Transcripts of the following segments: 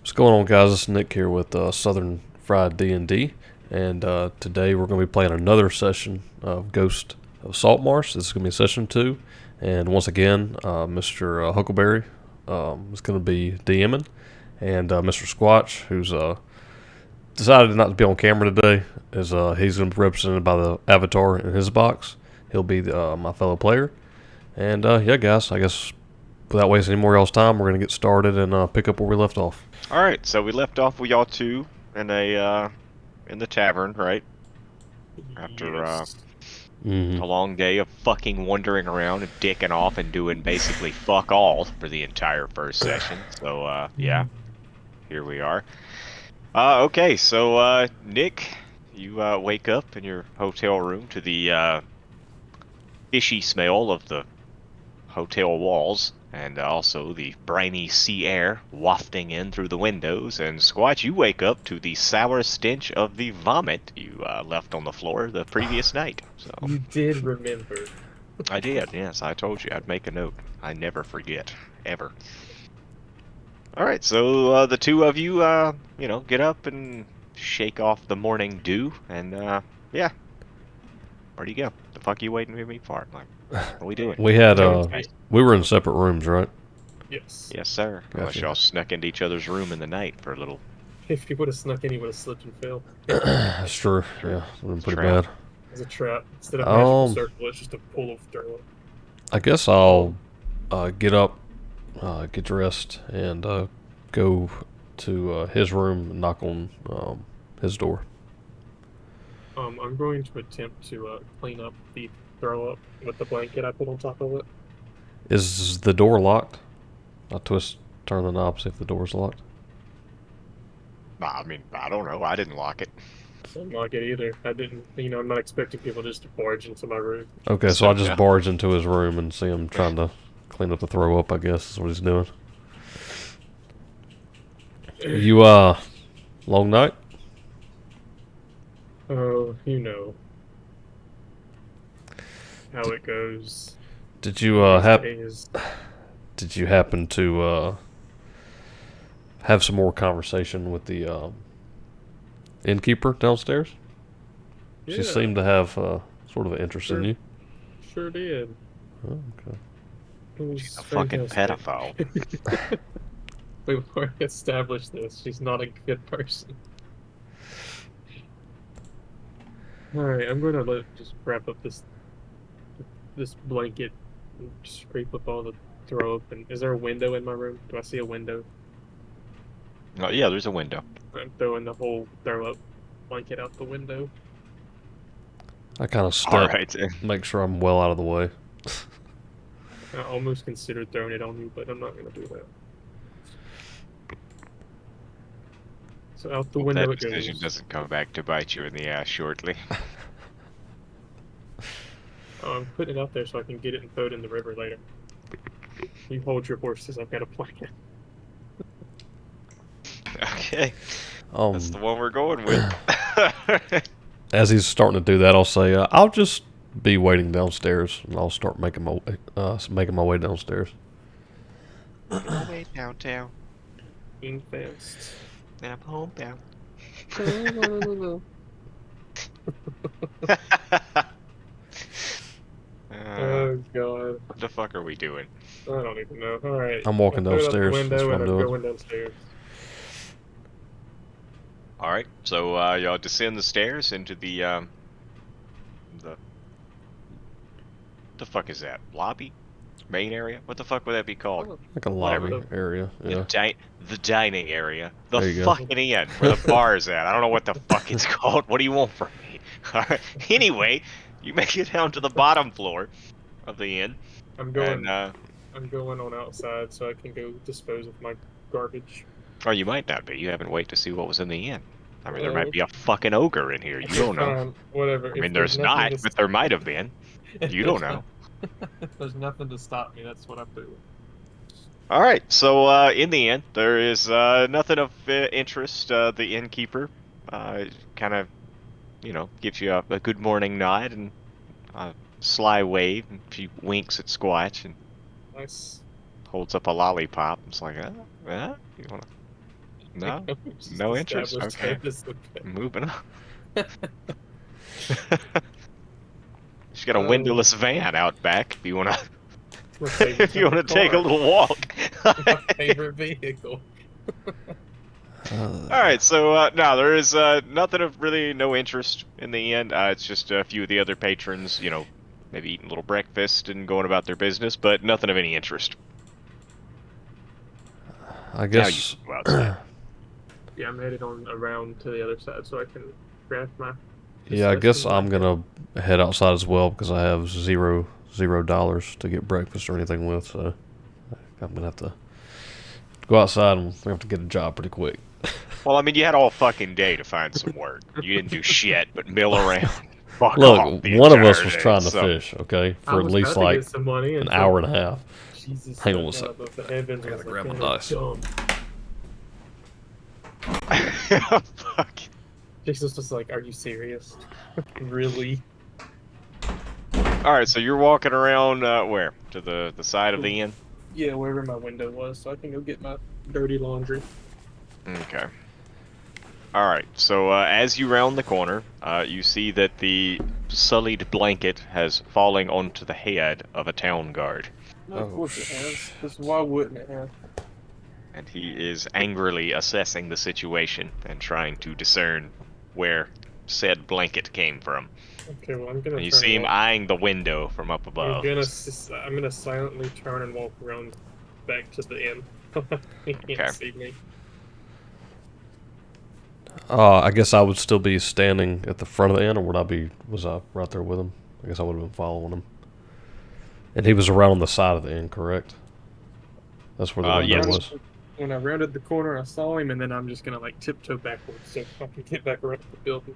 What's going on, guys? It's Nick here with Southern Fried D&D, and today we're going to be playing another session of Ghost of Saltmarsh. This is going to be session 2, and once again, Mr. Huckleberry is going to be DMing, and Mr. Squatch, who's decided not to be on camera today, is he's going to be represented by the avatar in his box. He'll be my fellow player, and yeah, guys, I guess without wasting any more y'all's time, we're going to get started and pick up where we left off. All right, so we left off with y'all two in the tavern, right? After Yes. Mm-hmm. a long day of fucking wandering around and dicking off and doing basically fuck all for the entire first session. So yeah, here we are. Okay, so Nick, you wake up in your hotel room to the fishy smell of the hotel walls, and also the briny sea air wafting in through the windows. And Squatch, you wake up to the sour stench of the vomit you left on the floor the previous night. So You did remember. I did, yes, I told you I'd make a note. I never forget, ever. All right, so the two of you, get up and shake off the morning dew, and yeah, where do you go? The fuck you waiting for me for? Like, what are we doing? We had Okay. we were in separate rooms, right? Yes. Yes, sir. Unless Gotcha. y'all snuck into each other's room in the night for a little. If you would have snuck in, you would have slipped and fell. That's true. Yeah, would been pretty Trap. bad. It's a trap. Instead of magical Um, circle, it's just a pool of throw. I guess I'll get up, get dressed, and go to his room and knock on his door. I'm going to attempt to clean up the throw up with the blanket I put on top of it. Is the door locked? I'll turn the knob, see if the door's locked. I mean, I don't know. I didn't lock it. I don't like it either. I didn't, I'm not expecting people just to barge into my room. Okay, so I just Yeah. barge into his room and see him trying to clean up the throw up, I guess is what he's doing. You, long night? Oh, you know how it goes. Did you, Days. did you happen to, have some more conversation with the, innkeeper downstairs? She Yeah, seemed to have, sort of an interest in Sure. you. sure did. Oh, okay. It was She's a fucking fantastic. pedophile. We've already established this. She's not a good person. Alright, I'm gonna just wrap up this blanket and scrape up all the throw up. And is there a window in my room? Do I see a window? Oh, yeah, there's a window. I'm throwing the whole throw up blanket out the window. I kind of All step, right. make sure I'm well out of the way. I almost considered throwing it on you, but I'm not gonna do that. So out the window That it decision goes. doesn't come back to bite you in the ass shortly. I'm putting it out there so I can get it and throw it in the river later. You hold your horses. I've got a plan. Okay, that's the one we're going with. As he's starting to do that, I'll say, "I'll just be waiting downstairs, and I'll start making my way downstairs." Making my way downtown, Being fast. and I'm homebound. Oh god. What the fuck are we doing? I don't even know. Alright. I'm walking I throw it out the downstairs, that's window what and I'm I'm doing. going downstairs. All right, so y'all descend the stairs into the fuck is that? Lobby? Main area? What the fuck would that be called? Like a lobby Whatever. area. Yeah. The dining area. The There you go. fucking inn where the bar is at. I don't know what the fuck it's called. What do you want from me? Alright. Anyway, you make it down to the bottom floor of the inn. I'm going And I'm going on outside so I can go dispose of my garbage. or you might not be. You haven't waited to see what was in the inn. I mean, there Well, might be a fucking ogre in here. You don't know. Whatever. I mean, there's not, but there might have been. You don't know. If there's nothing to stop me, that's what I'm doing. All right, so in the end, there is nothing of interest. The innkeeper kind of, gives you a good morning nod and a sly wave, and she winks at Squatch and Nice. holds up a lollipop. It's like, you want No, Just no interest. established Okay, that this okay. moving on. She's got a Oh, windowless van out back. If you wanna, my favorite if you type wanna of take a car. little walk. My favorite vehicle. All right, so no, there is nothing of really no interest in the end. It's just a few of the other patrons, maybe eating a little breakfast and going about their business, but nothing of any interest. I Now you guess. can go outside. Yeah, I'm headed on around to the other side so I can craft my Yeah, I guess disgusting I'm blanket. gonna head outside as well because I have $0 to get breakfast or anything with. So I'm gonna have to go outside and we have to get a job pretty quick. Well, I mean, you had all fucking day to find some work. You didn't do shit but mill around. Fuck off Look, the one of us entire was day. trying to So, fish, okay, I for at was least about to like get some money an until hour and a half. Jesus Hang on stuck one sec. out above the heavens. I gotta was grab my "Oh, dice." dumb." fuck. Jesus was like, "Are you serious? Really?" All right, so you're walking around where? To the side of the inn? Yeah, wherever my window was, so I can go get my dirty laundry. Okay. All right, so as you round the corner, you see that the sullied blanket has fallen onto the head of a town guard, No, of Oh, course it has. Because why wouldn't it have? and he is angrily assessing the situation and trying to discern where said blanket came from. Okay, well, I'm gonna And you turn see and him walk. eyeing the window from up above. I'm gonna silently turn and walk around back to the inn. He can't Okay. see me. I guess I would still be standing at the front of the inn, or was I right there with him? I guess I would have been following him. And he was around on the side of the inn, correct? That's where the window Yes. was. When I rounded the corner, I saw him, and then I'm just gonna like tiptoe backwards so I can get back around the building.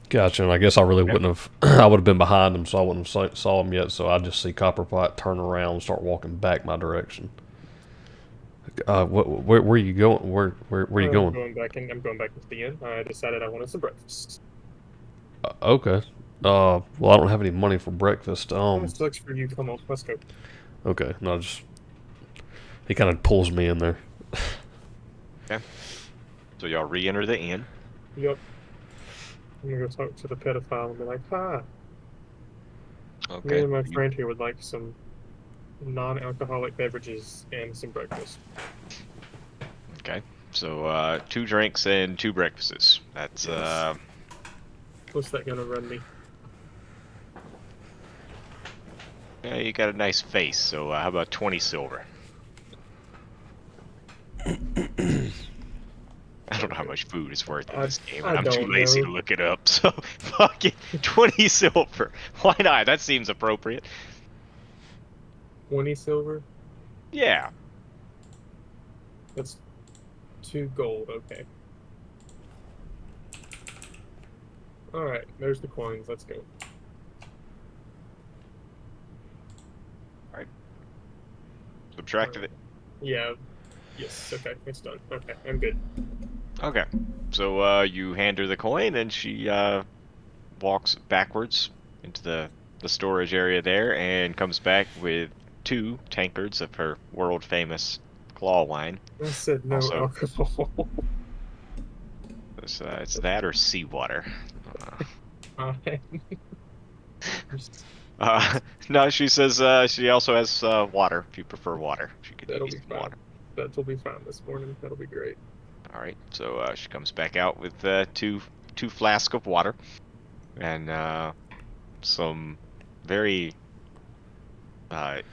Gotcha. And I guess I really Okay. wouldn't have. I would have been behind him, so I wouldn't have saw him yet. So I just see Copperpot turn around and start walking back my direction. Where are you going? Where are you going? I'm going back into the inn. I decided I wanted some breakfast. Okay. Well, I don't have any money for breakfast. It sucks for you. Come on, let's go. Okay. No, just he kind of pulls me in there. Okay. So y'all re-enter the inn. Yup. I'm gonna go talk to the pedophile and be like, "Hi, me Okay. and my friend here would like some non-alcoholic beverages and some breakfast." Okay. So 2 drinks and 2 breakfasts. That's Yes. What's that gonna run me? yeah, you got a nice face. So how about 20 silver? I don't know how much food is worth in this game, and I I'm too don't lazy know. to look it up. So fuck it, 20 silver. Why not? That seems appropriate. 20 silver? Yeah. That's 2 gold. Okay. All right. There's the coins. Let's go. Subtracted it. Yeah. Yes. Okay. It's done. Okay. I'm good. Okay. So you hand her the coin, and she walks backwards into the storage area there, and comes back with 2 tankards of her world famous claw wine. I said no Also- alcohol. It's that or seawater. No, she says she also has water. If you prefer water, she could That'll give be you some fine. water. That'll be fine this morning. That'll be great. All right. So she comes back out with two flasks of water and some very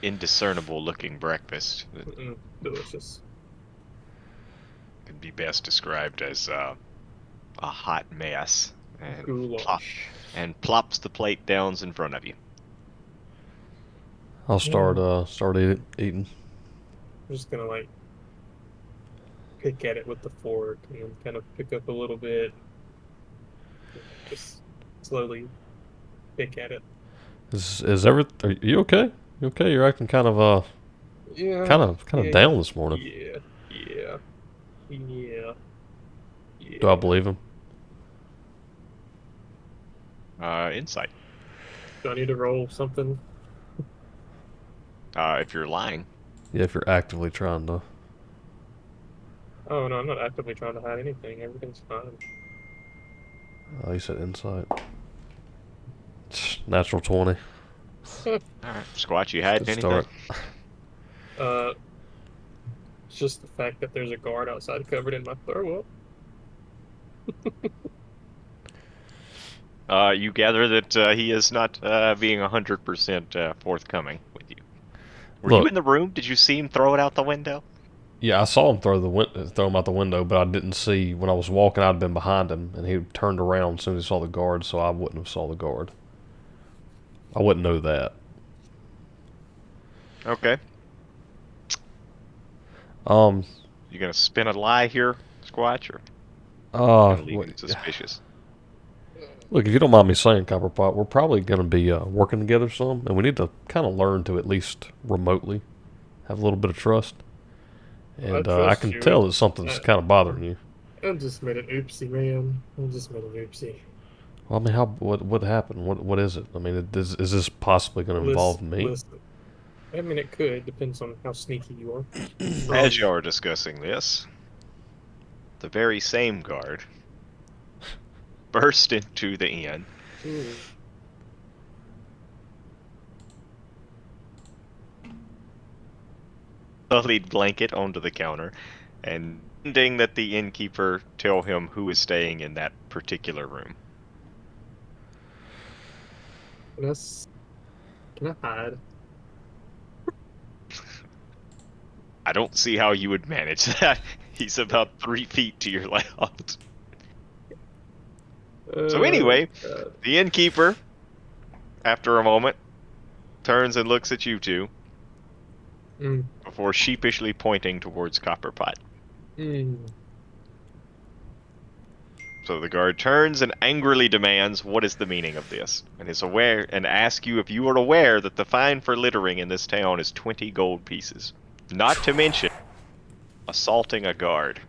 indiscernible looking breakfast that Delicious. can be best described as a hot mess. And Goulash. plops the plate down in front of you. I'll start eating. I'm just gonna like pick at it with the fork and kind of pick up a little bit. Just slowly pick at it. Are you okay? You okay? You're acting kind of Yeah. kind of down this morning. Yeah. Do I believe him? Insight. Do I need to roll something? If you're lying. Yeah, if you're actively trying to Oh no, I'm not actively trying to hide anything. Everything's fine. Oh, you said insight. Natural 20 All right, Squatch, you hiding to anything? start. Uh, it's just the fact that there's a guard outside covered in my throw up. You gather that he is not being 100% forthcoming with you. Were you Look, in the room? Did you see him throw it out the window? yeah, I saw him throw him out the window, but I didn't see when I was walking. I'd been behind him, and he turned around as soon as he saw the guard, so I wouldn't have saw the guard. I wouldn't know that. Okay. Um, You gonna spin a lie here, Squatch, or uh, gonna leave him suspicious? look, if you don't mind me saying, Copperpot, we're probably going to be working together some, and we need to kind of learn to at least remotely have a little bit of trust. I And I trust can you. tell that something's kind of bothering you. I just made an oopsie, man. I just made an oopsie. Well, I mean, what happened? What is it? I mean, is this possibly going to involve me? Listen. I mean, it could. Depends on how sneaky you are. As you are discussing this, the very same guard burst into the inn. Ooh. Sullied blanket onto the counter, and demanding that the innkeeper tell him who is staying in that particular room. Can I hide? I don't see how you would manage that. He's about 3 feet to your left. So anyway, the innkeeper, after a moment, turns and looks at you two before sheepishly pointing towards Copperpot. So the guard turns and angrily demands, "What is the meaning of this?" and is aware and asks you if you are aware that the fine for littering in this town is 20 gold pieces. Not to mention assaulting a guard.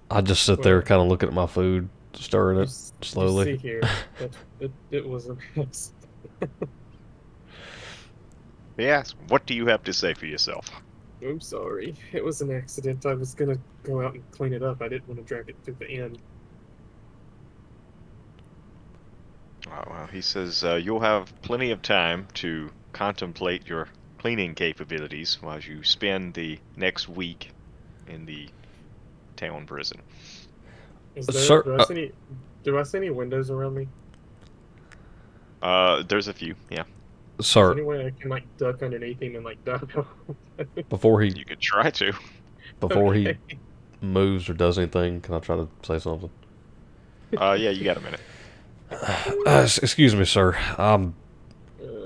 I just sit there, kind of looking at my food, stirring it slowly. You see here, it was an accident. Yes, what do you have to say for yourself? I'm sorry. It was an accident. I was gonna go out and clean it up. I didn't want to drag it to the end. Oh, well, he says you'll have plenty of time to contemplate your cleaning capabilities while you spend the next week in the town prison. Is there, Sir, do I see any windows around me? There's a few, yeah. Is sir, there any way I can like duck underneath him and like dive out? before You could try to. he Okay. moves or does anything, can I try to say something? Yeah, you got a minute. Excuse me, sir.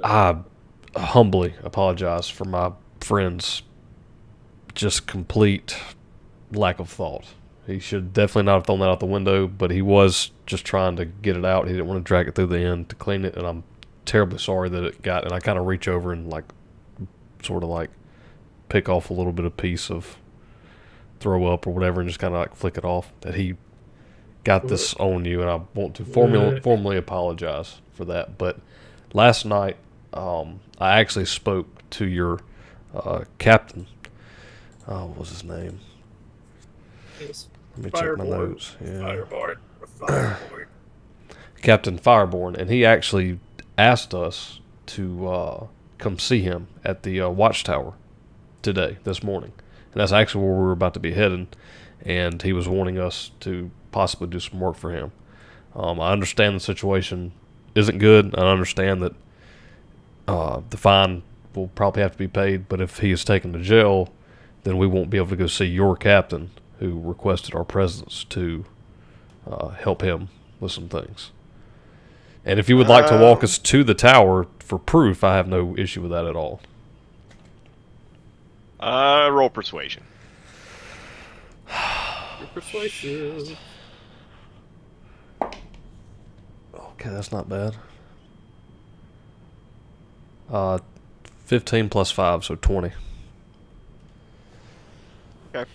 I humbly apologize for my friend's just complete lack of thought. He should definitely not have thrown that out the window, but he was just trying to get it out. He didn't want to drag it through the end to clean it, and I'm terribly sorry that it got. And I kind of reach over and sort of pick off a little bit of piece of throw up or whatever, and just kind of flick it off. That he got this on you, and I want to formally apologize for that. But last night, I actually spoke to your captain. What was his name? Let me check my notes. Yeah. Fireborn. Captain Fireborn, and he actually asked us to come see him at the watchtower this morning. And that's actually where we were about to be heading, and he was wanting us to possibly do some work for him. I understand the situation isn't good. I understand that the fine will probably have to be paid, but if he is taken to jail, then we won't be able to go see your captain, who requested our presence to help him with some things. And if you would like to walk us to the tower for proof, I have no issue with that at all. Roll persuasion. You're persuasive. Okay, that's not bad. 15 plus 5, so 20. Okay.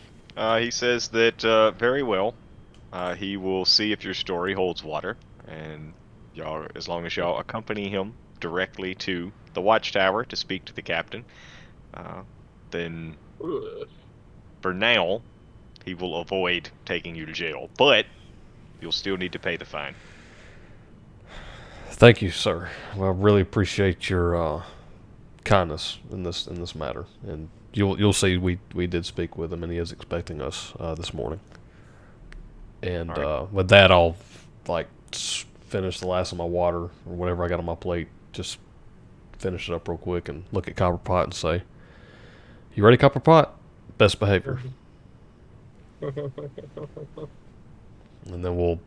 He says that very well. He will see if your story holds water. and y'all, as long as y'all accompany him directly to the watchtower to speak to the captain, then Ugh. for now, he will avoid taking you to jail, but you'll still need to pay the fine. Thank you, sir. Well, I really appreciate your kindness in this matter, and you'll see we did speak with him, and he is expecting us this morning. And All with that, I'll finish the last of my water or whatever I got on my plate. Just finish it up real quick and look at Copper Pot and say, "You ready, Copper Pot? Best behavior." And then we'll,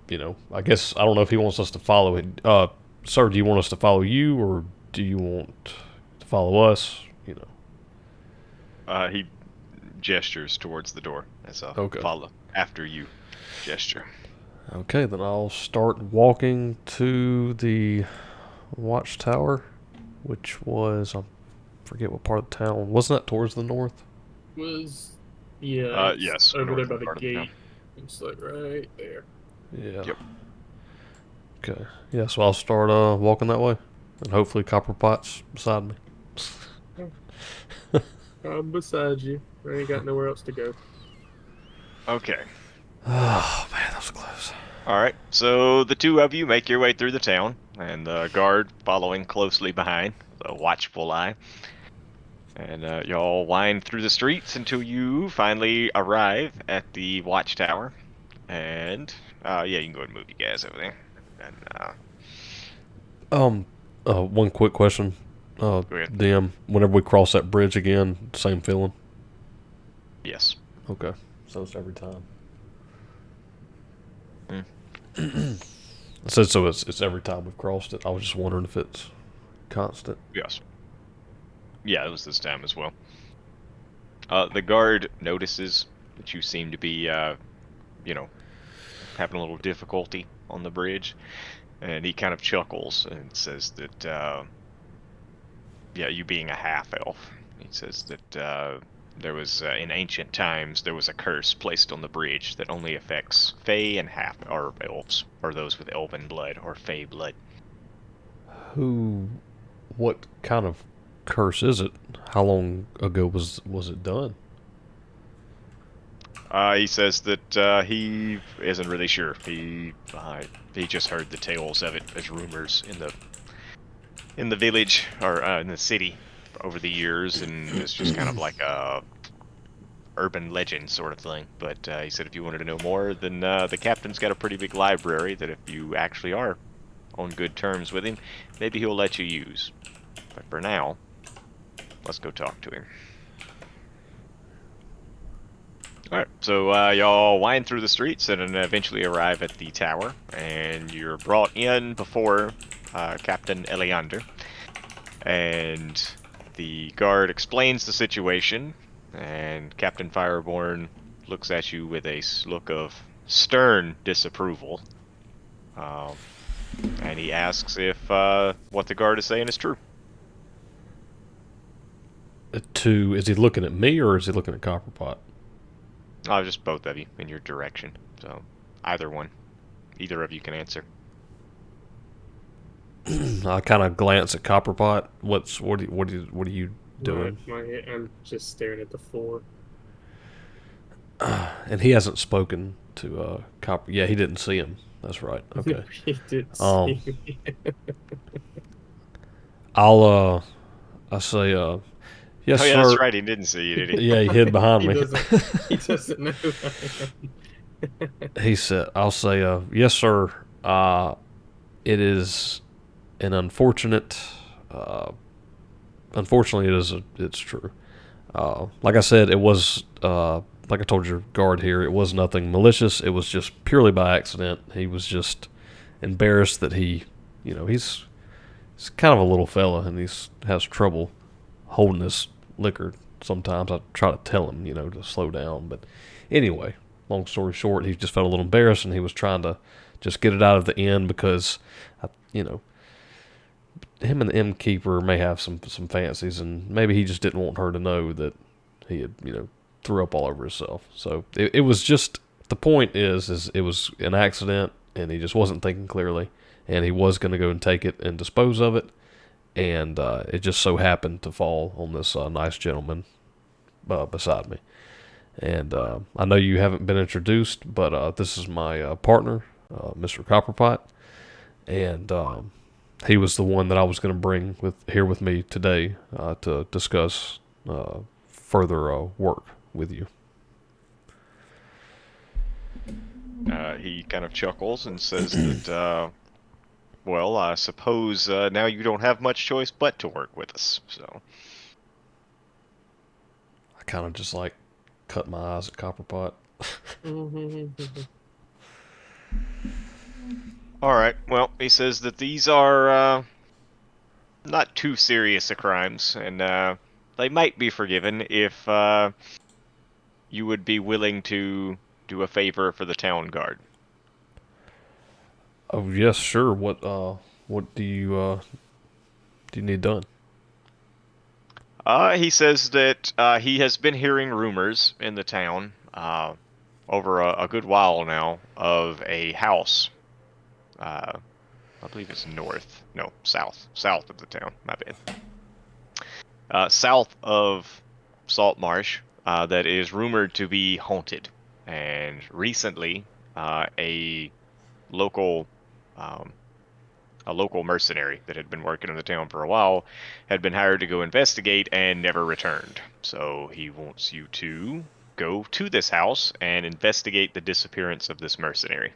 I guess I don't know if he wants us to follow it. Sir, do you want us to follow you, or do you want to follow us? He gestures towards the door as a Okay. follow after you gesture. Okay, then I'll start walking to the watchtower, which was, I forget what part of the town. Wasn't that towards the north? Was yeah, it's yes, over there by northern the part of the town. gate. It's like right there. Yeah. Yep. Okay. Yeah, so I'll start walking that way, and hopefully Copper Pot's beside me. I'm beside you. I ain't got nowhere else to go. Okay. Oh man, that was close. All right. So the two of you make your way through the town, and the guard following closely behind, the watchful eye. And y'all wind through the streets until you finally arrive at the watchtower. And yeah, you can go ahead and move you guys over there. And One quick question. go ahead. DM, whenever we cross that bridge again, same feeling? Yes. Okay. So it's every time. Mm. I said so it's every time we've crossed it. I was just wondering if it's constant. Yes. Yeah, it was this time as well. The guard notices that you seem to be, having a little difficulty on the bridge, and he kind of chuckles and says that, you being a half-elf, he says that there was, in ancient times, there was a curse placed on the bridge that only affects Fey and or elves, or those with elven blood or Fey blood. What kind of curse is it? How long ago was it done? He says that he isn't really sure. He just heard the tales of it as rumors in the village or in the city over the years, and it's just kind of like a urban legend sort of thing. But he said if you wanted to know more, then the captain's got a pretty big library that if you actually are on good terms with him, maybe he'll let you use. But for now, let's go talk to him. Alright, so y'all wind through the streets and then eventually arrive at the tower, and you're brought in before Captain Eleander, and the guard explains the situation, and Captain Fireborn looks at you with a look of stern disapproval, and he asks if what the guard is saying is true. Is he looking at me or is he looking at Copperpot? Just both of you in your direction. So either one, either of you can answer. I kind of glance at Copperpot. What are you doing? I'm just staring at the floor. And he hasn't spoken to Copper. Yeah, he didn't see him. That's right. Okay. He did see me. I'll say yes, Oh sir. yeah, that's right. He didn't see you, did he? Yeah, he hid behind He me. he doesn't know who I am. He said, "I'll say yes, sir. It is an unfortunate. Unfortunately, it's true. Like I said, it was like I told your guard here. It was nothing malicious. It was just purely by accident. He was just embarrassed that he's kind of a little fella and has trouble holding his liquor. Sometimes I try to tell him, to slow down. But anyway, long story short, he just felt a little embarrassed and he was trying to just get it out of the end because, him and the innkeeper may have some fancies, and maybe he just didn't want her to know that he had, threw up all over himself. So it was just, the point is it was an accident, and he just wasn't thinking clearly, and he was going to go and take it and dispose of it, and it just so happened to fall on this nice gentleman beside me. And I know you haven't been introduced, but this is my partner, Mr. Copperpot, and he was the one that I was going to bring here with me today to discuss further work with you. He kind of chuckles and says that, well, I suppose now you don't have much choice but to work with us. So I kind of just like cut my eyes at Copperpot. all right. Well, he says that these are not too serious a crimes, and they might be forgiven if you would be willing to do a favor for the town guard. Oh yes, sure. What do you need done? He says that he has been hearing rumors in the town over a good while now of a house. I believe it's south of the town. My bad. South of Saltmarsh, that is rumored to be haunted. And recently, a local mercenary that had been working in the town for a while had been hired to go investigate and never returned. So he wants you to go to this house and investigate the disappearance of this mercenary.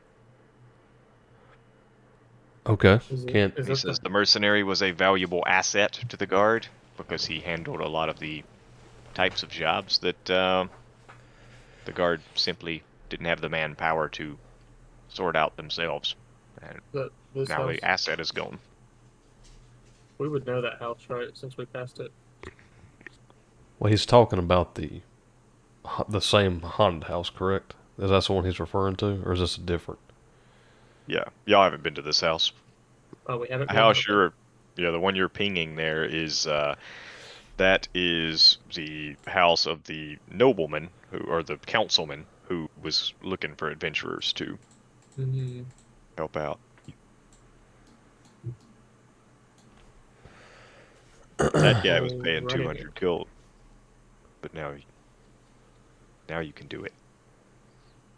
Okay. He says the mercenary was a valuable asset to the guard because he handled a lot of the types of jobs that the guard simply didn't have the manpower to sort out themselves. And now the asset is gone. We would know that house, right? Since we passed it. Well, he's talking about the same haunted house, correct? Is that the one he's referring to, or is this different? Yeah, y'all haven't been to this house. Oh, we haven't. The house the one you're pinging there is that is the house of the nobleman or the councilman who was looking for adventurers to help out. That guy was paying 200 gold, but now you can do it,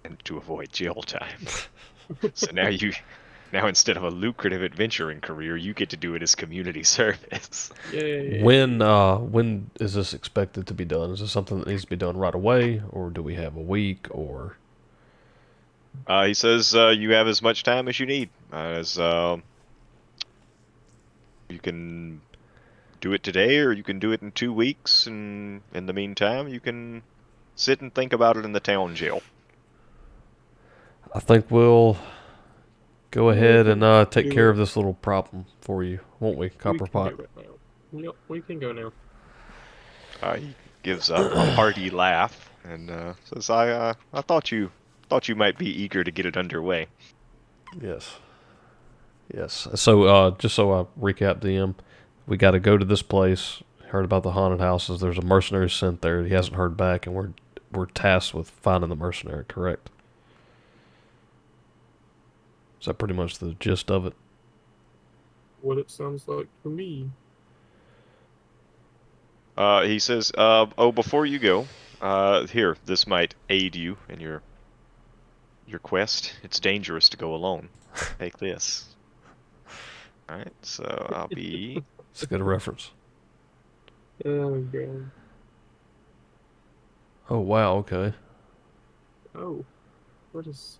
and to avoid jail time. So now instead of a lucrative adventuring career, you get to do it as community service. Yay. When is this expected to be done? Is this something that needs to be done right away, or do we have a week, or? He says you have as much time as you need. As you can do it today, or you can do it in 2 weeks, and in the meantime, you can sit and think about it in the town jail. I think we'll go ahead and take care of this little problem for you, won't we, Copperpot? Yep, we can go now. He gives a hearty laugh and says, "I thought you might be eager to get it underway." Yes. So just so I recap, DM, we got to go to this place. Heard about the haunted houses. There's a mercenary sent there. He hasn't heard back, and we're tasked with finding the mercenary. Correct? Is that pretty much the gist of it? What it sounds like to me. He says, before you go, here, this might aid you in your quest. It's dangerous to go alone. Take this. Alright, so I'll be... It's a good reference. Oh, God. Oh, wow, okay. Oh. What is...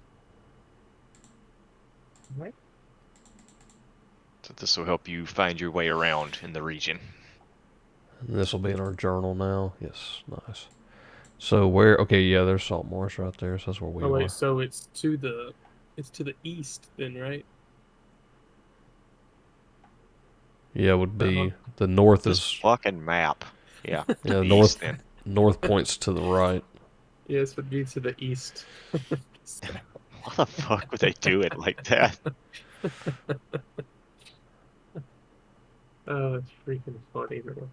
What? So this will help you find your way around in the region. And this will be in our journal now. Yes, nice. So where... Okay, yeah, there's Saltmarsh right there, so that's where we are. So it's to the east then, right? Yeah, it would be... The north this is... fucking map. Yeah, Yeah, east, then. north points to the right. Yes, it would be to the east. Why the fuck would they do it like that? Oh, it's freaking funny, bro.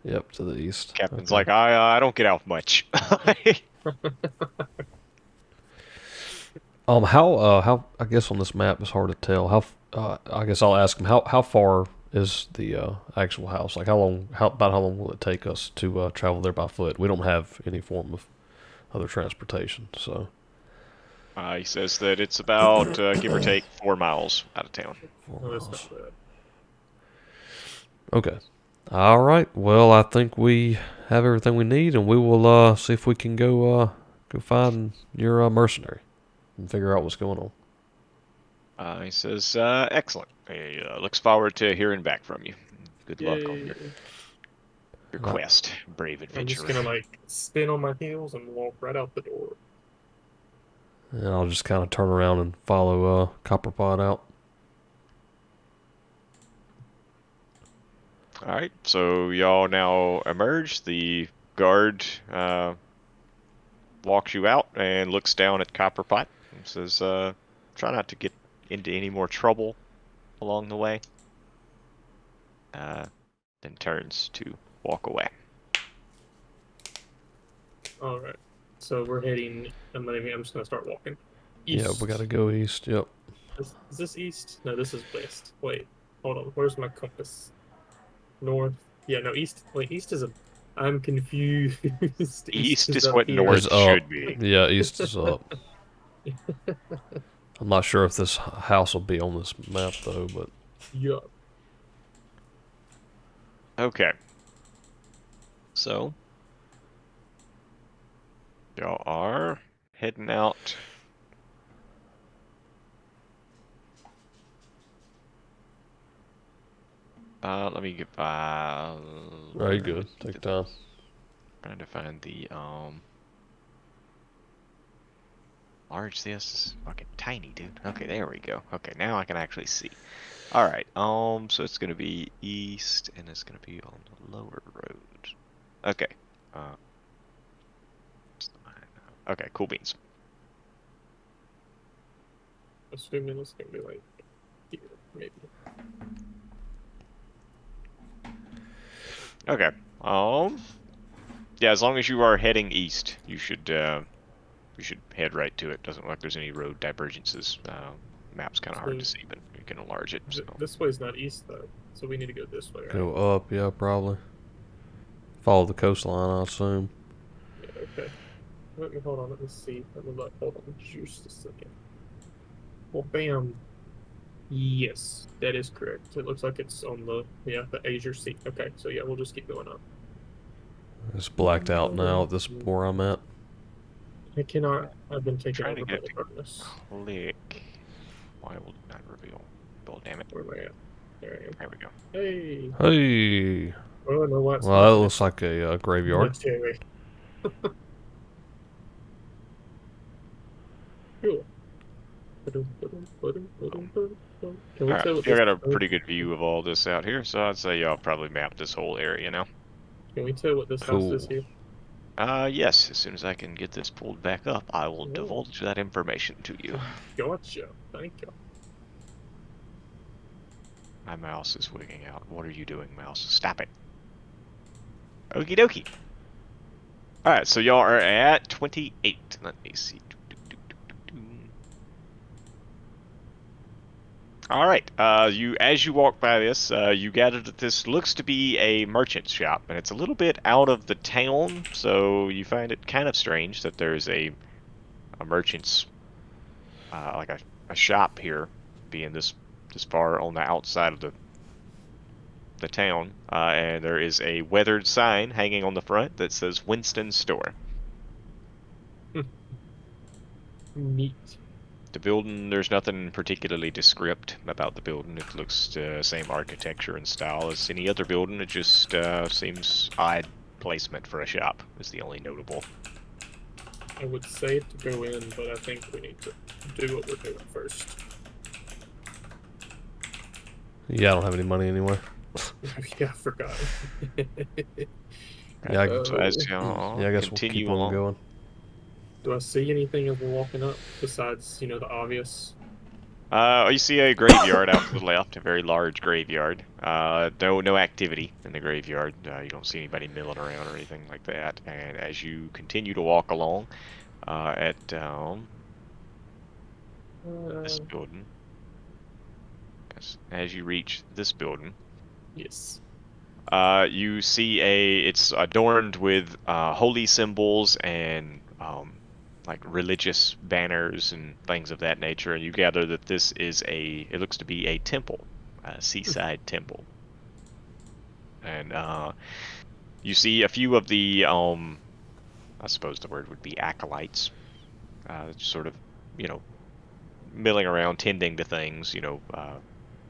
Yep, to the east. Captain's like, I don't get out much. How I guess on this map it's hard to tell. I guess I'll ask him how far is the actual house? Like how long will it take us to travel there by foot? We don't have any form of other transportation, so He says that it's about, give or take, 4 miles out of town. 4 Oh, that's miles. not bad. Okay. All right. Well, I think we have everything we need, and we will see if we can go find your mercenary and figure out what's going on. He says, excellent. He looks forward to hearing back from you. Good luck on your Yay. quest, brave I'm just adventurer. gonna spin on my heels and walk right out the door. And I'll just kind of turn around and follow Copperpot out. Alright, so y'all now emerge. The guard walks you out and looks down at Copperpot and says, try not to get into any more trouble along the way. Then turns to walk away. All right. So we're heading. I'm just gonna start walking. Yeah, we gotta go east. Yep. Is this east? No, this is west. Wait, hold on. Where's my compass? North. Yeah, no, east. Wait, east is a. I'm confused. East is up what here. north It's up. should be. Yeah, east is up. I'm not sure if this house will be on this map though, but Yup. Okay. So, y'all are heading out. Let me get very good. Take your time. trying to find the large. This is fucking tiny, dude. Okay, there we go. Okay, now I can actually see. All right. So it's gonna be east, and it's gonna be on the lower road. Okay. Okay. Cool beans. Assuming it's gonna be here, maybe. Okay. Yeah. As long as you are heading east, you should head right to it. Doesn't look like there's any road divergences. Map's kind of hard to see, but you can enlarge it. So. This way's not east though, so we need to go this way. Right? Go up, yeah, probably. Follow the coastline, I assume. Yeah, okay. Hold on. Let me see. Hold on. Just a second. Well, bam. Yes, that is correct. It looks like it's on the Azure Sea. Okay, so yeah, we'll just keep going up. It's blacked out now at this where I'm at. I cannot. I've been taken Trying to over by get the to darkness. click. Why will it not reveal? Well, damn it. Where am I at? There I am. There we go. Hey. Hey. Oh no, what? Well, that looks like a graveyard. Cemetery. Cool. Can we Alright, tell I what got a this? pretty good view of all this out here, so I'd say y'all probably map this whole area now. Can we tell what this house is Cool. here? Yes, as soon as I can get this pulled back up, I will Ooh. divulge that information to you. Gotcha. Thank you. My mouse is wigging out. What are you doing, mouse? Stop it. Okie dokie. Alright, so y'all are at 28. Let me see. Alright, as you walk by this, you gather that this looks to be a merchant shop, and it's a little bit out of the town, so you find it kind of strange that there's a merchant's, like a shop here, being this far on the outside of the town, and there is a weathered sign hanging on the front that says Winston's Store. Neat. The building, there's nothing particularly descript about the building. It looks same architecture and style as any other building. It just seems odd placement for a shop is the only notable. I would say to go in, but I think we need to do what we're doing first. Yeah, I don't have any money anyway. Yeah, I forgot. Yeah, So as y'all I guess we'll continue keep on along. going. Do I see anything as we're walking up besides, the obvious? You see a graveyard out to the left, a very large graveyard. No activity in the graveyard. You don't see anybody milling around or anything like that. And as you continue to walk along, at this building. As you reach this building, Yes. you see it's adorned with holy symbols and like religious banners and things of that nature, and you gather that this is it looks to be a temple, a seaside temple. And you see a few of the, I suppose the word would be acolytes, sort of, milling around, tending to things,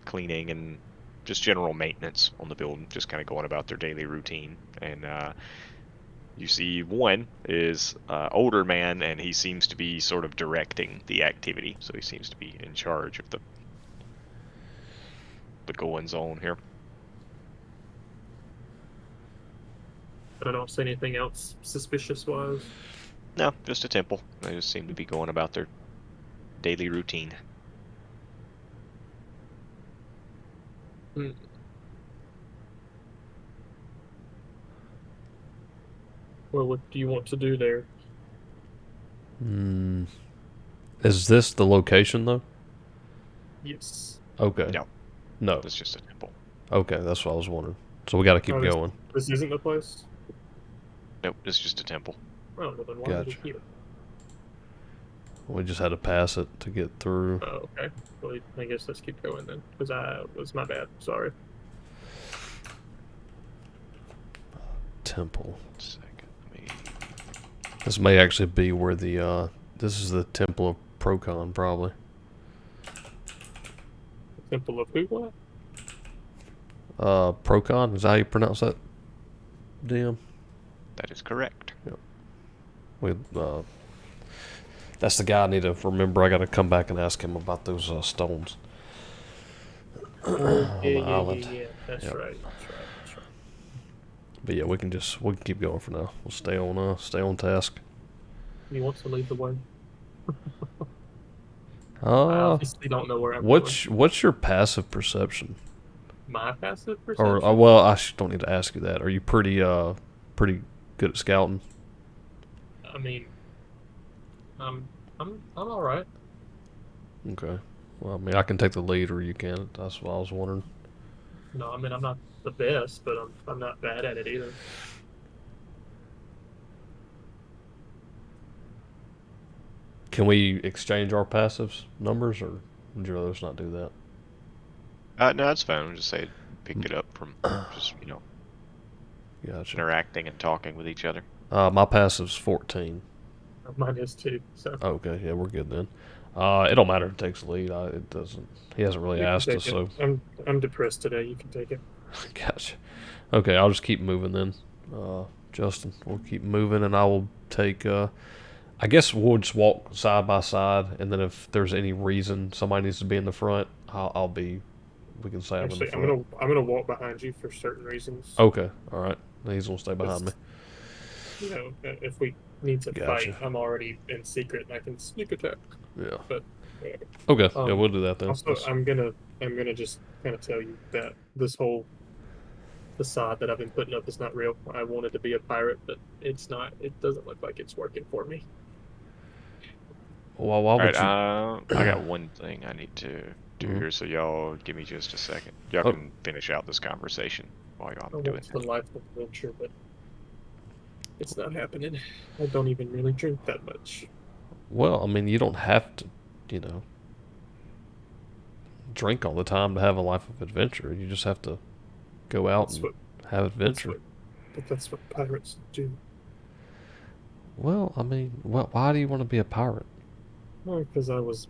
cleaning and just general maintenance on the building, just kind of going about their daily routine. And you see one is older man, and he seems to be sort of directing the activity, so he seems to be in charge of the goings on here. I don't see anything else suspicious-wise. No, just a temple. They just seem to be going about their daily routine. Hmm. Well, what do you want to do there? Is this the location, though? Yes. Okay. No. It's just a temple. Okay, that's what I was wondering. So we got to keep going. This isn't the place? Nope, it's just a temple. Oh, well then why are we Gotcha. here? We just had to pass it to get through. Oh, okay. Well, I guess let's keep going then, because it was my bad. Sorry. Temple. 1 second. This may actually be where this is the Temple of Procon, probably. Temple of who? What? Procon, is that how you pronounce that? DM? That is correct. That's the guy I need to remember. I got to come back and ask him about those stones. On the island. Yeah. That's Yep. right. But yeah, we can keep going for now. We'll stay on task. You want to lead the way? I Uh, obviously don't know where I'm going. what's your passive perception? My passive perception? Or well, I don't need to ask you that. Are you pretty good at scouting? I mean, I'm all right. Okay. Well, I mean, I can take the lead, or you can. That's what I was wondering. No, I mean I'm not the best, but I'm not bad at it either. Can we exchange our passives numbers, or would you rather us not do that? No, that's fine. I'll just say picked it up from just, Gotcha. interacting and talking with each other. My passive's 14. Mine is too. So Okay, yeah, we're good then. It don't matter if it takes the lead. It doesn't. He hasn't really you can asked take us, it. so I'm depressed today. You can take it. gotcha. Okay, I'll just keep moving then. Justin, we'll keep moving, and I will take. I guess we'll just walk side by side, and then if there's any reason somebody needs to be in the front, I'll be. We can say I'm in Actually, the front. I'm gonna walk behind you for certain reasons. Okay, all right. He's gonna stay behind me. You know, if we need to Gotcha. fight, I'm already in secret and I can sneak attack. Yeah. But whatever. Okay. Yeah, we'll do that then. Also, I'm gonna just kind of tell you that this whole facade that I've been putting up is not real. I wanted to be a pirate, but it's not. It doesn't look like it's working for me. Well, why All would right, you? I got one thing I need to do here, so y'all give me just a second. Y'all Oh. can finish out this conversation while I I'm doing want the that. life of adventure, but it's not happening. I don't even really drink that much. Well, I mean, you don't have to, drink all the time to have a life of adventure. You just have to go out and have adventure. That's what pirates do. Well, I mean, why do you want to be a pirate? Well, because I was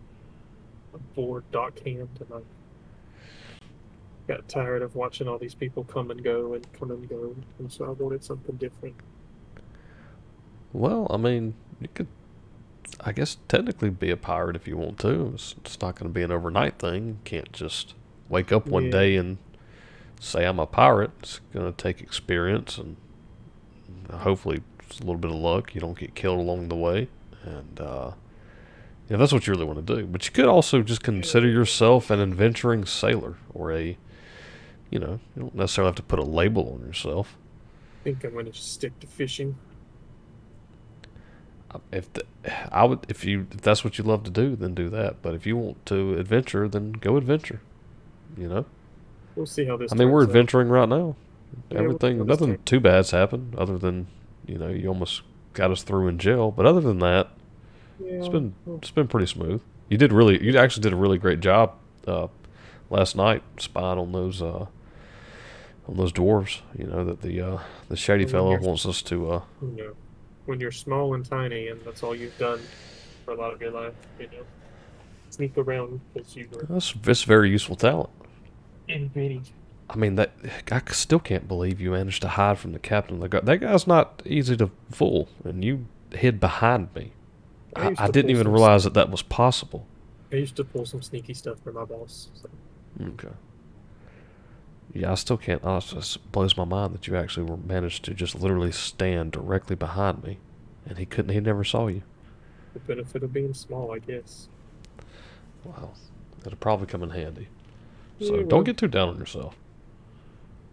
a bored dockhand and I got tired of watching all these people come and go, and so I wanted something different. Well, I mean, you could, I guess, technically be a pirate if you want to. It's not going to be an overnight thing. You can't just wake up one Yeah. day and say I'm a pirate. It's going to take experience and hopefully just a little bit of luck. You don't get killed along the way, and that's what you really want to do. But you could also just consider yourself an adventuring sailor, or you don't necessarily have to put a label on yourself. I think I'm going to just stick to fishing. If the, I would, if that's what you love to do, then do that. But if you want to adventure, then go adventure. You know. We'll see how this I mean, we're turns out. adventuring right now. Yeah, we'll see Everything, how this nothing turns too bad's happened, other than you almost got us through in jail. But other than that, it's Yeah. been Well, it's been pretty smooth. You actually did a really great job last night spying on those dwarves. You know that the shady when fellow you're, wants us to. you know, when you're small and tiny, and that's all you've done for a lot of your life, sneak around because you were That's very useful talent. invading. I mean that I still can't believe you managed to hide from the captain of the guard. That guy's not easy to fool, and you hid behind me. I used I to didn't pull even some. realize that was possible. I used to pull some sneaky stuff for my boss. So. Okay. Yeah, I still can't. It just blows my mind that you actually managed to just literally stand directly behind me, and he couldn't. He never saw you. The benefit of being small, I guess. Wow, that'll probably come in handy. So Yeah, don't well, get too down on yourself.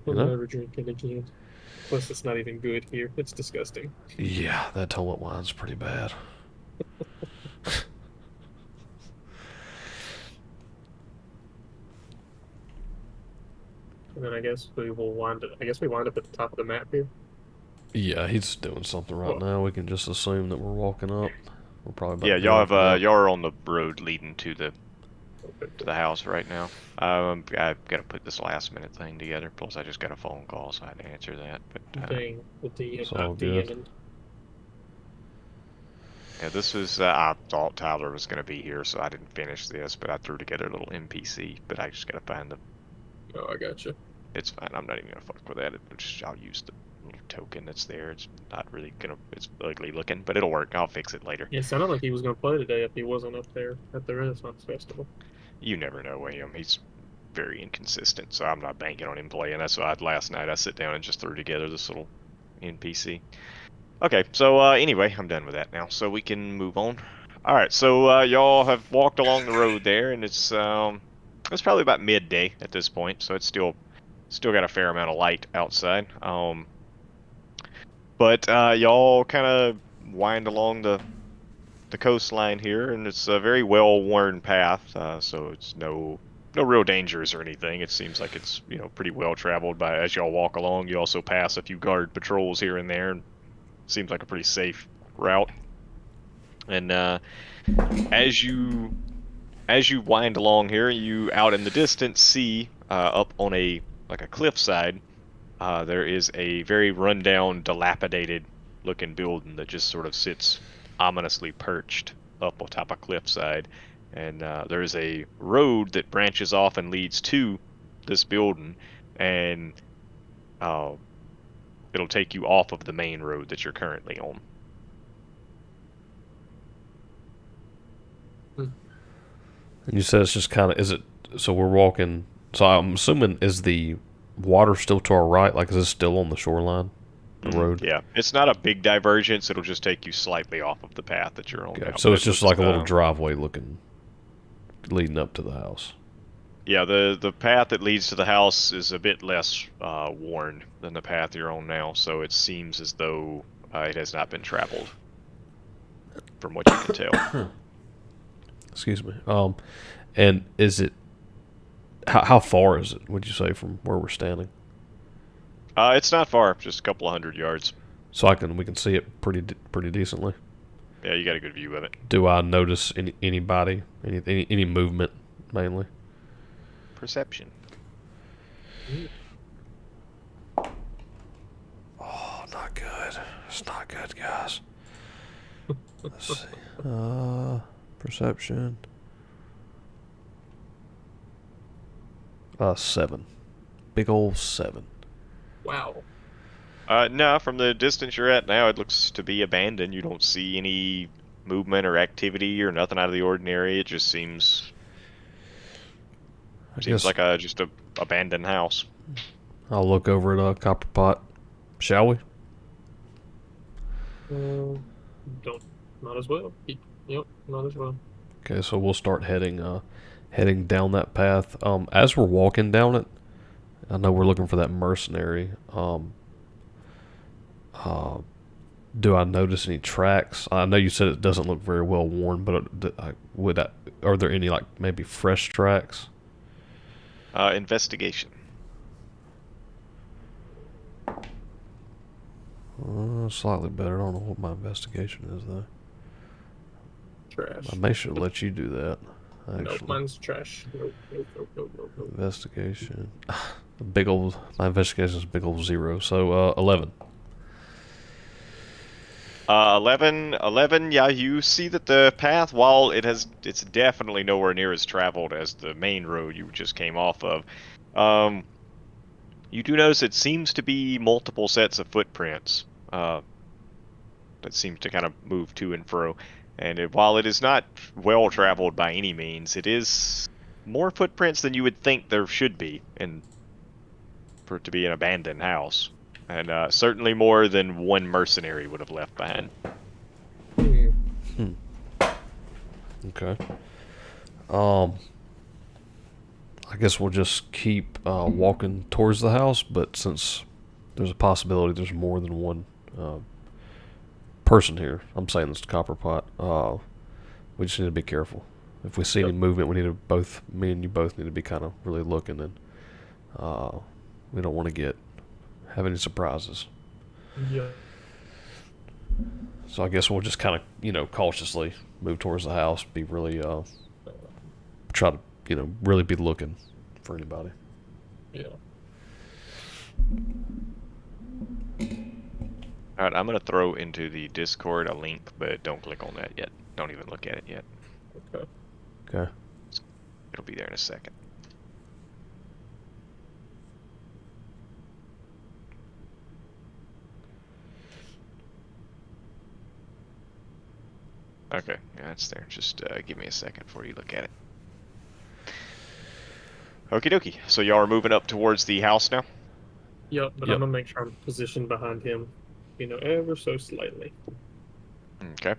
You I'm know? never drinking again. Plus, it's not even good here. It's disgusting. Yeah, that toilet wine's pretty bad. And then I guess we will wind up. I guess we wind up at the top of the map here. Yeah, he's doing something right Well, now. We can just assume that we're walking up. We're probably about Yeah, to go after that. y'all are on the road leading to the okay. house right now. I've got to put this last minute thing together. Plus, I just got a phone call, so I had to answer that. But Dang, the DM, It's all not good. DMing. yeah, this was I thought Tyler was gonna be here, so I didn't finish this. But I threw together a little NPC. But I just gotta find the. Oh, I gotcha. It's fine. I'm not even gonna fuck with that. I'll use the little token that's there. It's not really gonna. It's ugly looking, but it'll work. I'll fix it later. Yeah, it sounded like he was going to play today if he wasn't up there at the Renaissance Festival. You never know, William. He's very inconsistent, so I'm not banking on him playing. That's why last night I sit down and just threw together this little NPC. Okay, so anyway, I'm done with that now, so we can move on. All right, so y'all have walked along the road there, and it's probably about midday at this point, so it's still got a fair amount of light outside. But y'all kind of wind along the coastline here, and it's a very well-worn path, so it's no real dangers or anything. It seems like it's pretty well traveled. By as y'all walk along, you also pass a few guard patrols here and there, and seems like a pretty safe route. And as you wind along here, you out in the distance see up on a cliffside, there is a very rundown, dilapidated looking building that just sort of sits ominously perched up on top of cliffside. And there is a road that branches off and leads to this building, and it'll take you off of the main road that you're currently on. And you said it's just kind of, is it, so we're walking, so I'm assuming, is the water still to our right? Like, is this still on the shoreline, the road? Yeah, it's not a big divergence. It'll just take you slightly off of the path that you're on Okay. now. So But it's it just looks, like a little driveway looking, leading up to the house. Yeah, the path that leads to the house is a bit less worn than the path you're on now, so it seems as though it has not been traveled, from what you can tell. Excuse me. And is it, how far is it, would you say, from where we're standing? It's not far, just a couple of 100 yards. So we can see it pretty decently. Yeah, you got a good view of it. Do I notice anybody, any movement, mainly? Perception. Oh, not good. It's not good, guys. Let's see. Perception. 7. Big old 7. Wow. No, from the distance you're at now, it looks to be abandoned. You don't see any movement or activity or nothing out of the ordinary. It just seems like just a abandoned house. I'll look over at Copperpot. Shall we? Don't. Not as well. Yep, not as well. Okay, so we'll start heading down that path. As we're walking down it, I know we're looking for that mercenary. Do I notice any tracks? I know you said it doesn't look very well worn, but are there any like maybe fresh tracks? Investigation. Slightly better. I don't know what my investigation is though. Trash. I may should let you do that. Nope, Actually, mine's trash. Nope, nope, nope, nope, nope, nope. investigation. Big old. My investigation is a big old 0. So 11. 11, yeah, you see that the path, while it's definitely nowhere near as traveled as the main road you just came off of, you do notice it seems to be multiple sets of footprints that seems to kind of move to and fro. And while it is not well traveled by any means, it is more footprints than you would think there should be for it to be an abandoned house. And certainly more than one mercenary would have left behind. Okay. I guess we'll just keep walking towards the house, but since there's a possibility there's more than one person here, I'm saying this to Copperpot, we just need to be careful. If we see any movement, me and you both need to be kind of really looking, and we don't want to have any surprises. Yeah. So I guess we'll just kind of, cautiously move towards the house, be really, try to, really be looking for anybody. Yeah. Alright, I'm going to throw into the Discord a link, but don't click on that yet. Don't even look at it yet. Okay. Okay. It'll be there in a second. Okay, yeah, it's there. Just give me a second before you look at it. Okie dokie. So y'all are moving up towards the house now? Yep, but Yep. I'm gonna make sure I'm positioned behind him, ever so slightly. Okay.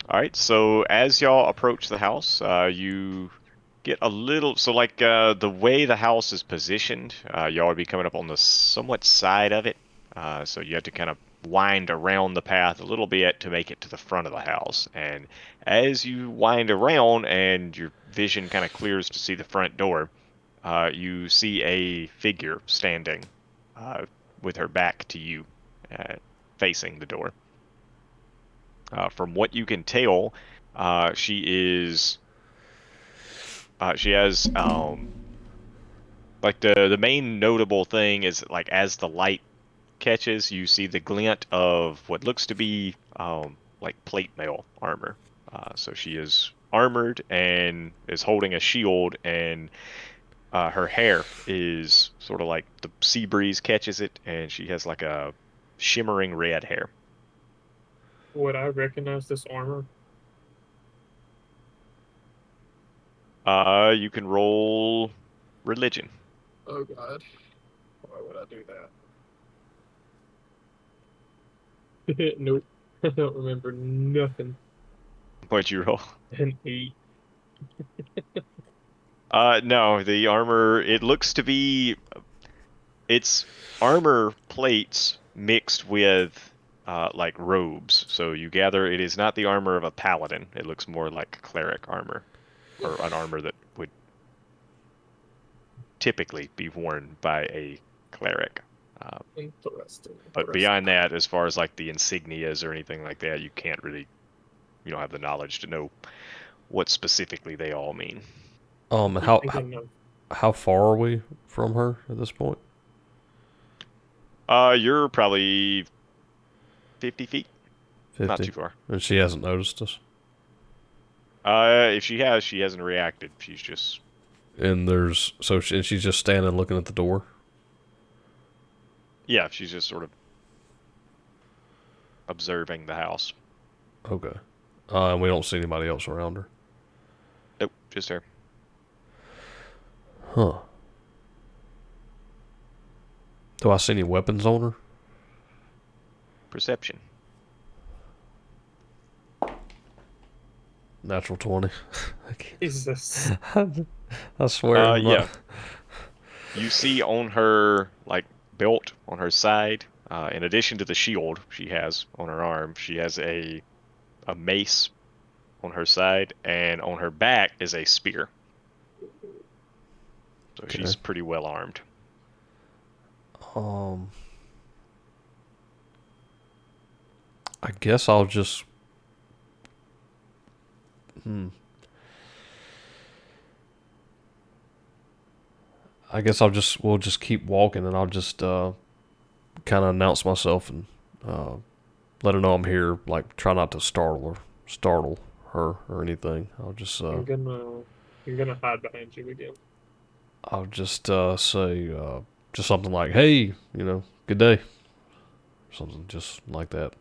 Alright, so as y'all approach the house, you get a little... So, like, the way the house is positioned, y'all would be coming up on the somewhat side of it. So you have to kind of wind around the path a little bit to make it to the front of the house. And as you wind around and your vision kind of clears to see the front door, you see a figure standing with her back to you, facing the door. From what you can tell, she has like the main notable thing is like as the light catches, you see the glint of what looks to be like plate mail armor. So she is armored and is holding a shield, and her hair is sort of like the sea breeze catches it, and she has like a shimmering red hair. Would I recognize this armor? You can roll religion. Oh god. Why would I do that? Nope. I don't remember nothing. What'd you roll? An 8. No, the armor, it looks to be... It's armor plates mixed with, like, robes. So you gather it is not the armor of a paladin. It looks more like cleric armor. Or an armor that would typically be worn by a cleric. Interesting. But beyond that, as far as, like, the insignias or anything like that, you can't really... You don't have the knowledge to know what specifically they all mean. How far are we from her at this point? You're probably 50 feet. 50. Not too far. And she hasn't noticed us. If she has, she hasn't reacted. She's just... And she's just standing looking at the door. Yeah, she's just sort of observing the house. Okay. And we don't see anybody else around her. Nope, just her. Huh. Do I see any weapons on her? Perception. Natural 20. Jesus. I swear. Yeah. You see on her, like, belt on her side, In addition to the shield she has on her arm, she has a mace on her side, and on her back is a spear. So Okay. she's pretty well armed. I guess I'll just. I guess we'll just keep walking, and I'll just kind of announce myself and let her know I'm here. Like, try not to startle her or anything. I'll just You're gonna hide behind you again. I'll just say just something like, "Hey, good day," something just like that.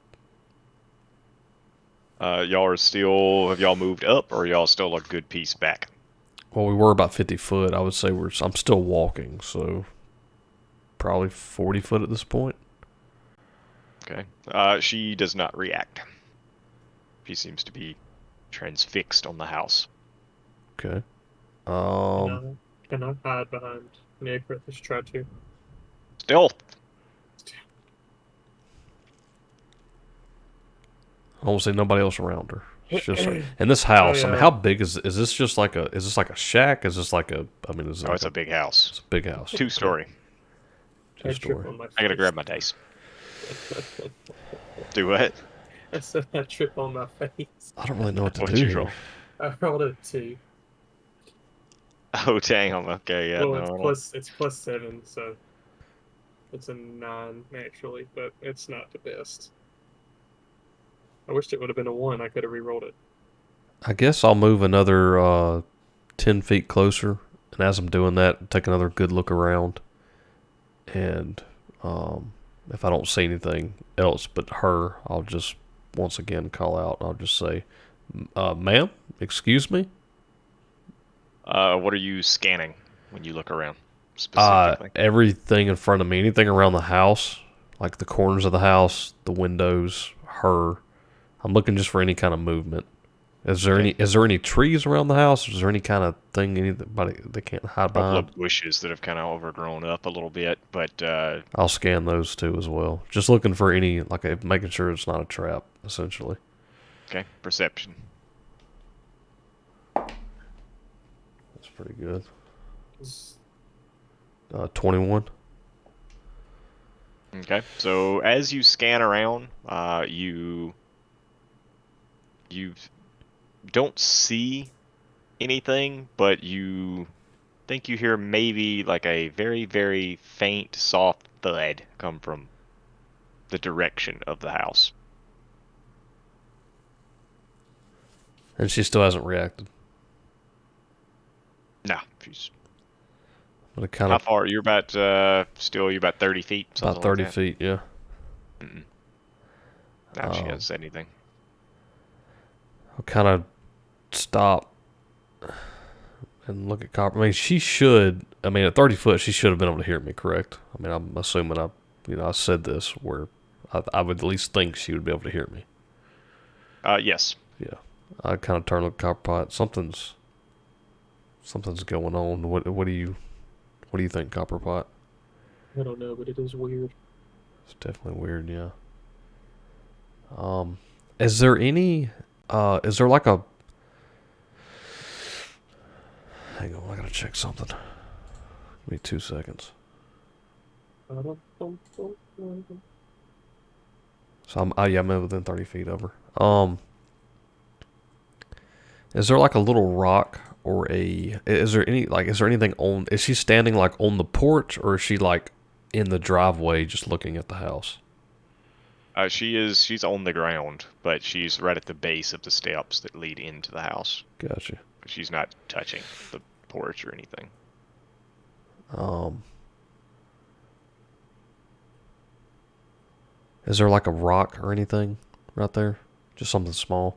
Have y'all moved up, or y'all still a good piece back? Well, we were about 50 foot. I would say I'm still walking, so probably 40 foot at this point. Okay. She does not react. She seems to be transfixed on the house. Okay. Can I hide behind Nick or just try to? Stealth. I don't see nobody else around her. It's just and this house. I mean, yeah. how big is this? Just like is this like a shack? Is this like a? I mean, is it Oh, like it's a big house. It's a big house. 2-story. I trip 2-story. on my I gotta face. grab my dice. Do what? I said I trip on my face. I don't really know what to What'd do you here. roll? I rolled a 2. Oh, dang. Okay, yeah. Well, it's plus 7, so it's a 9 actually, but it's not the best. I wished it would have been a 1. I could have re-rolled it. I guess I'll move another 10 feet closer, and as I'm doing that, take another good look around. And if I don't see anything else but her, I'll just once again call out. I'll just say, "Ma'am, excuse me." What are you scanning when you look around specifically? Everything in front of me, anything around the house, like the corners of the house, the windows, her. I'm looking just for any kind of movement. Is there any trees around the house? Is there any kind of thing anybody they can't hide A couple behind? of bushes that have kind of overgrown up a little bit, but I'll scan those too as well. Just looking for any, making sure it's not a trap, essentially. okay, perception. That's pretty good. It's- 21. Okay, so as you scan around, you don't see anything, but you think you hear maybe like a very, very faint, soft thud come from the direction of the house. And she still hasn't reacted. No, she's But it kind how of far? You're about you're about 30 feet. about Something 30 like that. feet, yeah. No, she hasn't said anything. I'll kind of stop and look at Copper. I mean, she should. I mean, at 30 foot, she should have been able to hear me. Correct. I mean, I'm assuming I said this where I would at least think she would be able to hear me. Yes. Yeah. I kind of turn to Copperpot. Something's going on. What do you think, Copperpot? I don't know, but it is weird. It's definitely weird. Yeah. Is there any? Is there like a? Hang on, I gotta check something. Give me 2 seconds. So I'm within 30 feet of her. Is there like a little rock or is there anything on, is she standing like on the porch, or is she like in the driveway just looking at the house? She's on the ground, but she's right at the base of the steps that lead into the house. Gotcha. She's not touching the porch or anything. Is there like a rock or anything right there? Just something small.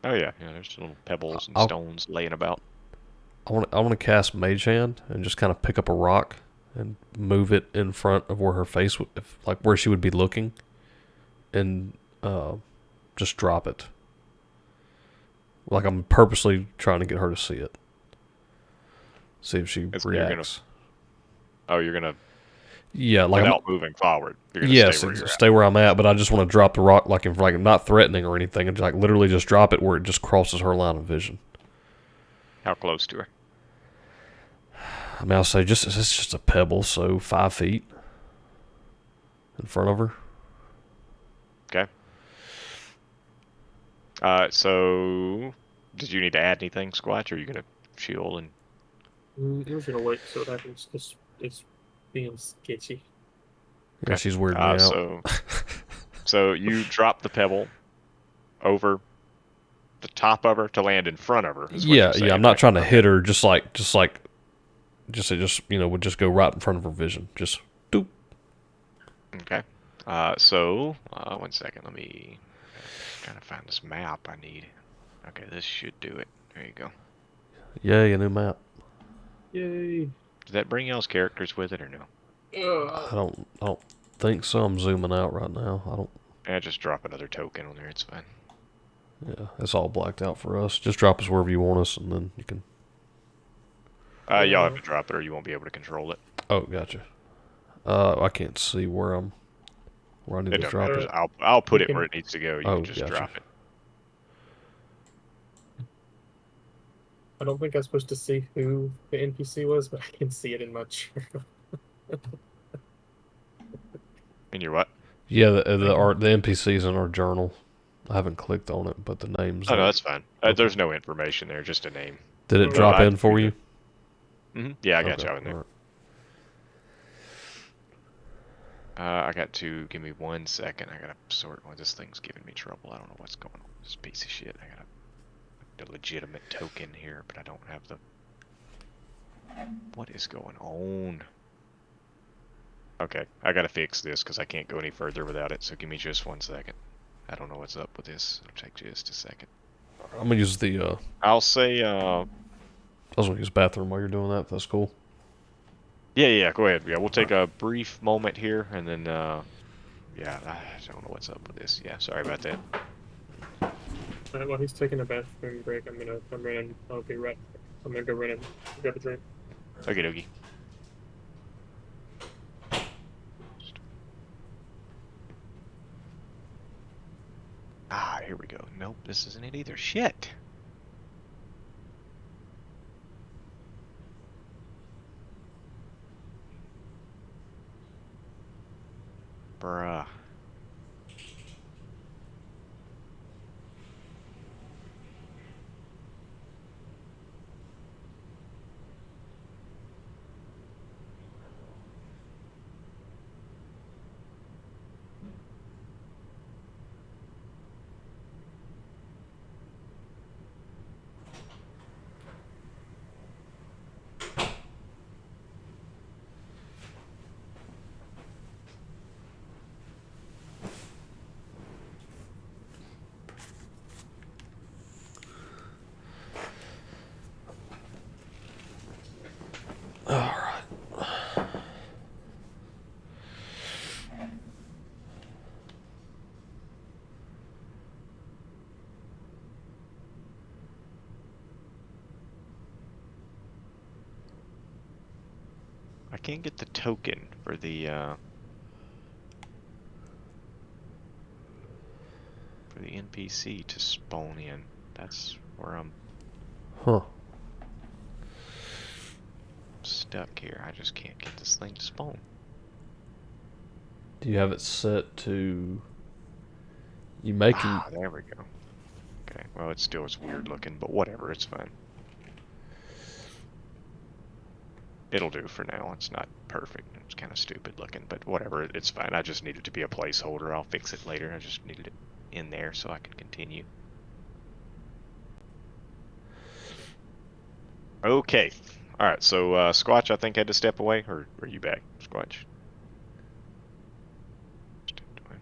Oh yeah, there's little pebbles and I'll- stones laying about. I want to cast Mage Hand and just kind of pick up a rock and move it in front of where her face would, like where she would be looking, and just drop it. Like I'm purposely trying to get her to see it. See if she reacts. You're gonna Yeah, like without moving forward. You're gonna yes, stay where you're at. stay where I'm at, but I just want to drop the rock like in like not threatening or anything, and like literally just drop it where it just crosses her line of vision. How close to her? I mean, I'll say it's just a pebble, so 5 feet in front of her. Okay. So did you need to add anything, Squatch, or are you gonna shield and? I'm just gonna wait so it happens because it's being sketchy. Yeah, she's weirding me out. So you drop the pebble over the top of her to land in front of her. Is what Yeah, you're saying, I'm not right? trying to Okay. hit her. Just would just go right in front of her vision. Just doop. Okay. 1 second. Let me trying to find this map I need. Okay, this should do it. There you go. Yay, a new map. Yay! Did that bring y'all's characters with it or no? I don't think so. I'm zooming out right now. I don't. Just drop another token on there. It's fine. Yeah, it's all blacked out for us. Just drop us wherever you want us, and then you can. Y'all have to drop it, or you won't be able to control it. Oh, gotcha. I can't see where I need It to don't drop matter. it. I'll put You it can- where it needs to go. You Oh, can just gotcha. drop it. I don't think I'm supposed to see who the NPC was, but I can see it in my chart. And you're what? Yeah, the NPCs in our journal. I haven't clicked on it, but the names. Oh no, that's fine. Okay. There's no information there, just a name. Did it No, drop I in for you? Yeah, I got Okay, you in there. alright. I got to give me 1 second. I gotta sort. Well, this thing's giving me trouble. I don't know what's going on. This piece of shit. I got a legitimate token here, but I don't have the. What is going on? Okay, I gotta fix this because I can't go any further without it. So give me just 1 second. I don't know what's up with this. It'll take just a second. I'm gonna use the. I'll say. I was gonna use the bathroom while you're doing that. If that's cool. Yeah, go ahead. Yeah, we'll take a brief moment here, and then, yeah, I don't know what's up with this. Yeah, sorry about that. Alright, while he's taking a bathroom break, I'll be right. I'm gonna go run and grab a drink. Okie dokie. Here we go. Nope, this isn't it either. Shit. Bruh. All right. I can't get the token for the NPC to spawn in. That's where I'm Huh. stuck here. I just can't get this thing to spawn. Do you have it set to? You making? There we go. Okay, well, it still is weird looking, but whatever, it's fine. It'll do for now. It's not perfect. It's kind of stupid looking, but whatever, it's fine. I just need it to be a placeholder. I'll fix it later. I just needed it in there so I can continue. Okay. Alright, so Squatch, I think, had to step away, or are you back, Squatch? Stepped away.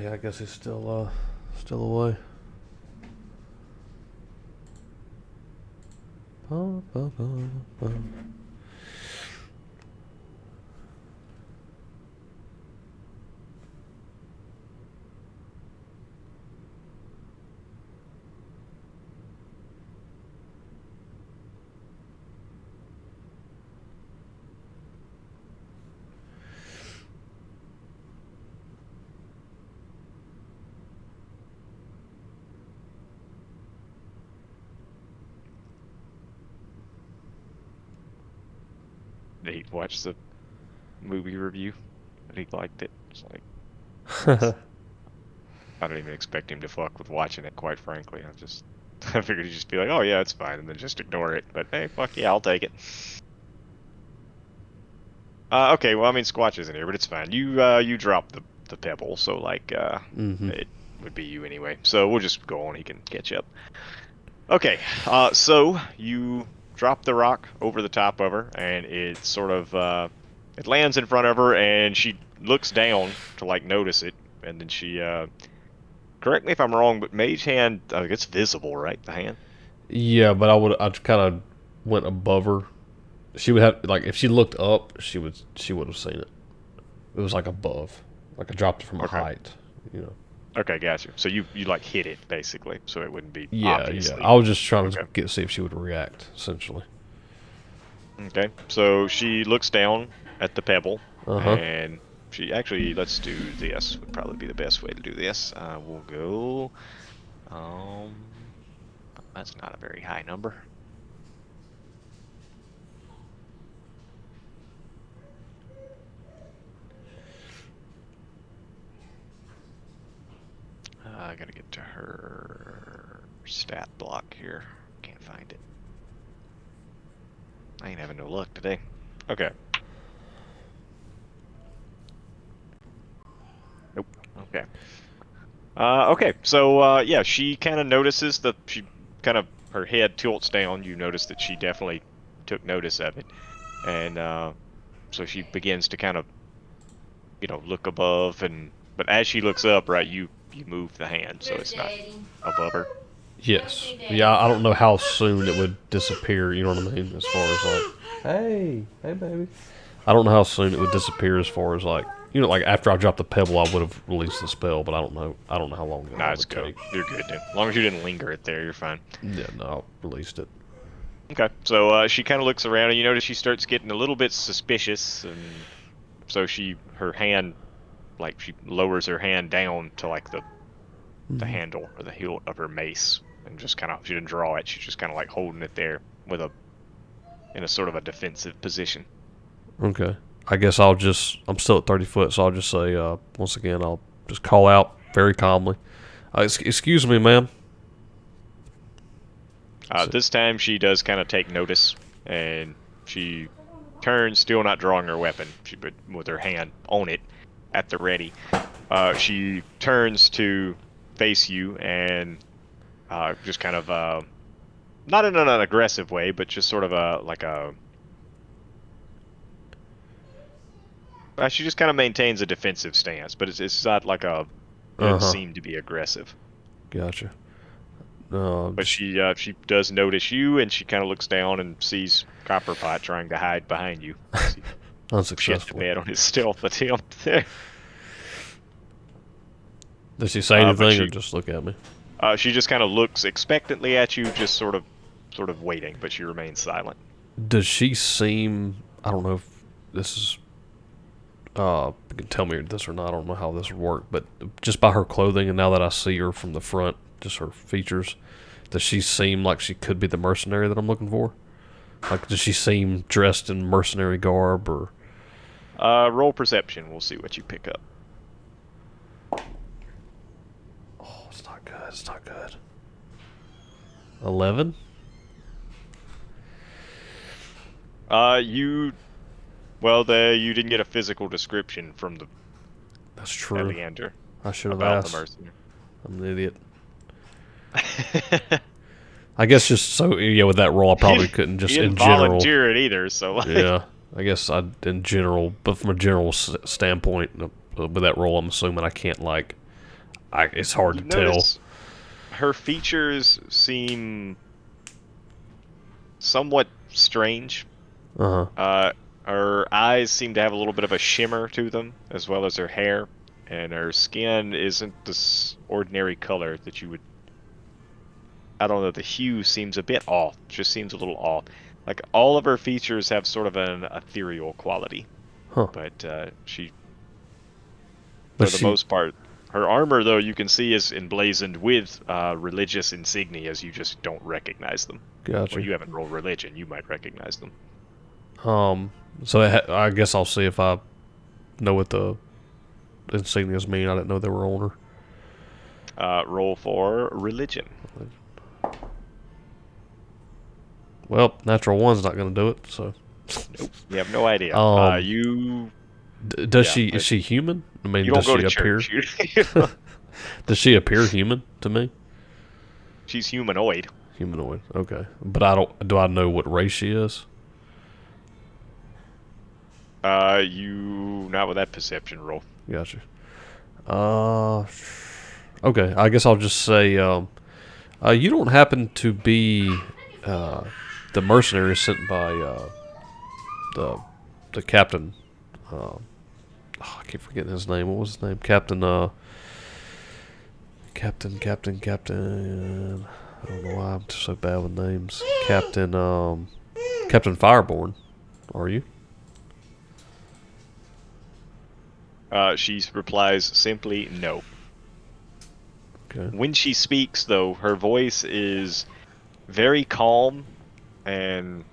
Yeah, I guess he's still away. Ba, ba, ba, ba. He watched the movie review and he liked it. It's like I don't even expect him to fuck with watching it, quite frankly. I figured he'd just be like, oh yeah, it's fine, and then just ignore it. But hey, fuck yeah, I'll take it. Okay, well, I mean, Squatch isn't here, but it's fine. You dropped the pebble, so like, it would be you anyway. So we'll just go on. He can catch up. Okay, so you drop the rock over the top of her, and it sort of it lands in front of her, and she looks down to like notice it, and then she correct me if I'm wrong, but mage hand, it's visible, right? The hand. Yeah, but I'd kind of went above her. She would have like if she looked up, she would have seen it. It was like above, like I dropped it from a height, you know. Okay, gotcha. So you like hit it basically, so it wouldn't be Yeah, obviously. yeah. I was just trying to see if she would react, essentially. Okay, so she looks down at the pebble, Uh-huh. and she actually, let's do this. Would probably be the best way to do this. We'll go. That's not a very high number. I gotta get to her stat block here. Can't find it. I ain't having no luck today. Okay. Nope. Okay. Okay. So yeah, she kind of notices that her head tilts down. You notice that she definitely took notice of it, and so she begins to kind of, look above, but as she looks up, right, you move the hand, so it's not above her. Yes. Yeah, I don't know how soon it would disappear, you know what I mean? As far as like, hey baby. I don't know how soon it would disappear as far as like, like after I dropped the pebble, I would have released the spell, but I don't know how long it Nah, would take. You're good, dude. As long as you didn't linger it there, you're fine. Yeah, no, I released it. Okay, so she kind of looks around, and you notice she starts getting a little bit suspicious, and so her hand, like she lowers her hand down to like the handle or the hilt of her mace, and just kind of, she didn't draw it, she's just kind of like holding it there in a sort of a defensive position. Okay. I guess I'm still at 30 foot, so I'll just say, once again, I'll just call out very calmly. Excuse me, ma'am. This time she does kind of take notice, and she turns, still not drawing her weapon, but with her hand on it at the ready. She turns to face you and just kind of, not in an aggressive way, but just sort of she just kind of maintains a defensive stance, but it's not like it doesn't seem to be aggressive. Gotcha. But she does notice you, and she kind of looks down and sees Copperpot trying to hide behind you. Unsuccessful. Shit bad on his stealth attempt there. Does she say anything or just look at me? She just kind of looks expectantly at you, just sort of waiting, but she remains silent. Does she seem? I don't know if this is. You can tell me this or not. I don't know how this would work, but just by her clothing, and now that I see her from the front, just her features, does she seem like she could be the mercenary that I'm looking for? Like, does she seem dressed in mercenary garb, or? Roll perception. We'll see what you pick up. Oh, it's not good. It's not good. 11. You didn't get a physical description from the. That's true. Leander. I should have about asked. The mercenary. I'm an idiot. I guess just so with that roll, I probably couldn't just you didn't in general volunteer it either. So like, yeah, I guess in general, but from a general standpoint, with that roll, I'm assuming I can't like It's hard You to tell. notice her features seem somewhat strange. Uh huh. Her eyes seem to have a little bit of a shimmer to them, as well as her hair, and her skin isn't this ordinary color that you would. I don't know. The hue seems a bit off. Just seems a little off. Like all of her features have sort of an ethereal quality, Huh. but she, But for the she. most part, her armor though you can see is emblazoned with religious insignias. You just don't recognize them. Gotcha. Well, you haven't rolled religion. You might recognize them. So I guess I'll see if I know what the insignias mean. I didn't know they were on her. Roll for religion. Well, natural one's not going to do it. So. Nope. You have no idea. You Does Yeah, she? Is she human? I mean, you does don't go she to appear? church. Does she appear human to me? She's humanoid. Humanoid. Okay, but I don't. Do I know what race she is? You not with that perception roll. Gotcha. Okay. I guess I'll just say, you don't happen to be the mercenary sent by the captain. I keep forgetting his name. What was his name? Captain. Captain. I don't know why I'm so bad with names. Captain Fireborn. Are you? She replies simply no. Okay. When she speaks, though, her voice is very calm and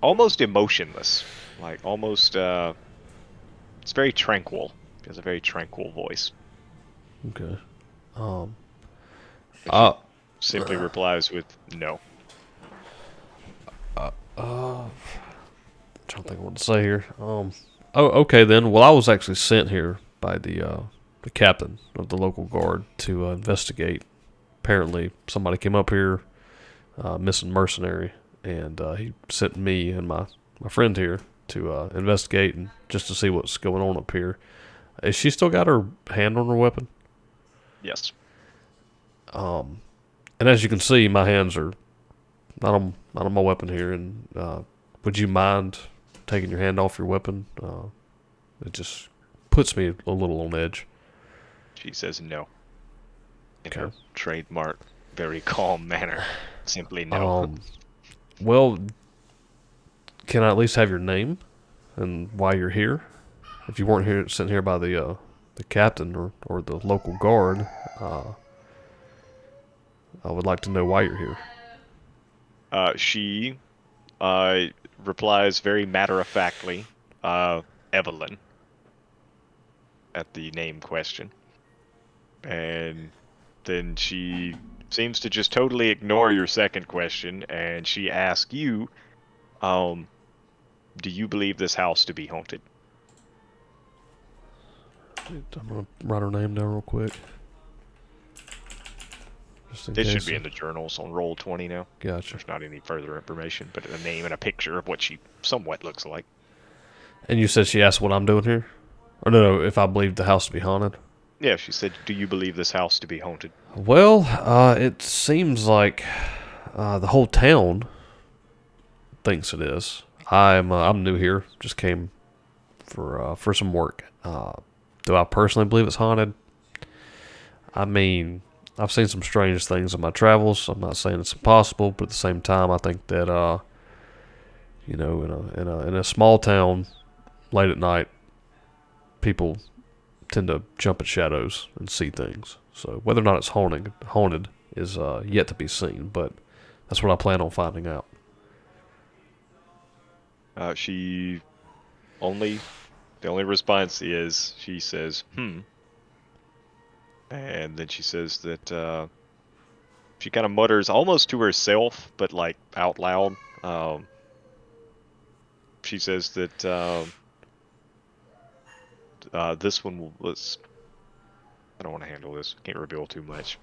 almost emotionless. Like almost, it's very tranquil. She has a very tranquil voice. Okay. Simply replies with no. Trying to think what to say here. Okay then. Well, I was actually sent here by the captain of the local guard to investigate. Apparently, somebody came up here, missing mercenary, and he sent me and my friend here to investigate and just to see what's going on up here. Is she still got her hand on her weapon? Yes. And as you can see, my hands are not on my weapon here. And would you mind taking your hand off your weapon? It just puts me a little on edge. She says no. In Okay. her trademark, very calm manner. Simply no. Well, can I at least have your name and why you're here? If you weren't here, sitting here by the captain or the local guard, I would like to know why you're here. She replies very matter-of-factly, Evelyn, at the name question. And then she seems to just totally ignore your second question, and she asks you, do you believe this house to be haunted? I'm gonna write her name down real quick. This should be in the journals on Roll20 now. Gotcha. There's not any further information, but a name and a picture of what she somewhat looks like. And you said she asked what I'm doing here? Or no, if I believe the house to be haunted? Yeah, she said, do you believe this house to be haunted? Well, it seems like the whole town thinks it is. I'm new here. Just came for some work. Do I personally believe it's haunted? I mean, I've seen some strange things in my travels. I'm not saying it's impossible, but at the same time, I think that in a small town, late at night, people tend to jump at shadows and see things. So whether or not it's haunted is yet to be seen. But that's what I plan on finding out. The only response is she says, and then she says that she kind of mutters almost to herself, but like out loud. She says that this one was. I don't want to handle this. Can't reveal too much.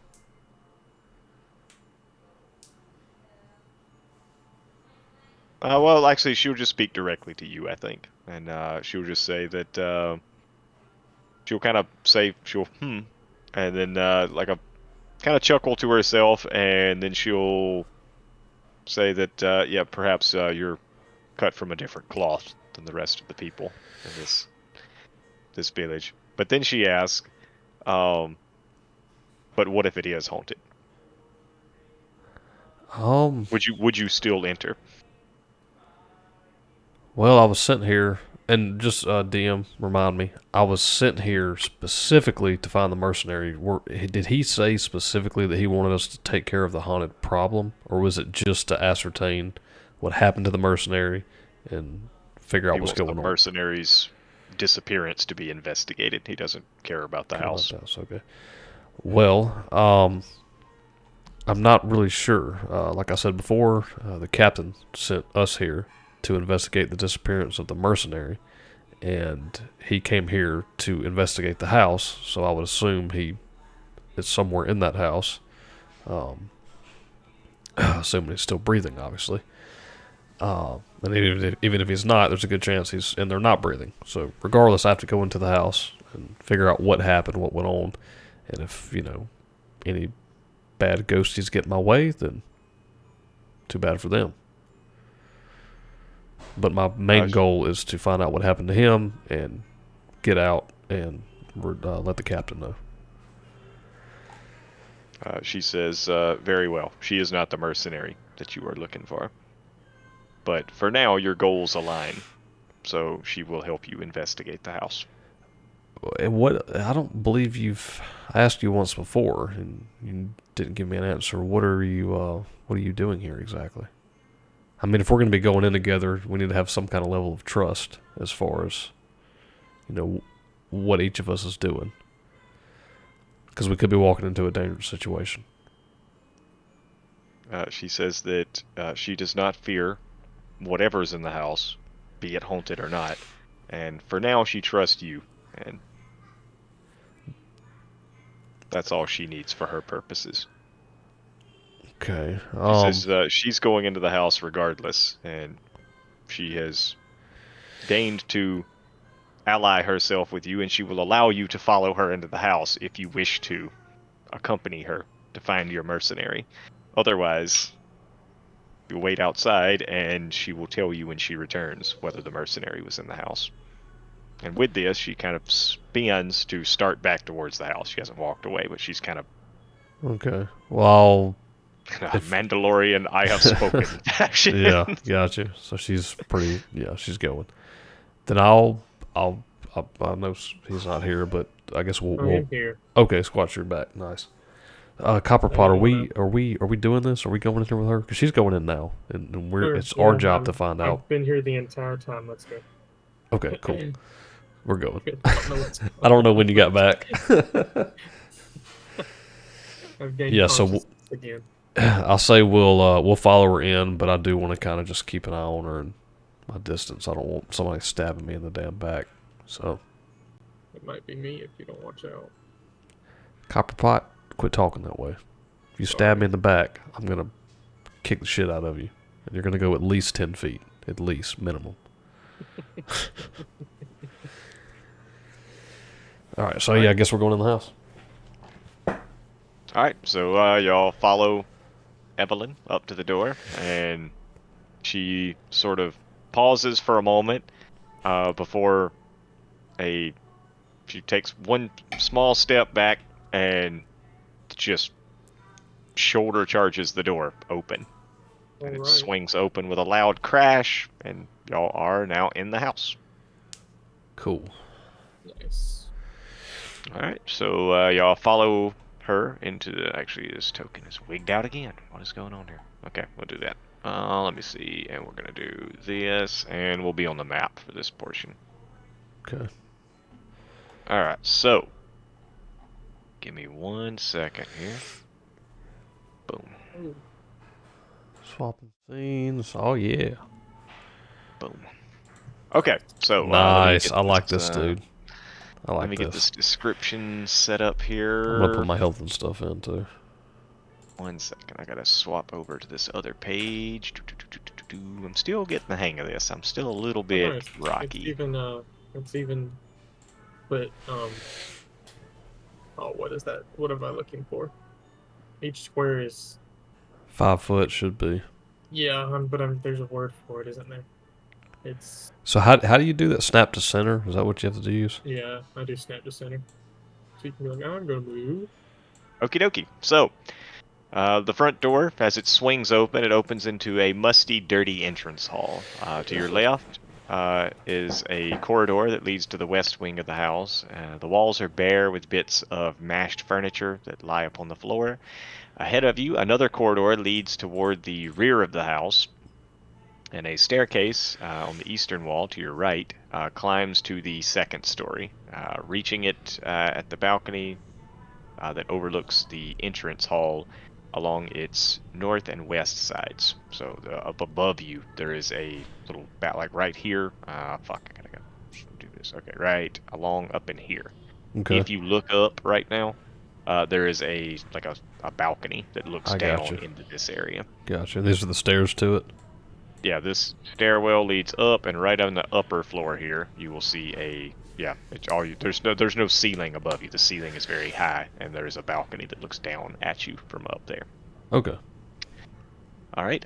Well, actually, she'll just speak directly to you, I think, and she'll just say that she'll kind of say and then like a kind of chuckle to herself, and then she'll say that yeah, perhaps you're cut from a different cloth than the rest of the people in this village. But then she asks, but what if it is haunted? Would you still enter? Well, I was sent here, and just DM, remind me, I was sent here specifically to find the mercenary. Did he say specifically that he wanted us to take care of the haunted problem, or was it just to ascertain what happened to the mercenary and figure out He what's wants the going on? mercenary's disappearance to be investigated. He doesn't care about the house. Okay. Well, I'm not really sure. Like I said before, the captain sent us here to investigate the disappearance of the mercenary, and he came here to investigate the house. So I would assume he is somewhere in that house. Assuming he's still breathing, obviously. And even if he's not, there's a good chance he's in there not breathing. So regardless, I have to go into the house and figure out what happened, what went on, and if any bad ghosties get in my way, then too bad for them. But my main goal is to find out what happened to him and get out and let the captain know. She says, very well. She is not the mercenary that you are looking for. But for now, your goals align. So she will help you investigate the house. And I don't believe I asked you once before, and you didn't give me an answer. What are you doing here exactly? I mean, if we're going to be going in together, we need to have some kind of level of trust as far as, what each of us is doing. Because we could be walking into a dangerous situation. She says that she does not fear whatever's in the house, be it haunted or not. And for now, she trusts you. And that's all she needs for her purposes. Okay. She says she's going into the house regardless, and she has deigned to ally herself with you, and she will allow you to follow her into the house if you wish to accompany her to find your mercenary. Otherwise, you wait outside, and she will tell you when she returns whether the mercenary was in the house. And with this, she kind of spins to start back towards the house. She hasn't walked away, but she's kind of... Okay. Well... Mandalorian, I have spoken. Yeah, gotcha. So she's she's going. Then I know he's not here, but I guess we'll here. Okay, squat your back. Nice. Copperpot, are we doing this? Are we going in here with her? Because she's going in now, and it's our job to find out. I've been here the entire time. Let's go. Okay, cool. We're going. I don't know when you got back. Yeah, so again. I'll say we'll follow her in, but I do want to kind of just keep an eye on her and my distance. I don't want somebody stabbing me in the damn back. So it might be me if you don't watch out. Copperpot, quit talking that way. If you stab me in the back, I'm gonna kick the shit out of you, and you're gonna go at least 10 feet, at least minimum. All right, so yeah, I guess we're going in the house. All right, so y'all follow Evelyn up to the door, and she sort of pauses for a moment before she takes one small step back and just shoulder charges the door open. And it swings open with a loud crash, and y'all are now in the house. Cool. Nice. All right, so y'all follow her into the... Actually, this token is wigged out again. What is going on here? Okay, we'll do that. Let me see, and we're gonna do this, and we'll be on the map for this portion. Okay. All right, so give me 1 second here. Boom. Ooh. Swapping scenes. Oh yeah. Boom. Okay, so nice. I like this, dude. I like let me this. get this description set up here. I'm gonna put my health and stuff in too. 1 second, I gotta swap over to this other page. I'm still getting the hang of this. I'm still a little bit rocky. It's even, but Oh, what is that? What am I looking for? Each square is 5 foot should be. yeah, there's a word for it, isn't there? It's So how do you do that? Snap to center? Is that what you have to use? yeah. I do snap to center, so you can be like, I'm gonna move. Okie dokie. So, the front door, as it swings open, it opens into a musty, dirty entrance hall. To your left is a corridor that leads to the west wing of the house. The walls are bare with bits of mashed furniture that lie upon the floor. Ahead of you, another corridor leads toward the rear of the house, and a staircase on the eastern wall to your right climbs to the second story, reaching it at the balcony that overlooks the entrance hall along its north and west sides. So up above you, there is a little like right here. Fuck, I gotta do this. Okay, right along up in here. Okay. If you look up right now, there is a balcony that looks I down gotcha. into this area. Gotcha. And these are the stairs to it? Yeah, this stairwell leads up, and right on the upper floor here, you will see a It's all you. There's no ceiling above you. The ceiling is very high, and there is a balcony that looks down at you from up there. Okay. All right.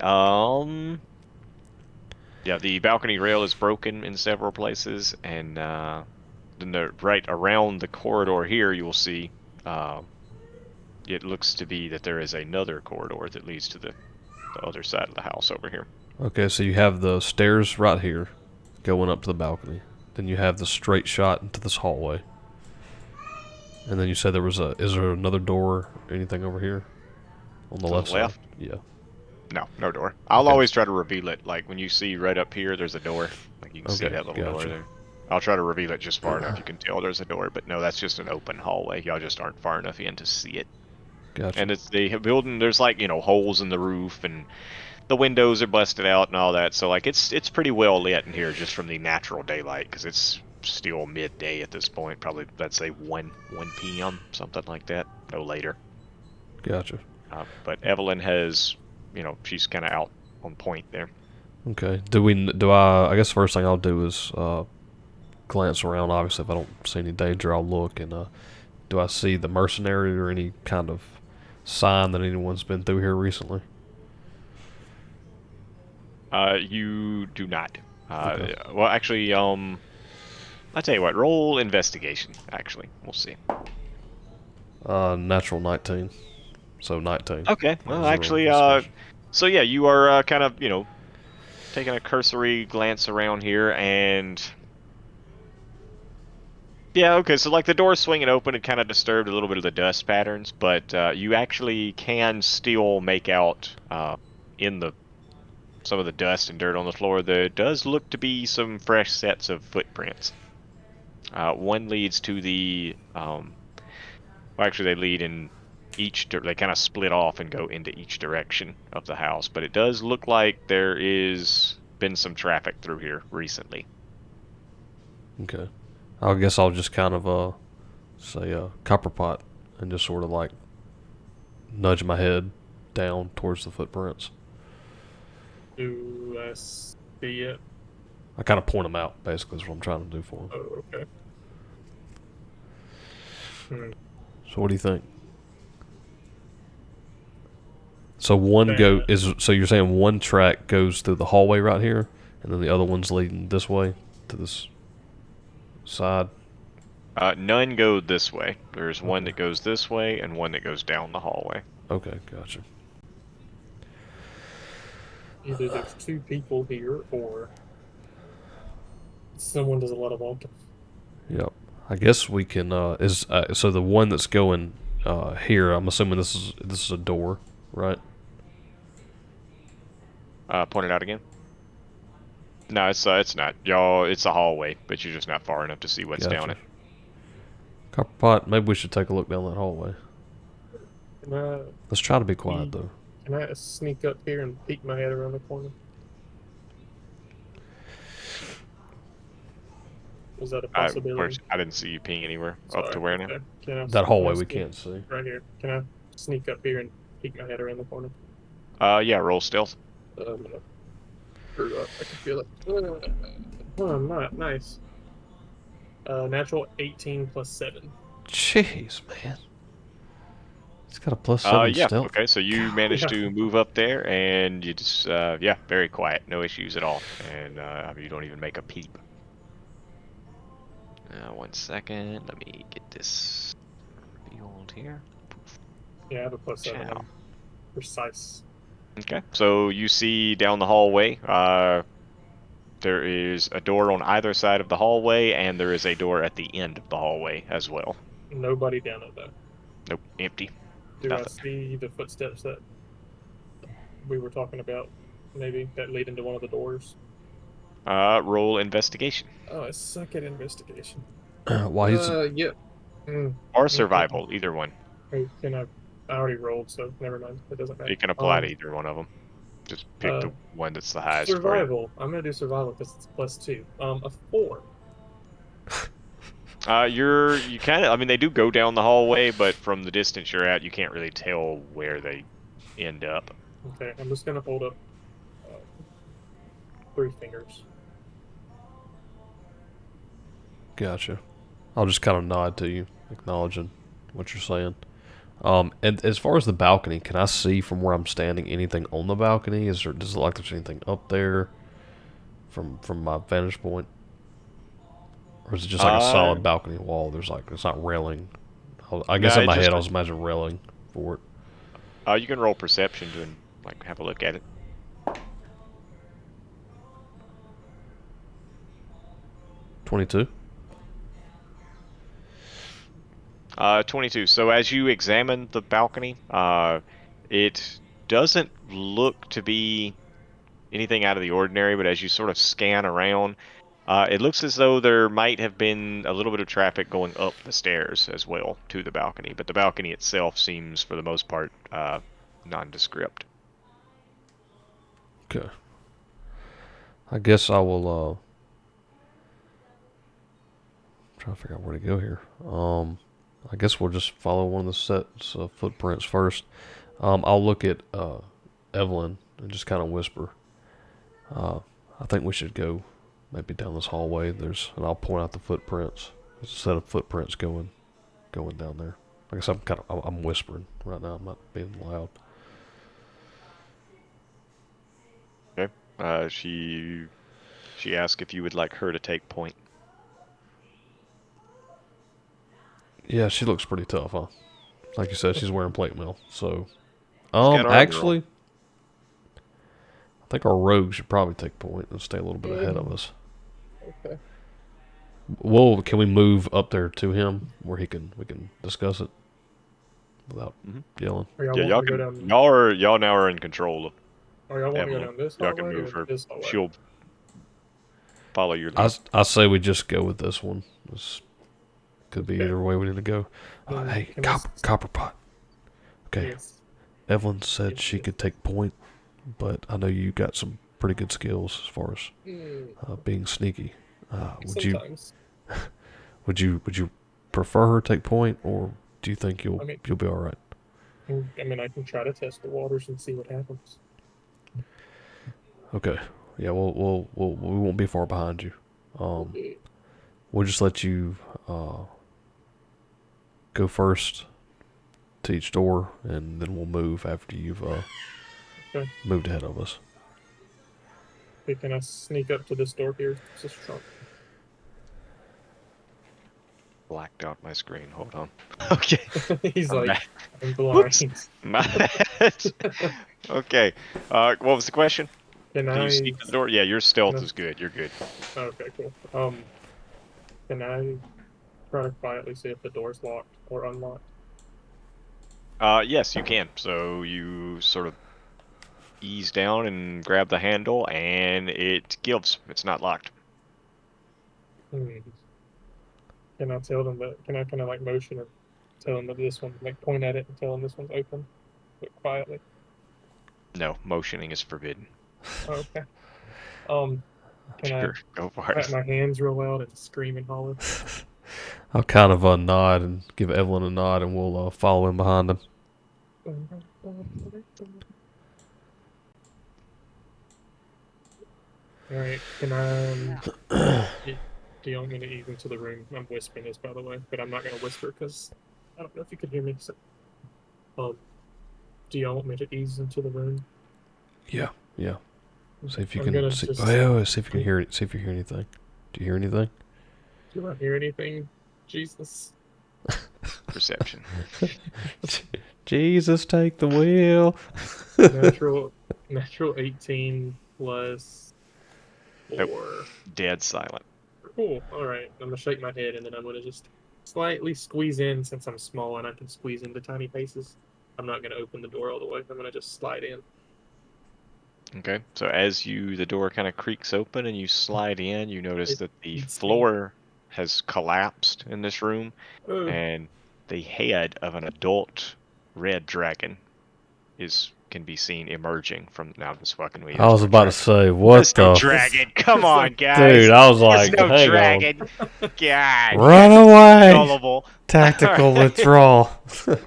Yeah, the balcony rail is broken in several places, and then right around the corridor here, you will see. It looks to be that there is another corridor that leads to the other side of the house over here. Okay, so you have the stairs right here going up to the balcony. Then you have the straight shot into this hallway. And then you said is there another door or anything over here? On the left side? Yeah. No door. I'll Okay. always try to reveal it. Like when you see right up here, there's a door. Like you can see Okay, that little door gotcha. there. I'll try to reveal it just far enough you can tell there's a door, but no, that's just an open hallway. Y'all just aren't far enough in to see it. Gotcha. And it's the building. There's like holes in the roof, and the windows are busted out and all that. So like it's pretty well lit in here just from the natural daylight, because it's still midday at this point. Probably let's say 1 p.m. something like that, no later. Gotcha. But Evelyn has, she's kind of out on point there. Okay. I guess the first thing I'll do is glance around. Obviously, if I don't see any danger, I'll look. And do I see the mercenary or any kind of sign that anyone's been through here recently? You do not. Okay. Well, actually, I'll tell you what. Roll investigation. Actually, we'll see. Natural 19. So 19. Okay. Well, Zero actually, investigation. so yeah, you are kind of, taking a cursory glance around here, and yeah, okay. So like the door swinging open, it kind of disturbed a little bit of the dust patterns, but you actually can still make out in some of the dust and dirt on the floor, there does look to be some fresh sets of footprints. One leads to the, well, actually they lead in they kind of split off and go into each direction of the house, but it does look like there is been some traffic through here recently. Okay. I guess I'll just kind of say copper pot and just sort of like nudge my head down towards the footprints. Do I see it? I kind of point them out, basically, is what I'm trying to do for them. Oh, okay. So what do you think? So so you're saying one track goes through the hallway right here, and then the other one's leading this way to this side? None go this way. There's one that goes this way and one that goes down the hallway. Okay, gotcha. Either there's two people here, or someone does a lot of walking. Yep. I guess we can. So the one that's going here, I'm assuming this is a door, right? Point it out again. No, it's not. Y'all, it's a hallway, but you're just not far enough to see what's down it. Copper pot. Maybe we should take a look down that hallway. Let's try to be quiet though. Can I sneak up here and peek my head around the corner? Was that a possibility? I didn't see you peeing anywhere up to where now. That hallway we can't see. Right here. Can I sneak up here and peek my head around the corner? Yeah, roll stealth. I'm gonna screw up. I can feel it. Oh, nice. Natural 18 plus 7. Jeez, man. He's got a +7 Yeah. stealth. Okay, so you managed to move up there, and you just yeah, very quiet, no issues at all, and you don't even make a peep. 1 second, let me get this revealed here. Yeah, I have a +7. Ciao. I'm precise. Okay, so you see down the hallway, there is a door on either side of the hallway, and there is a door at the end of the hallway as well. Nobody down it though. Nope, empty. Do I Nothing. see the footsteps that we were talking about? Maybe that lead into one of the doors. Roll investigation. Oh, I suck at investigation. While he's Yeah. Mm, Or okay. survival, either one. Wait, can I already rolled, so never mind. It doesn't matter. You can apply to either one of them. Just pick the one that's the highest for you. Survival. I'm gonna do survival because it's +2. A 4. You kind of, I mean, they do go down the hallway, but from the distance you're at, you can't really tell where they end up. Okay, I'm just gonna hold up 3 fingers. Gotcha. I'll just kind of nod to you, acknowledging what you're saying. And as far as the balcony, can I see from where I'm standing anything on the balcony? Does it look like there's anything up there from my vantage point? Or is it just like a solid balcony wall? It's not railing. I guess No, in my it's head just I was imagining railing for it. You can roll perception to like have a look at it. 22. 22. So as you examine the balcony, it doesn't look to be anything out of the ordinary, but as you sort of scan around, it looks as though there might have been a little bit of traffic going up the stairs as well to the balcony, but the balcony itself seems, for the most part, nondescript. Okay. I guess I will, trying to figure out where to go here. I guess we'll just follow one of the sets of footprints first. I'll look at Evelyn and just kind of whisper. I think we should go maybe down this hallway. And I'll point out the footprints. There's a set of footprints going down there. I guess I'm whispering right now. I'm not being loud. Okay. She asked if you would like her to take point. Yeah, she looks pretty tough, huh? Like you said, she's wearing plate mail. So, got actually, I think our rogue should probably take point and stay a little bit ahead of us. Okay. Well, can we move up there to him where we can discuss it without yelling? Are Yeah, y'all want to go down? y'all now are in control of Are y'all want to go Evelyn. down this Y'all hallway can move or her. this hallway? She'll follow your lead. I say we just go with this one. This could be either way we need to go. Hey, copper pot. Okay, Yes. Evelyn said she could take point, but I know you got some pretty good skills as far as being sneaky. Sometimes. Would you prefer her take point, or do you think you'll be all right? I mean, I can try to test the waters and see what happens. Okay. Yeah, we won't be far behind you. We'll just let you go first to each door, and then we'll move after you've moved ahead of us. Okay, can I sneak up to this door here? It's just trunk. Blacked out my screen. Hold on. Okay. He's I'm like, back. I'm blind. My bad. Okay. What was the question? Can Can I? you sneak to the door? Yeah, your stealth is good. You're good. Okay, cool. Can I try to quietly see if the door's locked or unlocked? Yes, you can. So you sort of ease down and grab the handle, and it gives. It's not locked. Can I tell them that? Can I like motion or tell them that this one, like point at it and tell them this one's open, but quietly? No, motioning is forbidden. Okay. Can Sure, go I for clap it. my hands real loud and scream and holler? I'll kind of nod and give Evelyn a nod, and we'll follow in behind them. All right. Can I? Do you want me to ease into the room? I'm whispering this, by the way, but I'm not gonna whisper because I don't know if you could hear me. So, do y'all want me to ease into the room? Yeah. See if you I'm gonna can see. just- See if you can hear it. See if you hear anything. Do you hear anything? Do I hear anything? Jesus. Perception. Jesus, take the wheel. Natural 18 plus 4. Nope. Dead silent. Cool. All right. I'm gonna shake my head and then I'm gonna just slightly squeeze in since I'm small and I can squeeze into tiny spaces. I'm not gonna open the door all the way. I'm gonna just slide in. Okay, so as the door kind of creaks open and you slide in, you notice It that the eats me. floor has collapsed in this room, Oh, and the head of an adult red dragon can be seen emerging from. Now I'm just fucking with you. I was about to say, what There's no the dragon. Come It's on, like- guys. dude? I was There's like, no hang dragon. God, you Run guys are away. gullible. Tactical Alright. withdrawal. No, what's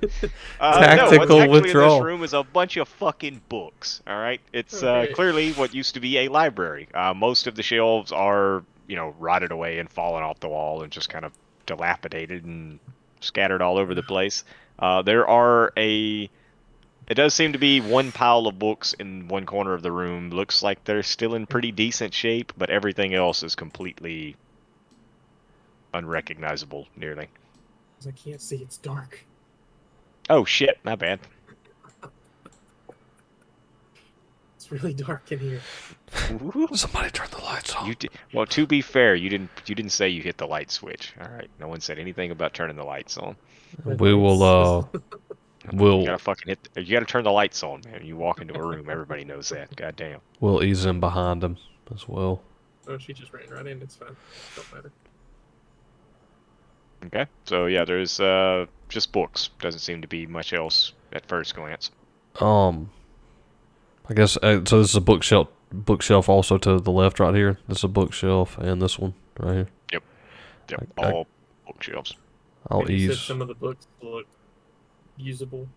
Tactical actually in withdrawal. this room is a bunch of fucking books. All right, it's Okay. clearly what used to be a library. Most of the shelves are, rotted away and fallen off the wall and just kind of dilapidated and scattered all over the place. It does seem to be one pile of books in one corner of the room. Looks like they're still in pretty decent shape, but everything else is completely unrecognizable, nearly. 'cause I can't see. It's dark. Oh shit, my bad. It's really dark in here. Somebody turn the lights on. Well, to be fair, you didn't say you hit the light switch. All right, no one said anything about turning the lights on. We will. You gotta turn the lights on, man. You walk into a room, everybody knows that. Goddamn. We'll ease in behind him as well. Oh, she just ran right in. It's fine. Don't matter. Okay, so yeah, there's just books. Doesn't seem to be much else at first glance. I guess so. This is a bookshelf. Bookshelf also to the left, right here. This is a bookshelf, and this one right here. Yep, I- all bookshelves. I'll And you said ease. some of the books look usable.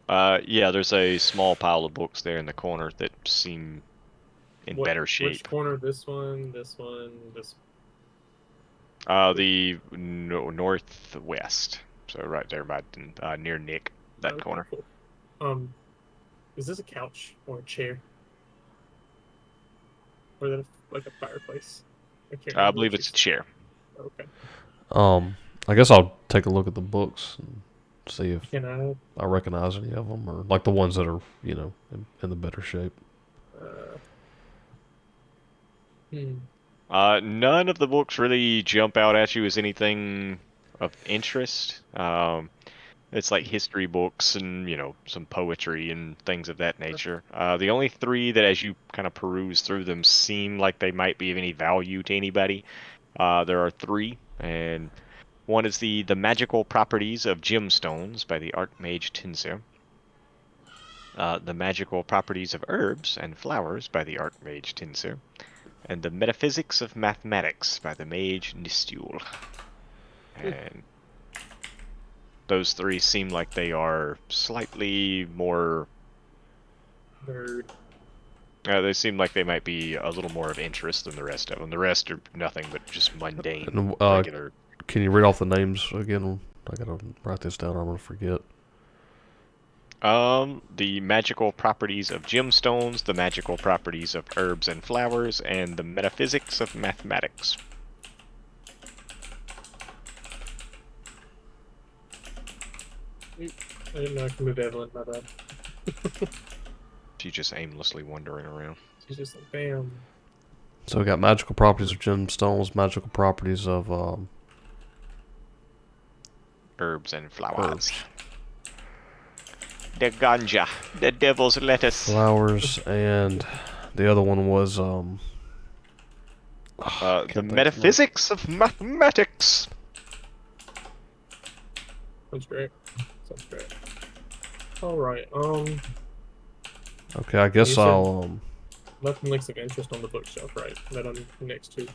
Yeah, there's a small pile of books there in the corner that seem in better Which shape. corner? This one, this one, this. The northwest. So right there by near Nick, that Okay, corner. Cool. Is this a couch or a chair? Or is that like a fireplace? I can't remember believe what it's a you chair. said. Okay. I guess I'll take a look at the books and see if Can I? I recognize any of them, or like the ones that are, in the better shape. Hmm. None of the books really jump out at you as anything of interest. It's like history books and, some poetry and things of that nature. The only three that, as you kind of peruse through them, seem like they might be of any value to anybody. There are three, and one is the Magical Properties of Gemstones by the Archmage Tinsir. The Magical Properties of Herbs and Flowers by the Archmage Tinsir. And the Metaphysics of Mathematics by the Mage Nistule. And those three seem like they are slightly more. Nerd. They seem like they might be a little more of interest than the rest of them. The rest are nothing but just mundane, And, regular. Can you read off the names again? I gotta write this down. I'm gonna forget. The Magical Properties of Gemstones, the Magical Properties of Herbs and Flowers, and the Metaphysics of Mathematics. I didn't know I could move Evelyn. My bad. She's just aimlessly wandering around. She's just like, bam. So we got magical properties of gemstones, magical properties of Herbs and flowers. herbs, The ganja, the devil's lettuce. flowers, and the other one was The can't think of it. Metaphysics of Mathematics. Sounds great. Sounds great. All right. Okay, I guess You said- I'll Nothing like of interest on the bookshelf, right? That I'm next to.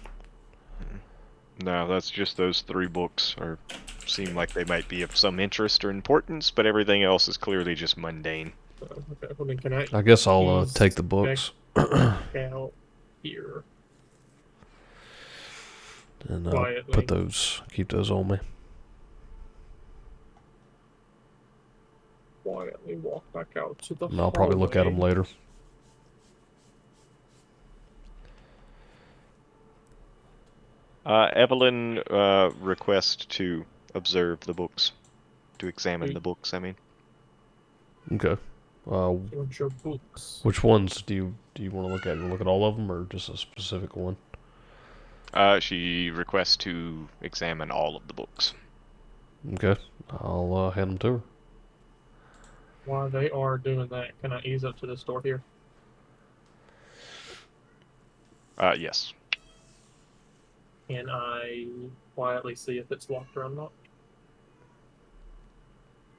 No, that's just those three books seem like they might be of some interest or importance, but everything else is clearly just mundane. Okay. Well, then can I I guess I'll ease take the books. back out here? and quietly. keep those on me. Quietly walk back out to the And I'll probably look at them hallway. later. Evelyn requests to observe the books, to examine the books. I mean, Okay. What's your books? Which ones do you want to look at? You look at all of them, or just a specific one? she requests to examine all of the books. Okay. I'll hand them to her. While they are doing that, can I ease up to this door here? Yes. Can I quietly see if it's locked or unlocked?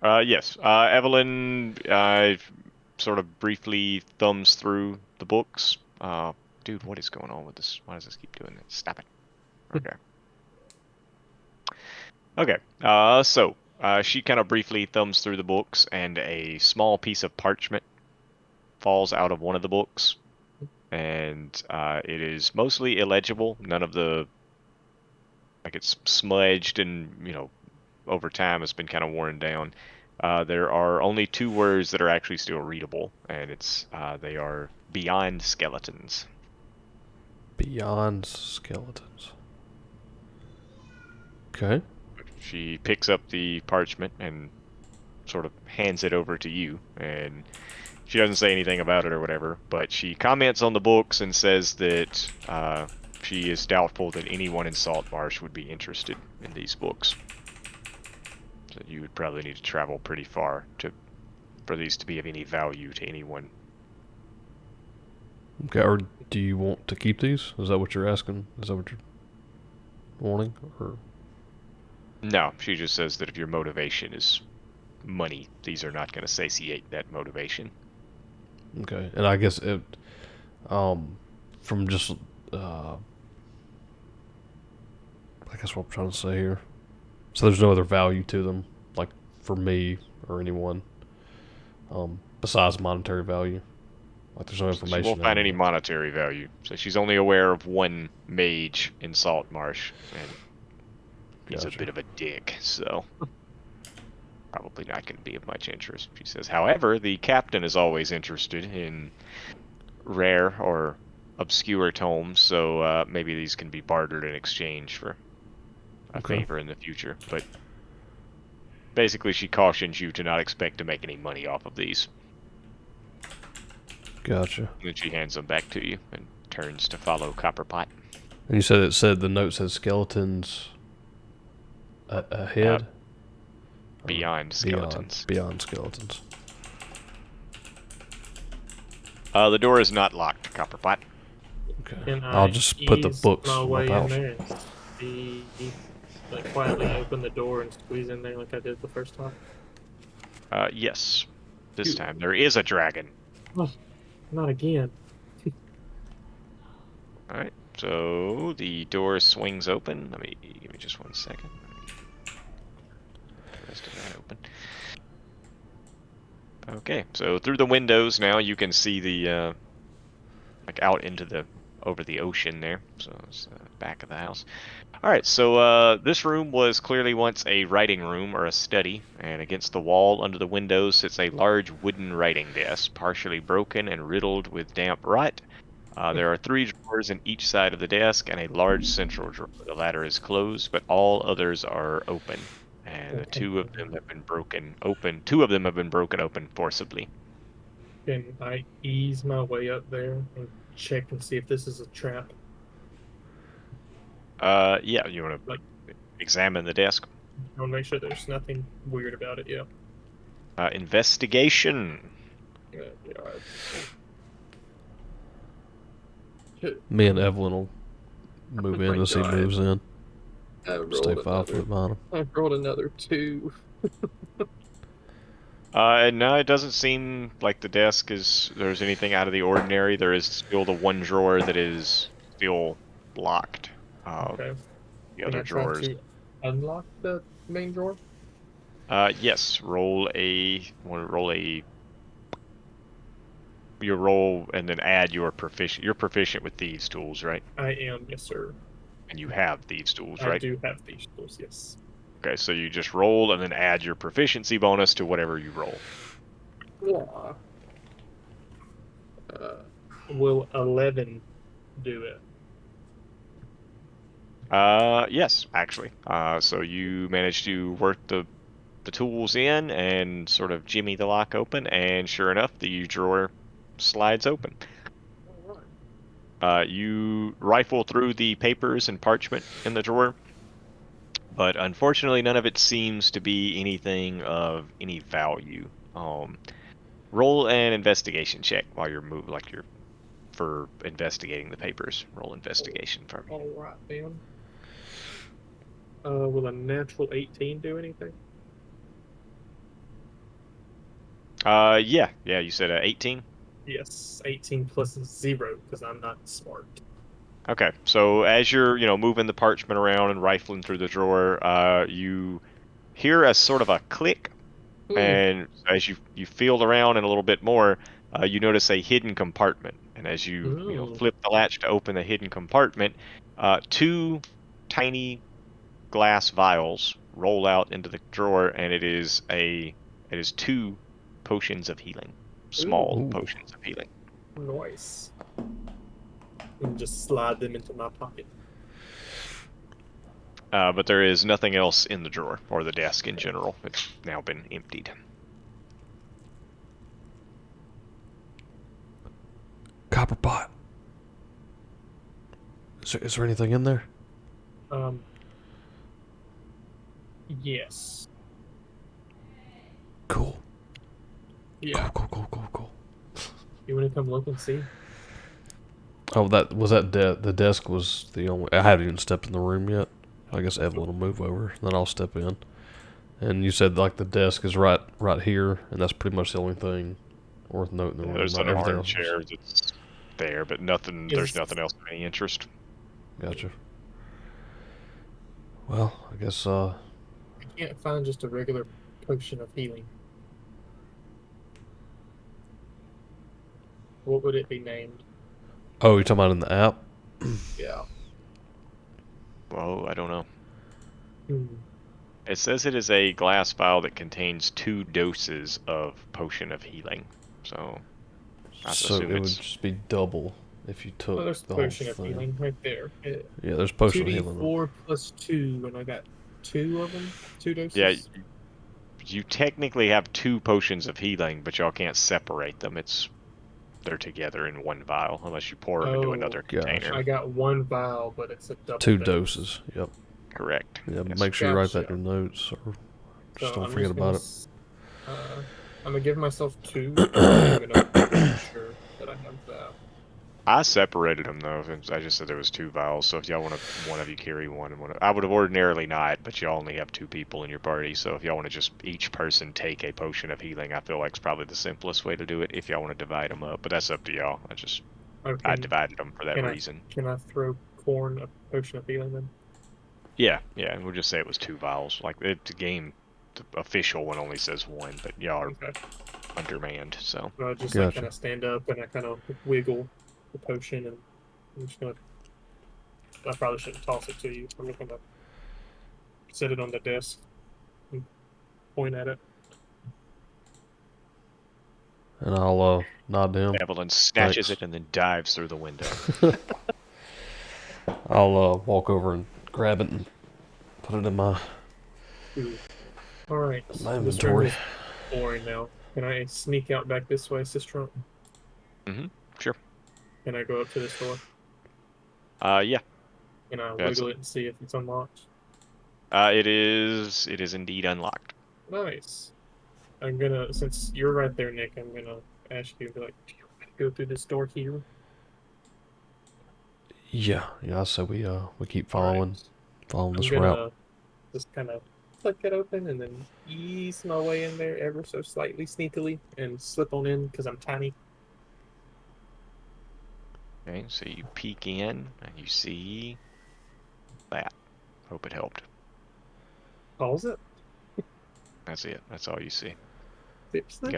Yes. Evelyn sort of briefly thumbs through the books. Dude, what is going on with this? Why does this keep doing this? Stop it. Okay. Okay. So she kind of briefly thumbs through the books, and a small piece of parchment falls out of one of the books, and it is mostly illegible. None of the it's smudged, and over time it's been kind of worn down. There are only 2 words that are actually still readable, and they are beyond skeletons. Beyond skeletons. Okay. She picks up the parchment and sort of hands it over to you, and she doesn't say anything about it or whatever, but she comments on the books and says that she is doubtful that anyone in Saltmarsh would be interested in these books. So you would probably need to travel pretty far for these to be of any value to anyone. Okay. Or do you want to keep these? Is that what you're asking? Is that what you're wanting? Or No, she just says that if your motivation is money, these are not going to satiate that motivation. okay. And I guess from just I guess what I'm trying to say here. So there's no other value to them, like for me or anyone, besides monetary value. Like there's no information. She won't find any monetary value. So she's only aware of one mage in Saltmarsh, and he's a bit of a dick, so probably not going to be of much interest. She says, however, the captain is always interested in rare or obscure tomes, so maybe these can be bartered in exchange for a favor in the future. But basically, she cautions you to not expect to make any money off of these. Gotcha. And then she hands them back to you and turns to follow Copperpot. And you said the note says skeletons ahead? Beyond skeletons. Beyond skeletons. The door is not locked, Copperpot. Okay. I'll just put the books my in way my in pouch. there and see, like quietly open the door and squeeze in there like I did the first time. Yes. This time there is a dragon. Oh, not again. Alright, so the door swings open. Give me just 1 second. The rest of that open. Okay, so through the windows now you can see the out into over the ocean there. So it's the back of the house. Alright, so this room was clearly once a writing room or a study, and against the wall under the windows sits a large wooden writing desk, partially broken and riddled with damp rot. There are 3 drawers in each side of the desk and a large central drawer. The latter is closed, but all others are open, and the 2 of them have been broken open. 2 of them have been broken open forcibly. Can I ease my way up there and check and see if this is a trap? Yeah, you want to examine the desk? I want to make sure there's nothing weird about it. Yeah. Investigation. Yeah. Me and Evelyn will move in as he moves in. Stay 5 foot behind him. I've rolled another 2. No, it doesn't seem like the desk there's anything out of the ordinary. There is still the 1 drawer that is still locked. Okay. The other drawers. Try to unlock the main drawer? Yes. You roll and then add your proficient. You're proficient with thieves' tools, right? I am, yes, sir. And you have thieves' tools, I right? do have these tools, yes. Okay, so you just roll and then add your proficiency bonus to whatever you roll. Yeah. Will 11 do it? Yes, actually. So you managed to work the tools in and sort of jimmy the lock open, and sure enough, the drawer slides open. All right. You rifle through the papers and parchment in the drawer, but unfortunately, none of it seems to be anything of any value. Roll an investigation check while you're for investigating the papers. Roll investigation for me. All right, then. Will a natural 18 do anything? Yeah, you said 18? Yes, 18 plus 0, because I'm not smart. Okay, so as you're, moving the parchment around and rifling through the drawer, you hear a sort of a click, and as you feel around and a little bit more, you notice a hidden compartment. And as you flip the latch to open the hidden compartment, two tiny glass vials roll out into the drawer, and it is two potions of healing, small Ooh. potions of healing. Nice. And just slide them into my pocket. But there is nothing else in the drawer or the desk in general. It's now been emptied. Copper pot. Is there anything in there? Yes. Cool. Yeah. Cool. You want to come look and see? Oh, the desk was the only. I haven't even stepped in the room yet. I guess Evelyn will move over, then I'll step in. And you said like the desk is right here, and that's pretty much the only thing worth noting in the room. There's an Everything armchair that's there, but nothing. There's nothing else of any interest. Gotcha. Well, I guess I can't find just a regular potion of healing. What would it be named? Oh, you're talking about in the app? Yeah. Well, I don't know. Hmm. It says it is a glass vial that contains 2 doses of potion of healing. So So it would just be double if you took there's the whole potion of thing. healing right there. Yeah, there's potion of healing. 2d4 plus 2, and I got 2 of them? 2 doses? Yeah, you technically have 2 potions of healing, but y'all can't separate them. They're together in one vial, unless you pour them into another container. I got 1 vial, but it's a double 2 dose. doses, yep. Correct. Yeah, Yes. make sure you write that in your notes, or just don't forget about it. I'm going to give myself 2. I'm going to make sure that I have that. I separated them though. I just said there was 2 vials, so if y'all want to, one of you carry one, and I would have ordinarily not, but y'all only have 2 people in your party, so if y'all want to just each person take a potion of healing, I feel like it's probably the simplest way to do it. If y'all want to divide them up, but that's up to y'all. I divided them for that reason. Can I throw Corn a potion of healing then? Yeah, and we'll just say it was 2 vials. Like the game, the official one only says 1, but y'all are undermanned, so. I just kind of stand up and I kind of wiggle the potion, and I'm just gonna. I probably shouldn't toss it to you. I'm just gonna set it on the desk and point at it. And I'll nod to him. Evelyn snatches it and then dives through the window. I'll walk over and grab it and put it in my Alright. my inventory. This room is boring now. Can I sneak out back this way, Sistrunk? Sure. Can I go up to this door? Yeah. Can I wiggle it and see if it's unlocked? It is indeed unlocked. Nice. I'm gonna, since you're right there, Nick, I'm gonna ask you, like, do you want me to go through this door here? Yeah. So we keep following this route. Just kind of flick it open and then ease my way in there ever so slightly, sneakily, and slip on in because I'm tiny. Okay, so you peek in and you see that. Hope it helped. Pause it. That's it. That's all you see. Seriously?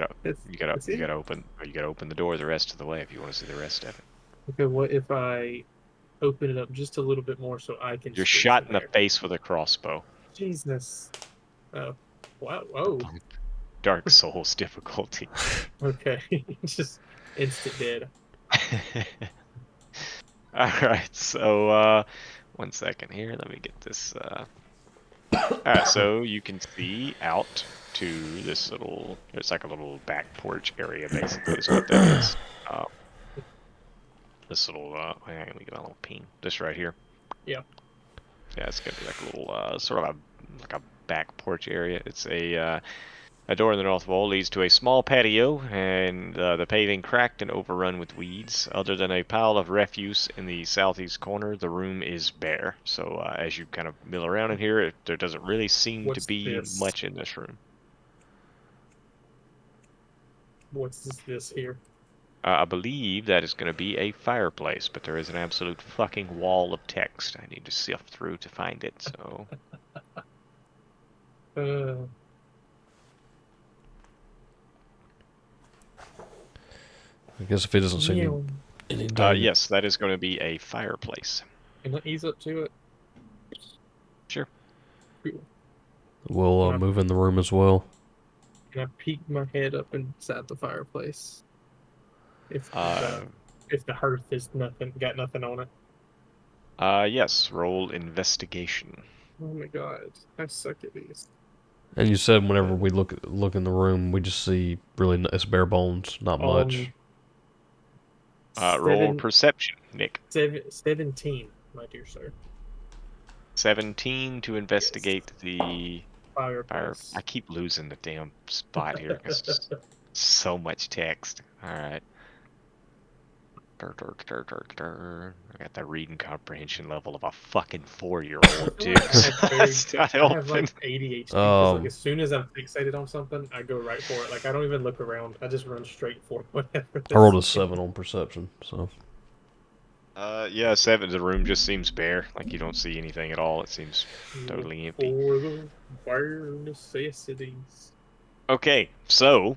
You gotta open the door the rest of the way if you want to see the rest of it. Okay, what if I open it up just a little bit more so I can You're squeeze shot in in the there. face with a crossbow. Jesus. Oh, wow. Whoa. Dark Souls difficulty. Okay. Just instant dead. Alright, so, one second here. Let me get this, Alright, so you can see out to this little, it's like a little back porch area, basically, is what that is. This little, let me get my little ping. This right here. Yeah. Yeah, it's gonna be like a little, sort of like a back porch area. It's a door in the north wall leads to a small patio, and the paving cracked and overrun with weeds. Other than a pile of refuse in the southeast corner, the room is bare. So as you kind of mill around in here, there doesn't really seem to What's be this? much in this room. What's this here? I believe that is going to be a fireplace, but there is an absolute fucking wall of text I need to sift through to find it, so... I guess if he doesn't see Yeah. any danger. Yes, that is going to be a fireplace. Can I ease up to it? Sure. Cool. We'll move in the room as well. Can I peek my head up inside the fireplace? If the hearth is got nothing on it. Yes, roll investigation. Oh my god, I suck at these. And you said whenever we look in the room, we just see really it's bare bones, not much. Roll perception, Nick. 17, my dear sir. 17 to investigate the Fireplace. I keep losing the damn spot here. It's just so much text. Alright. I got the reading comprehension level of a fucking 4-year-old, too. That's not I have helping. like ADHD because like as soon as I'm fixated on something, I go right for it. Like I don't even look around. I just run straight for whatever. I rolled a 7 on perception, so. Yeah, 7. The room just seems bare. Like you don't see anything at all. It seems totally empty. For the bare necessities. Okay, so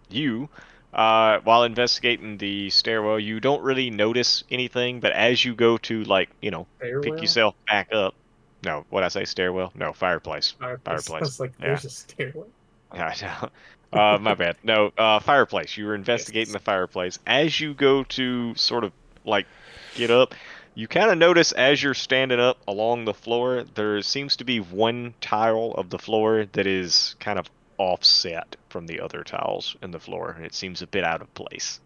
you, while investigating the stairwell, you don't really notice anything, but as you go to, like, you know, pick yourself back up. No, what'd I say? Stairwell? No, fireplace. Fireplace. I was like, there's a stairwell. Yeah, I know. My bad. No, fireplace. You were investigating the fireplace. As you go to sort of, like, get up, you kind of notice as you're standing up along the floor, there seems to be one tile of the floor that is kind of offset from the other tiles in the floor, and it seems a bit out of place.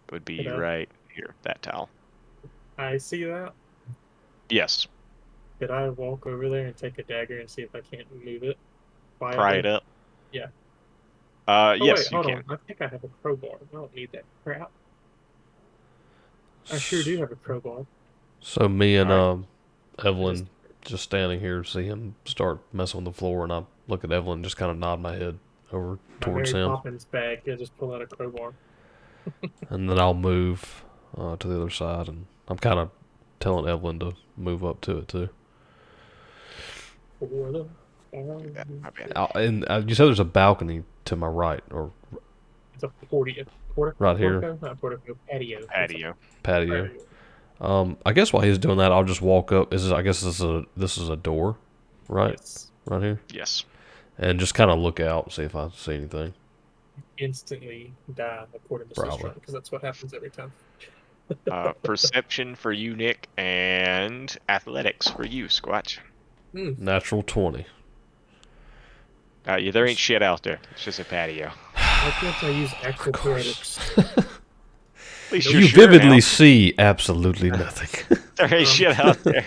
It would be right here, that tile. I see that. Yes. Could I walk over there and take a dagger and see if I can't move it? Pry it up? Yeah. Yes, wait, hold you on. I think I have a crowbar. I don't need that crap. I sure do have a crowbar. So me and Evelyn just standing here, see him start messing with the floor, and I look at Evelyn and just kind of nod my head over towards Mary him. Poppins bag. I just pull out a crowbar. And then I'll move to the other side, and I'm kind of telling Evelyn to move up to it too. And you said there's a balcony to my right, or it's a portico. Right here. Not portico, patio. Patio. I guess while he's doing that, I'll just walk up. I guess this is a door, right? Yes. Right here. Yes. And just kind of look out, see if I see anything. Instantly die according to Systron, because that's what happens every time. Perception for you, Nick, and athletics for you, Squatch. Natural 20. Yeah, there ain't shit out there. It's just a patio. Why can't I use acrobatics? You vividly see absolutely nothing. There ain't shit out there.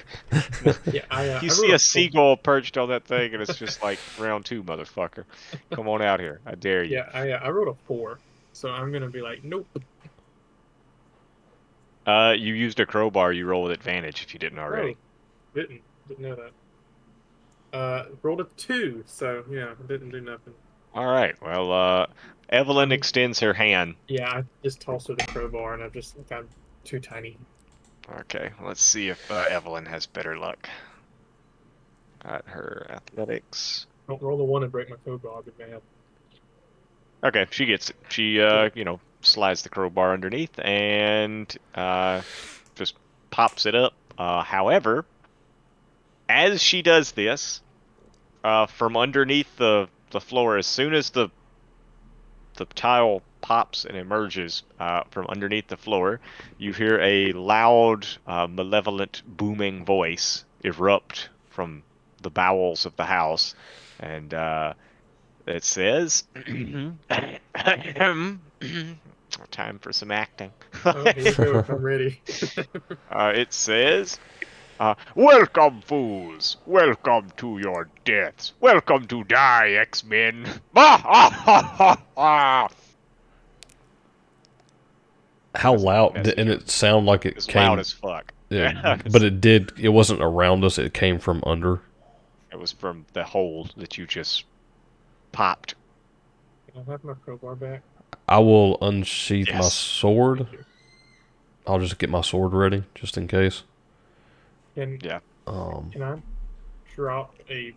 Yeah, you see a seagull perched on that thing, and it's just like round 2, motherfucker. Come on out here. I dare you. Yeah, I rolled a 4, so I'm gonna be like, nope. You used a crowbar. You roll with advantage if you didn't already. Oh, didn't know that. Rolled a 2, so yeah, didn't do nothing. All right. Well, Evelyn extends her hand. Yeah, I just tossed her the crowbar, and I'm too tiny. Okay, let's see if Evelyn has better luck. Got her athletics. Don't roll the 1 and break my crowbar. I'll be mad. Okay, she gets it. She, you know, slides the crowbar underneath and just pops it up. However, as she does this, from underneath the floor, as soon as the tile pops and emerges from underneath the floor, you hear a loud, malevolent, booming voice erupt from the bowels of the house, and it says, time for some acting. Oh, here we go. I'm ready. It says, welcome, fools. Welcome to your deaths. Welcome to die, X-Men. How loud? message. And it sounded like it It's came. loud as fuck. Yeah, but it did. It wasn't around us. It came from under. It was from the hole that you just popped. Can I have my crowbar back? I will unsheath my Yes. sword. Thank you. I'll just get my sword ready, just in case. Can Um, I drop a?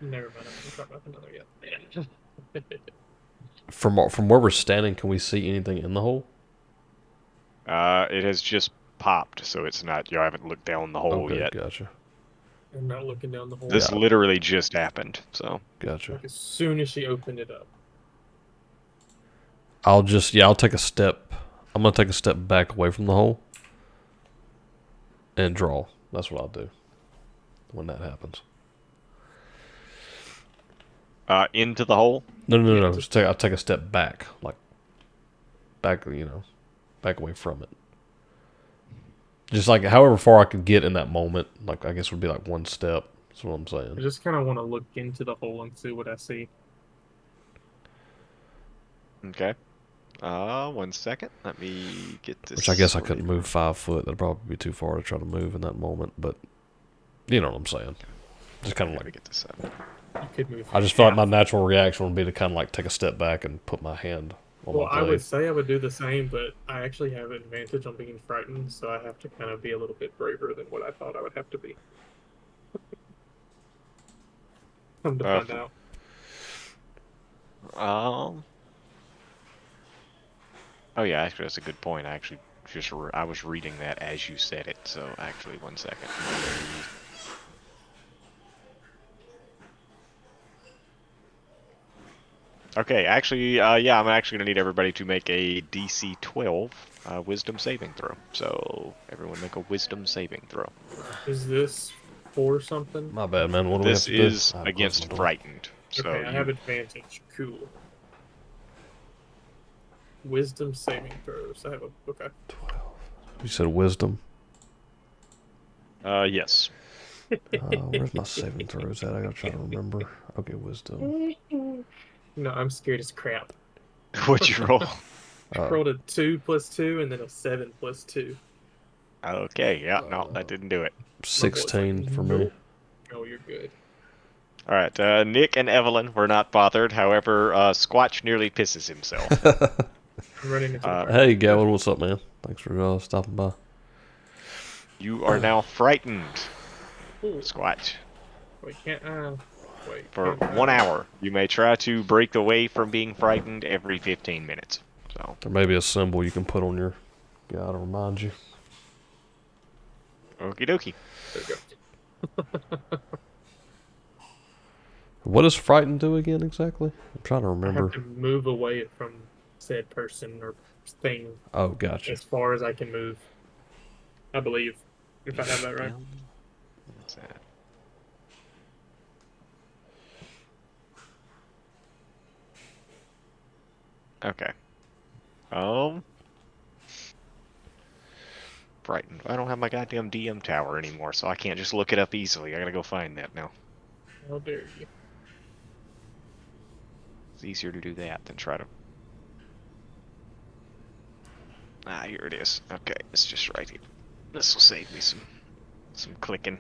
Never mind. I'm not dropping another yet. from where we're standing, can we see anything in the hole? It has just popped, so it's not. You haven't looked down the hole Okay, yet. gotcha. I'm not looking down the hole. This Yeah. literally just happened. So Gotcha. Like as soon as she opened it up. I'll take a step. I'm gonna take a step back away from the hole and draw. That's what I'll do when that happens. into the hole. No. I'll take a step back, back away from it. Just like however far I could get in that moment, like I guess would be like one step. That's what I'm I saying. just kind of want to look into the hole and see what I see. Okay. 1 second. Let me get this. Which I guess I sorted. couldn't move 5 foot. That'd probably be too far to try to move in that moment. But you know what I'm saying. Just kind of Let me like get this up. You could move. I just felt like my natural reaction would be to kind of like take a step back and put my hand on Well, my I blade. would say I would do the same, but I actually have an advantage on being frightened, so I have to kind of be a little bit braver than what I thought I would have to be. Come to find out. Oh yeah, actually that's a good point. I actually I was reading that as you said it. So actually, 1 second. Okay, actually, yeah, I'm actually gonna need everybody to make a DC 12 Wisdom saving throw. So everyone make a Wisdom saving throw. Is this for something? My bad, man. What do This we have to is do? I had to close against my door. frightened. So Okay, I have advantage. Cool. Wisdom saving throws. I have a okay. 12. You said wisdom. yes. Where's my saving throws at? I gotta try to remember. Okay, wisdom. No, I'm scared as crap. What'd you roll? I rolled a 2 plus 2 and then a 7 plus 2. Okay, yeah, no, that didn't do it. 16 for me. Nope. Oh, you're good. All right, Nick and Evelyn were not bothered. However, Squatch nearly pisses himself. I'm running into the fire. Hey, Gavin, what's up, man? Thanks for stopping by. You are now frightened, Ooh. Squatch. Wait, can't wait. For can't 1 hour. You may try to break away from being frightened every 15 minutes. So, There may be a symbol you can put on your guy to remind you. okie dokie. There we go. What does frighten do again exactly? I'm trying to I remember. have to move away from said person or thing Oh, gotcha. as far as I can move. I believe, if I have that right. What's that? Okay. Frightened. I don't have my goddamn DM tower anymore, so I can't just look it up easily. I gotta go find that now. How dare you? It's easier to do that than try to... Ah, here it is. Okay, it's just right here. This will save me some clicking.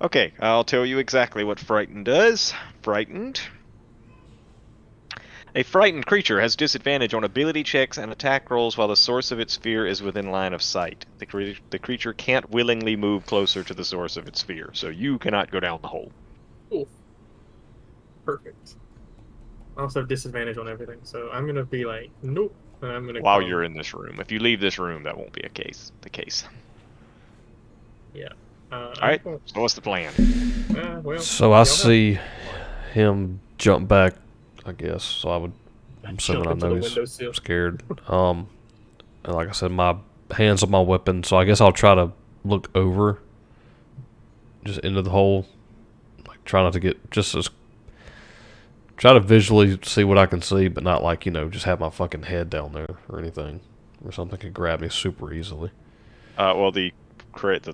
Okay, I'll tell you exactly what Frightened does. Frightened. A frightened creature has disadvantage on ability checks and attack rolls while the source of its fear is within line of sight. The creature can't willingly move closer to the source of its fear, so you cannot go down the hole. Cool. Perfect. I also have disadvantage on everything, so I'm gonna be like, nope. And I'm gonna While come- you're in this room. If you leave this room, that won't be the case. Yeah. Alright, so what's the plan? Well, So I y'all see him jump back, I guess. So I'm assuming jump I into know the he's windowsill. scared. And like I said, my hands on my weapon, so I guess I'll try to look over, just into the hole, like try not to get try to visually see what I can see, but not like just have my fucking head down there or anything, or something could grab me super easily. Well, the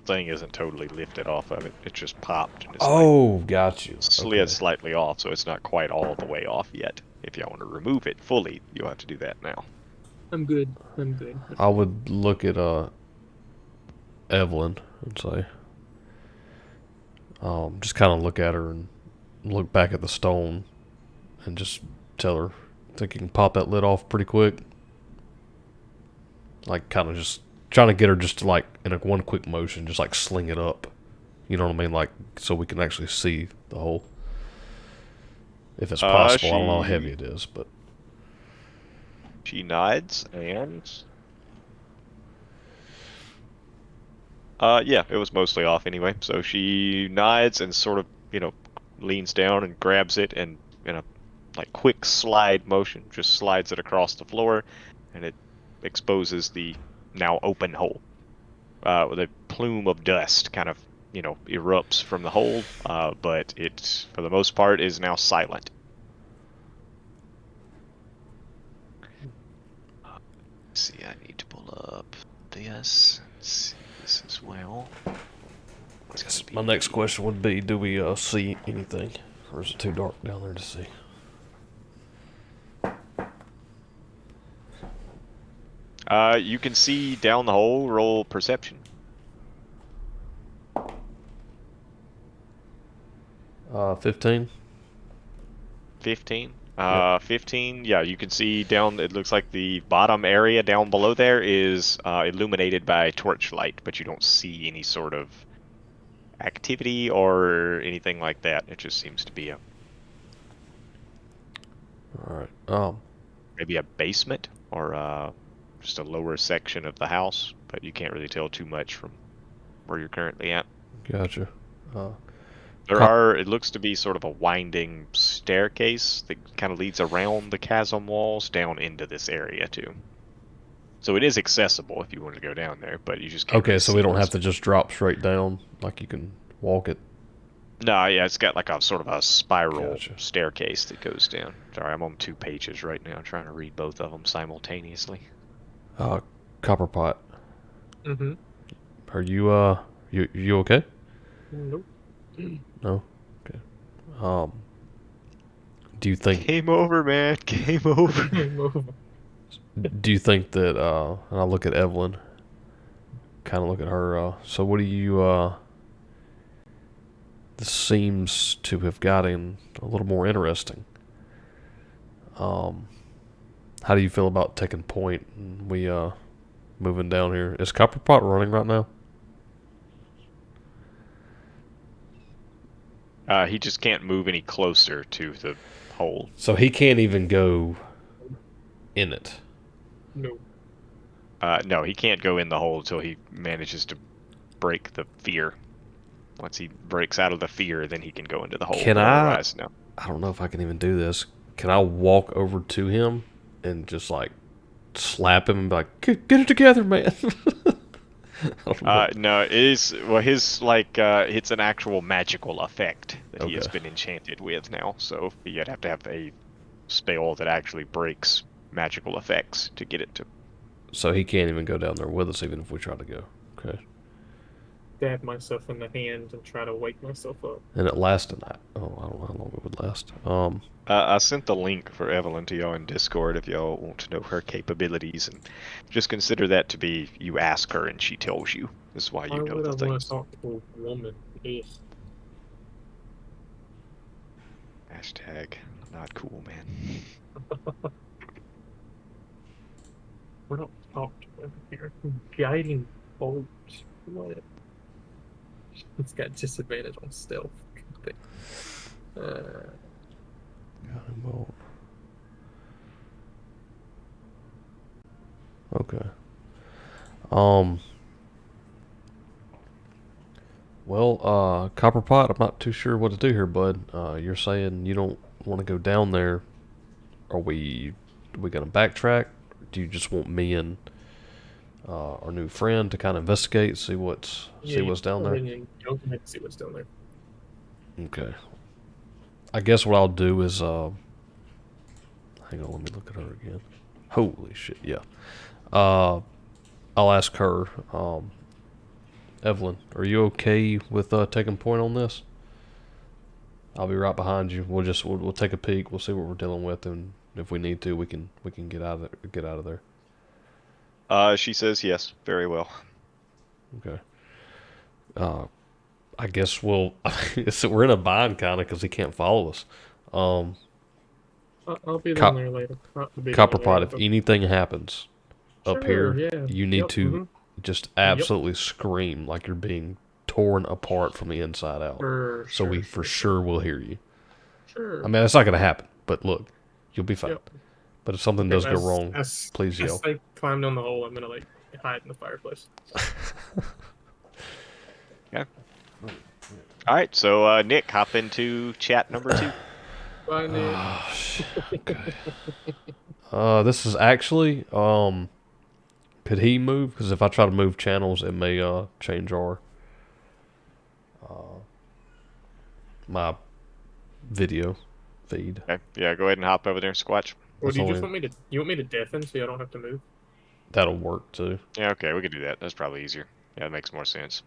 thing isn't totally lifted off of it. It just popped. And it's Got you. slid Okay. slightly off, so it's not quite all the way off yet. If y'all want to remove it fully, you'll have to do that now. I'm good. I'm good. I would look at Evelyn and say, just kind of look at her and look back at the stone, and just tell her, think you can pop that lid off pretty quick. Like kind of just trying to get her just to like in one quick motion, just like sling it up. You know what I mean? Like so we can actually see the hole. If it's possible. I don't know how heavy it is, but She nods and yeah, it was mostly off anyway. So she nods and sort of, leans down and grabs it, and in a like quick slide motion, just slides it across the floor, and it exposes the now open hole. With a plume of dust kind of, erupts from the hole, but it, for the most part, is now silent. Let's see, I need to pull up this. Let's see this as well. my next question would be, do we see anything? Or is it too dark down there to see? You can see down the hole. Roll perception. 15? 15. Yep. 15. Yeah, you can see down. It looks like the bottom area down below there is illuminated by torchlight, but you don't see any sort of activity or anything like that. It just seems to be Alright. maybe a basement or just a lower section of the house, but you can't really tell too much from where you're currently at. Gotcha. It looks to be sort of a winding staircase that kind of leads around the chasm walls down into this area too. So it is accessible if you wanted to go down there, but you just can't. Okay, really so see we don't what's- have to just drop straight down, like you can walk it. No, yeah, it's got like a sort of a spiral Gotcha. staircase that goes down. Sorry, I'm on 2 pages right now, trying to read both of them simultaneously. Copper pot. Mm-hmm. Are you you okay? Nope. No? Okay. Do you think Game over, man. Game over. do you think that and I look at Evelyn, kind of look at her, so what do you this seems to have gotten a little more interesting. How do you feel about taking point and we moving down here? Is Copperpot running right now? He just can't move any closer to the hole. So he can't even go in it. No. No, he can't go in the hole until he manages to break the fear. Once he breaks out of the fear, then he can go into the hole. Can I- Otherwise, no. I don't know if I can even do this. Can I walk over to him and just like slap him and be like, get it together, man? I don't know. No, it is, well, his, like, it's an actual magical effect that he has Okay. been enchanted with now, so you'd have to have a spell that actually breaks magical effects to get it to. So he can't even go down there with us, even if we try to go. Okay. Stab myself in the hand and try to wake myself up. And it lasts a night. Oh, I don't know how long it would last. I sent the link for Evelyn to y'all in Discord if y'all want to know her capabilities, and just consider that to be you ask her and she tells you. This is why you Why know would the I want things. to talk to a woman? Ugh. Hashtag not cool, man. We're not talking over here. Guiding bolt. What? It's got disadvantage on stealth. Okay. Um. Well, Copperpot, I'm not too sure what to do here, bud. You're saying you don't want to go down there. Are we gonna backtrack? Do you just want me and our new friend to kind of investigate, Yeah, see you what's down go there? ahead and go ahead and see what's down there. Okay. I guess what I'll do is hang on, let me look at her again. Holy shit, yeah. I'll ask her. Evelyn, are you okay with taking point on this? I'll be right behind you. We'll take a peek. We'll see what we're dealing with, and if we need to, we can get out of there. She says yes, very well. Okay. I guess we're in a bind kind of because he can't follow us. Um, I'll be down Cop, there later. I'll be down there Copperpot, later. if anything happens up Sure, here, yeah. you need Yep. to just Yep. absolutely scream like you're being torn apart from the inside out. For So we sure. for sure will hear you. Sure. I mean, it's not going to happen, but look, you'll be fine. Yep. But if something Okay, does go wrong, please as yell. I climb down the hole, I'm gonna like hide in the fireplace. Yeah. All right, so Nick, hop into chat number 2. Bye, Nick. Oh, shit. Okay. This is actually, could he move? Because if I try to move channels, it may change our my video feed. Okay, yeah, go ahead and hop over there, Squatch. Or That's do you just only want me to? You want me to deafen so I don't have to move? that'll work too. Yeah, okay, we could do that. That's probably easier. Yeah, that makes more sense.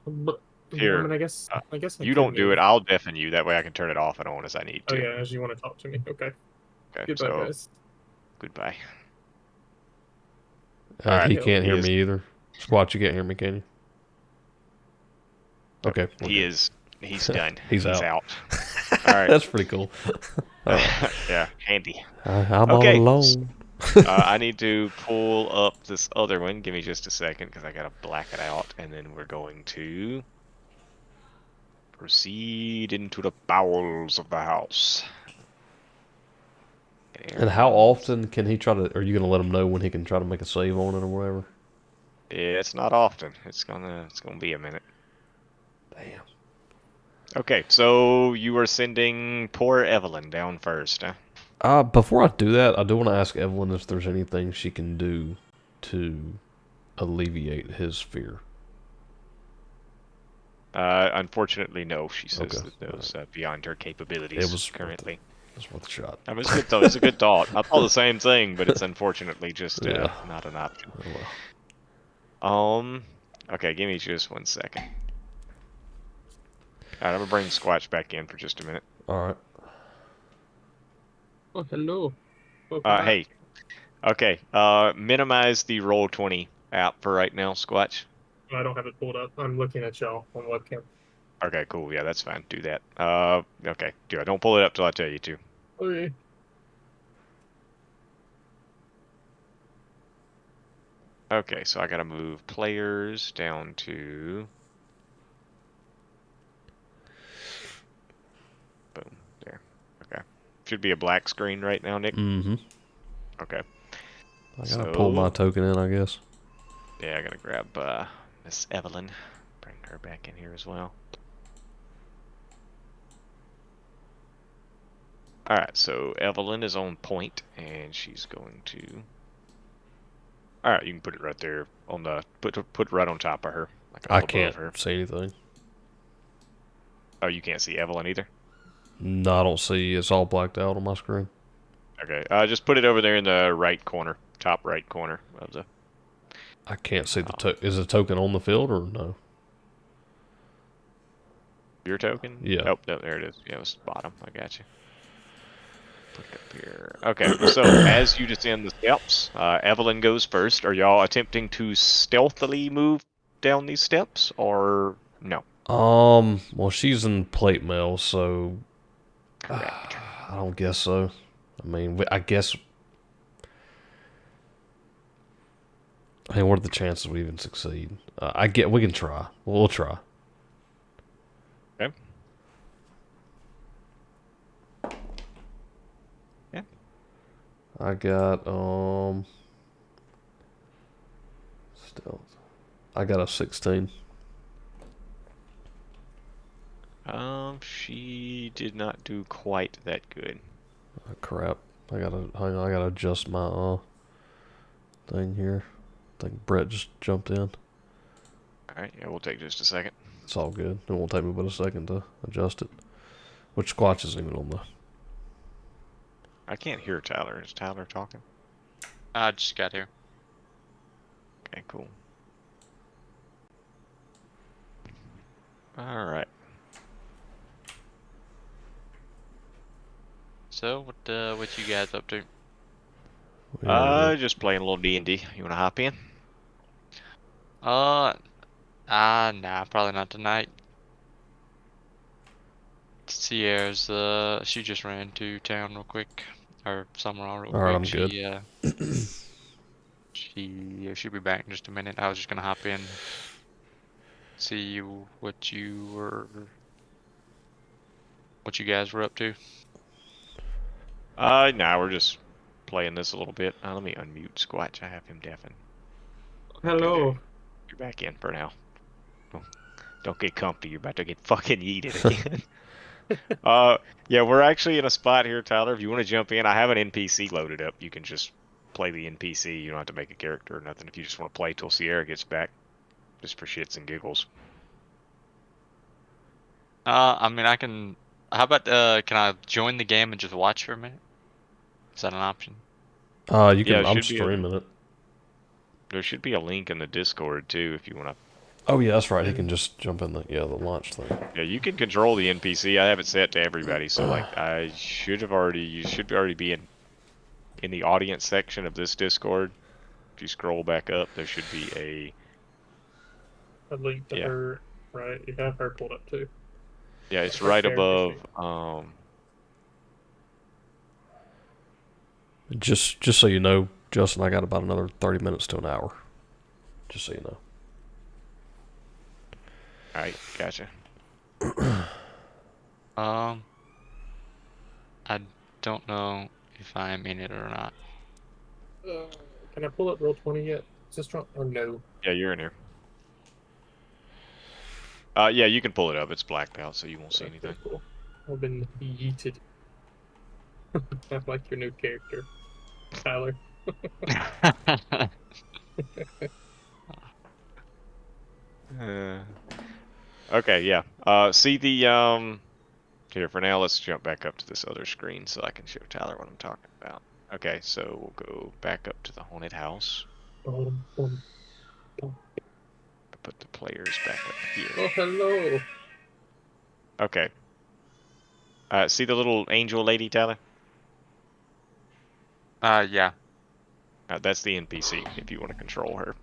But, yeah, Here, I mean, I guess. I guess I You can don't do move. it. I'll deafen you. That way I can turn it off and on as I need Oh to. yeah, as you want to talk to me. Okay. Okay, Goodbye, so guys. goodbye. He Yeah, can't he hear is- me either. Squatch, you can't hear me, can you? Okay, we're He good. is. He's done. He's out. All right. That's pretty cool. Yeah, handy. I'm Okay, all alone. I need to pull up this other one. Give me just a second because I gotta black it out, and then we're going to proceed into the bowels of the house. And how often can he try to? Are you gonna let him know when he can try to make a save on it or whatever? Yeah, it's not often. It's gonna be a minute. Damn. Okay, so you are sending poor Evelyn down first, huh? Before I do that, I do want to ask Evelyn if there's anything she can do to alleviate his fear. Unfortunately, no. She says Okay. that those beyond her capabilities It was currently. It's worth a shot. I mean, it's good though. It's a good thought. I thought the same thing, but it's unfortunately just Yeah. not an option. Oh, well. Okay, give me just 1 second. Alright, I'm gonna bring Squatch back in for just a minute. All right. Oh, hello. Welcome back. Hey. Okay, minimize the Roll20 app for right now, Squatch. I don't have it pulled up. I'm looking at y'all on webcam. Okay, cool. Yeah, that's fine. Do that. Okay. Don't pull it up till I tell you to. Okay. Okay, so I gotta move players down to... Boom. There. Okay. Should be a black screen right now, Nick? Mm-hmm. Okay. I gotta pull my token in, I guess. Yeah, I gotta grab Miss Evelyn. Bring her back in here as well. Alright, so Evelyn is on point, and she's going to... Alright, you can put it right there on the... Put it right on top of her. Like I above can't her. see anything. Oh, you can't see Evelyn either? No, I don't see. It's all blacked out on my screen. Okay, just put it over there in the right corner. Top right corner of the... I can't see the token. Is the token on the field or no? Your token? Yeah. Oh, no, there it is. Yeah, it was bottom. I got you. Put it up here. Okay, so as you descend the steps, Evelyn goes first. Are y'all attempting to stealthily move down these steps, or no? Well, she's in plate mail, so Correct. I don't guess so. I mean, I guess. I mean, what are the chances we even succeed? We can try. We'll try. Okay. Yeah. I got stealth. I got a 16. She did not do quite that good. Oh, crap. I gotta hang on. I gotta adjust my thing here. I think Brett just jumped in. Alright, yeah, we'll take just a second. It's all good. It won't take me but a second to adjust it. Which Squatch isn't even on the. I can't hear Tyler. Is Tyler talking? I just got here. Okay, cool. Alright. So what you guys up to? Just playing a little D&D. You wanna hop in? Nah, probably not tonight. Sierra's she just ran to town real quick, or somewhere real All right, quick. I'm good. She'll be back in just a minute. I was just gonna hop in, see what you guys were up to. Nah, we're just playing this a little bit. Let me unmute Squatch. I have him deafened. Hello. Okay, you're back in for now. Don't get comfy. You're about to get fucking yeeted again. Yeah, we're actually in a spot here, Tyler. If you want to jump in, I have an NPC loaded up. You can just play the NPC. You don't have to make a character or nothing. If you just want to play till Sierra gets back, just for shits and giggles. I mean, I can. How about can I join the game and just watch for a minute? Is that an option? You can. Yeah, it I'm should be streaming it. There should be a link in the Discord too, if you want to. Oh yeah, that's right. He can just jump in the launch thing. Yeah, you can control the NPC. I have it set to everybody, so like you should already be in the audience section of this Discord. If you scroll back up, there should be A link to her, right? You have her pulled up too. Yeah, it's Her right character above. Just so you know, Justin, I got about another 30 minutes to an hour. Just so you know. All right, gotcha. I don't know if I'm in it or not. Can I pull up Roll20 yet? Is this or no? Yeah, you're in here. Yeah, you can pull it up. It's blacked out, so you won't see Okay, anything. cool. I've been yeeted. I like your new character, Tyler. Okay, yeah. See the here for now. Let's jump back up to this other screen so I can show Tyler what I'm talking about. Okay, so we'll go back up to the haunted house. Put the players back up here. Oh, hello. Okay. See the little angel lady, Tyler? Yeah. That's the NPC if you want to control her.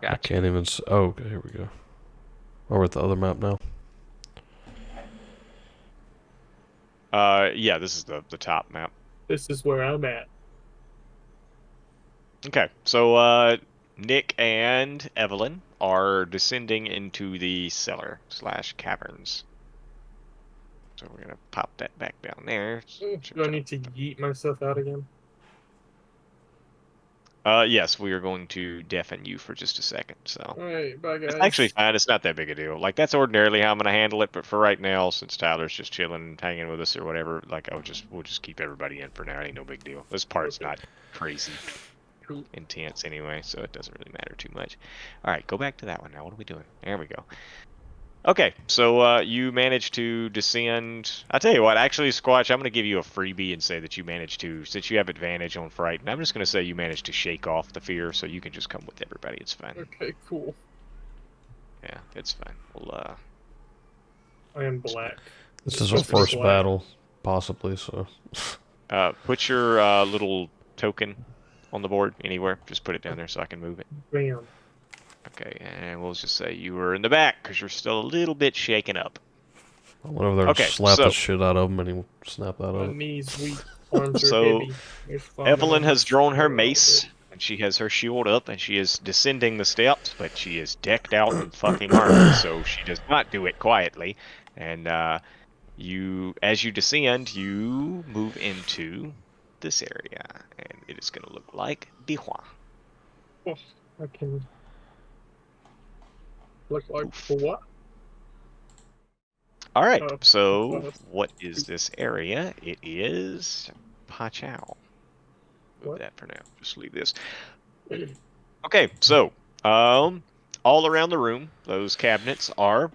I can't even. Oh, okay, here we go. We're at the other map now. Yeah, this is the top map. This is where I'm at. Okay, so Nick and Evelyn are descending into the cellar/caverns. So we're gonna pop that back down there. Do I need to yeet myself out again? Yes, we are going to deafen you for just a second. So Alright, bye guys. it's actually fine. It's not that big a deal. Like that's ordinarily how I'm gonna handle it, but for right now, since Tyler's just chilling and hanging with us or whatever, like we'll just keep everybody in for now. It ain't no big deal. This part's not crazy intense anyway, so it doesn't really matter too much. All right, go back to that one now. What are we doing? There we go. Okay, so you managed to descend. I'll tell you what, actually, Squatch, I'm going to give you a freebie and say that you managed to, since you have advantage on fright, and I'm just going to say you managed to shake off the fear, so you can just come with everybody. It's fine. Okay, cool. Yeah, it's fine. We'll, I am black. This is our first battle, possibly, so. put your little token on the board anywhere. Just put it down there so I can move it. Bam. Okay, and we'll just say you were in the back because you're still a little bit shaken up. I went over there and slapped the shit out of him, and he snapped out My of it. knees weak. Arms So, are heavy. Evelyn has drawn her mace, and she has her shield up, and she is descending the steps, but she is decked out in fucking armor, so she does not do it quietly. And as you descend, you move into this area, and it is going to look like Bihua. Oh, I can look like Oof. for what? All right, Oh, so that's- what is this area? It is Pachao. Move What? that for now. Just leave this. Okay, so all around the room, those cabinets are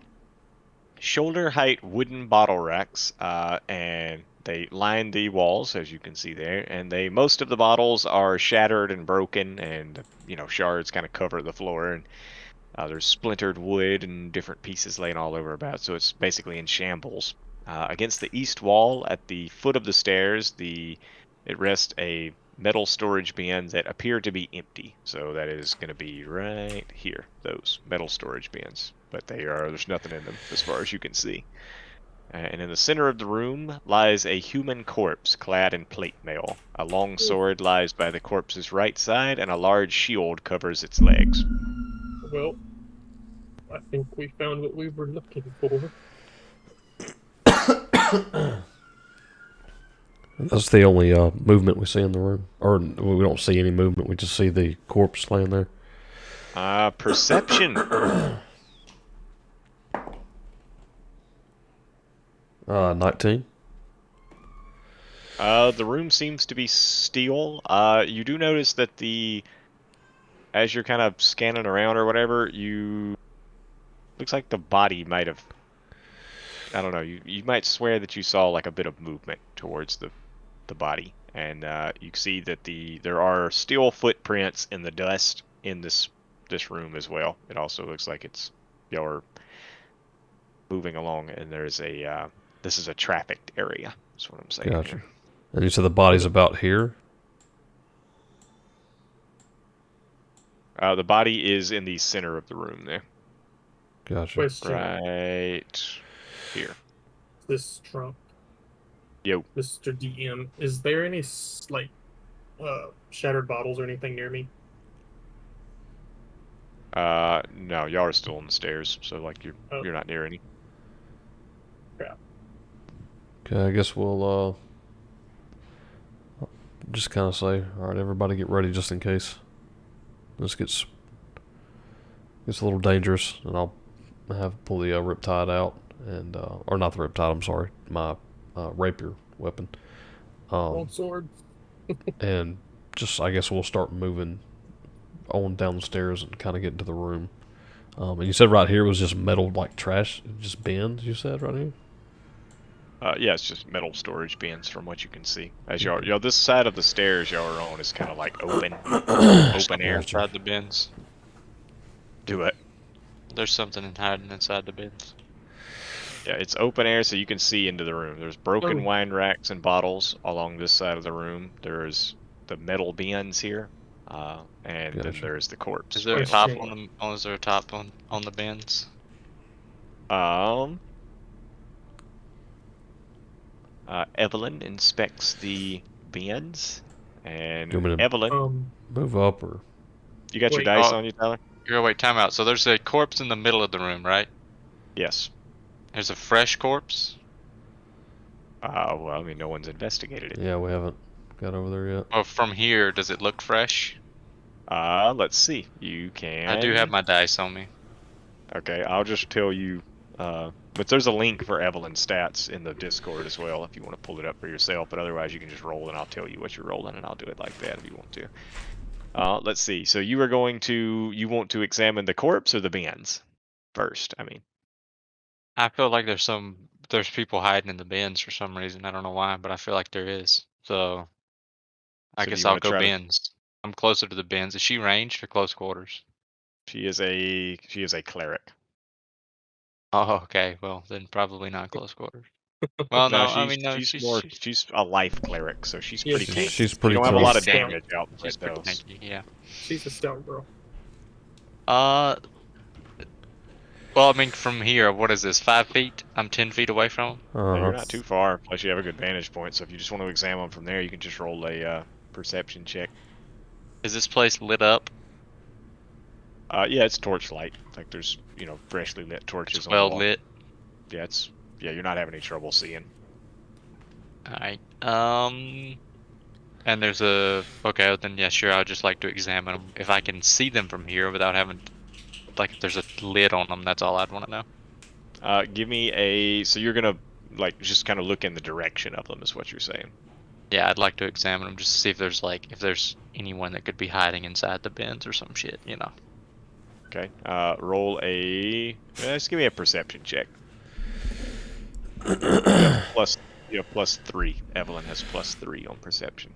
shoulder height wooden bottle racks, and they line the walls, as you can see there. And most of the bottles are shattered and broken, and shards kind of cover the floor. And there's splintered wood and different pieces laying all over about, so it's basically in shambles. Against the east wall, at the foot of the stairs, it rests a metal storage bin that appear to be empty. So that is going to be right here, those metal storage bins. But there's nothing in them as far as you can see. And in the center of the room lies a human corpse clad in plate mail. A long sword lies by the corpse's right side, and a large shield covers its legs. Well, I think we found what we were looking for. That's the only movement we see in the room. Or we don't see any movement. We just see the corpse laying there. Perception. 19. The room seems to be steel. You do notice that as you're kind of scanning around or whatever, looks like the body might have, I don't know, you might swear that you saw like a bit of movement towards the body. And you see that there are steel footprints in the dust in this room as well. It also looks like you're moving along, and this is a trafficked area. That's what I'm saying. Gotcha. Here. And you said the body's about here? The body is in the center of the room there. Gotcha. Question. Right here. This trunk, Yo. Mr. DM, is there any shattered bottles or anything near me? No, y'all are still on the stairs, so like you're not near any. Crap. Okay, I guess we'll just kind of say, all right, everybody get ready just in case this gets a little dangerous, and I'll pull the riptide out, and or not the riptide, I'm sorry, my rapier weapon, Old sword. and just I guess we'll start moving on down the stairs and kind of get into the room. And you said right here was just metal, like trash, just bins. You said right here. Yeah, it's just metal storage bins from what you can see. As y'all, this side of the stairs y'all are on is kind of like open air. Inside the bins. Do it. There's something hiding inside the bins. Yeah, it's open air, so you can see into the room. There's broken wine racks and bottles along this side of the room. There's the metal bins here, and then there's the corpse. Is there a top on the? Is there a top on the bins? Evelyn inspects the bins, and You want me to Evelyn, move up, or you got your Wait, dice on you, Tyler? Wait, time out. So there's a corpse in the middle of the room, right? Yes. There's a fresh corpse. Well, I mean, no one's investigated it. yeah, we haven't got over there yet. Oh, from here, does it look fresh? Let's see. You can. I do have my dice on me. Okay, I'll just tell you. But there's a link for Evelyn's stats in the Discord as well if you want to pull it up for yourself. But otherwise, you can just roll, and I'll tell you what you're rolling, and I'll do it like that if you want to. Let's see. So you want to examine the corpse or the bins first? I mean, I feel like there's people hiding in the bins for some reason. I don't know why, but I feel like there is. So I So do guess you I'll wanna go try to- bins. I'm closer to the bins. Is she ranged or close quarters? she is a cleric. Oh, okay. Well, then probably not close quarters. Well, no, I mean, no, she's a life clerik, so she's Yeah, pretty tanky. She's pretty You don't have a lot of close. damage out she's with pretty those. tanky, yeah. She's a stout girl. Well, I mean, from here, what is this? 5 feet? I'm 10 feet away from him. No, you're not too far. Plus, you have a good vantage point. So if you just want to examine them from there, you can just roll a perception check. Is this place lit up? Yeah, it's torchlight. Like there's freshly lit torches. It's on the well wall. lit. Yeah, you're not having any trouble seeing. Alright. And there's a okay. Then yeah, sure. I'd just like to examine them if I can see them from here without having like if there's a lid on them. That's all I'd want to know. Give me a. So you're gonna like just kind of look in the direction of them, is what you're saying. Yeah, I'd like to examine them just to see if there's anyone that could be hiding inside the bins or some shit. Okay. Roll a. Just give me a perception check. Plus, +3. Evelyn has +3 on perception.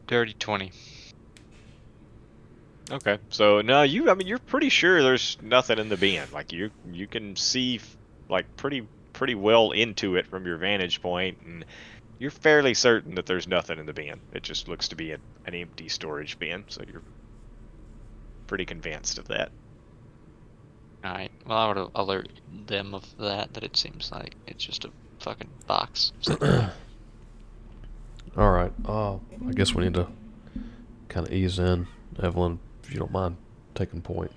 Dirty 20. Okay, so no, I mean, you're pretty sure there's nothing in the bin. Like you can see like pretty well into it from your vantage point, and you're fairly certain that there's nothing in the bin. It just looks to be an empty storage bin, so you're pretty convinced of that. All right. Well, I would alert them of that it seems like it's just a fucking box. All right. I guess we need to kind of ease in, Evelyn, if you don't mind taking point.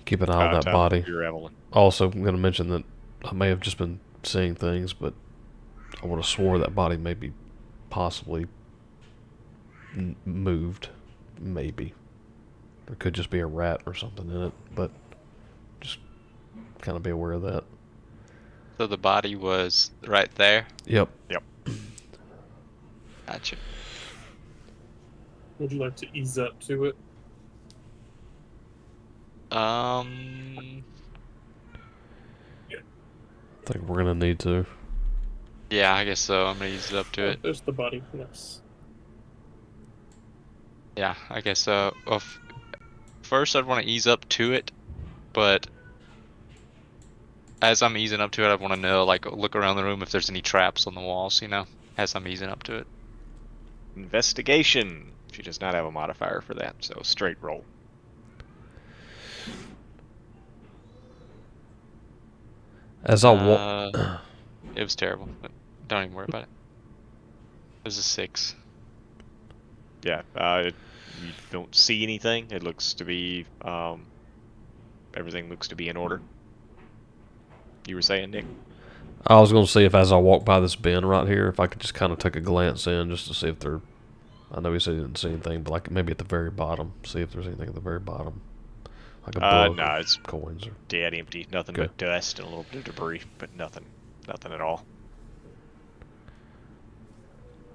Keep an eye on that Tyler, body. you're Evelyn. Also, I'm going to mention that I may have just been seeing things, but I would have swore that body may be possibly moved. Maybe. There could just be a rat or something in it, but just kind of be aware of that. So the body was right there? Yep. Gotcha. Would you like to ease up to it? I think we're going to need to. Yeah, I guess so. I'm gonna ease it up to it. There's the body. Yes. Yeah, I guess so. Well, first, I'd want to ease up to it, but as I'm easing up to it, I want to know, like, look around the room if there's any traps on the walls, as I'm easing up to it. Investigation. She does not have a modifier for that, so straight roll. As I walk. It was terrible, but don't even worry about it. It was a 6. Yeah, you don't see anything. It looks to be, everything looks to be in order. You were saying, Nick? I was going to see if as I walk by this bin right here, if I could just kind of take a glance in just to see if there. I know he said he didn't see anything, but like maybe at the very bottom, see if there's anything at the very bottom. Like a book no, or it's coins or. dead empty. Nothing Okay. but dust and a little bit of debris, but nothing at all.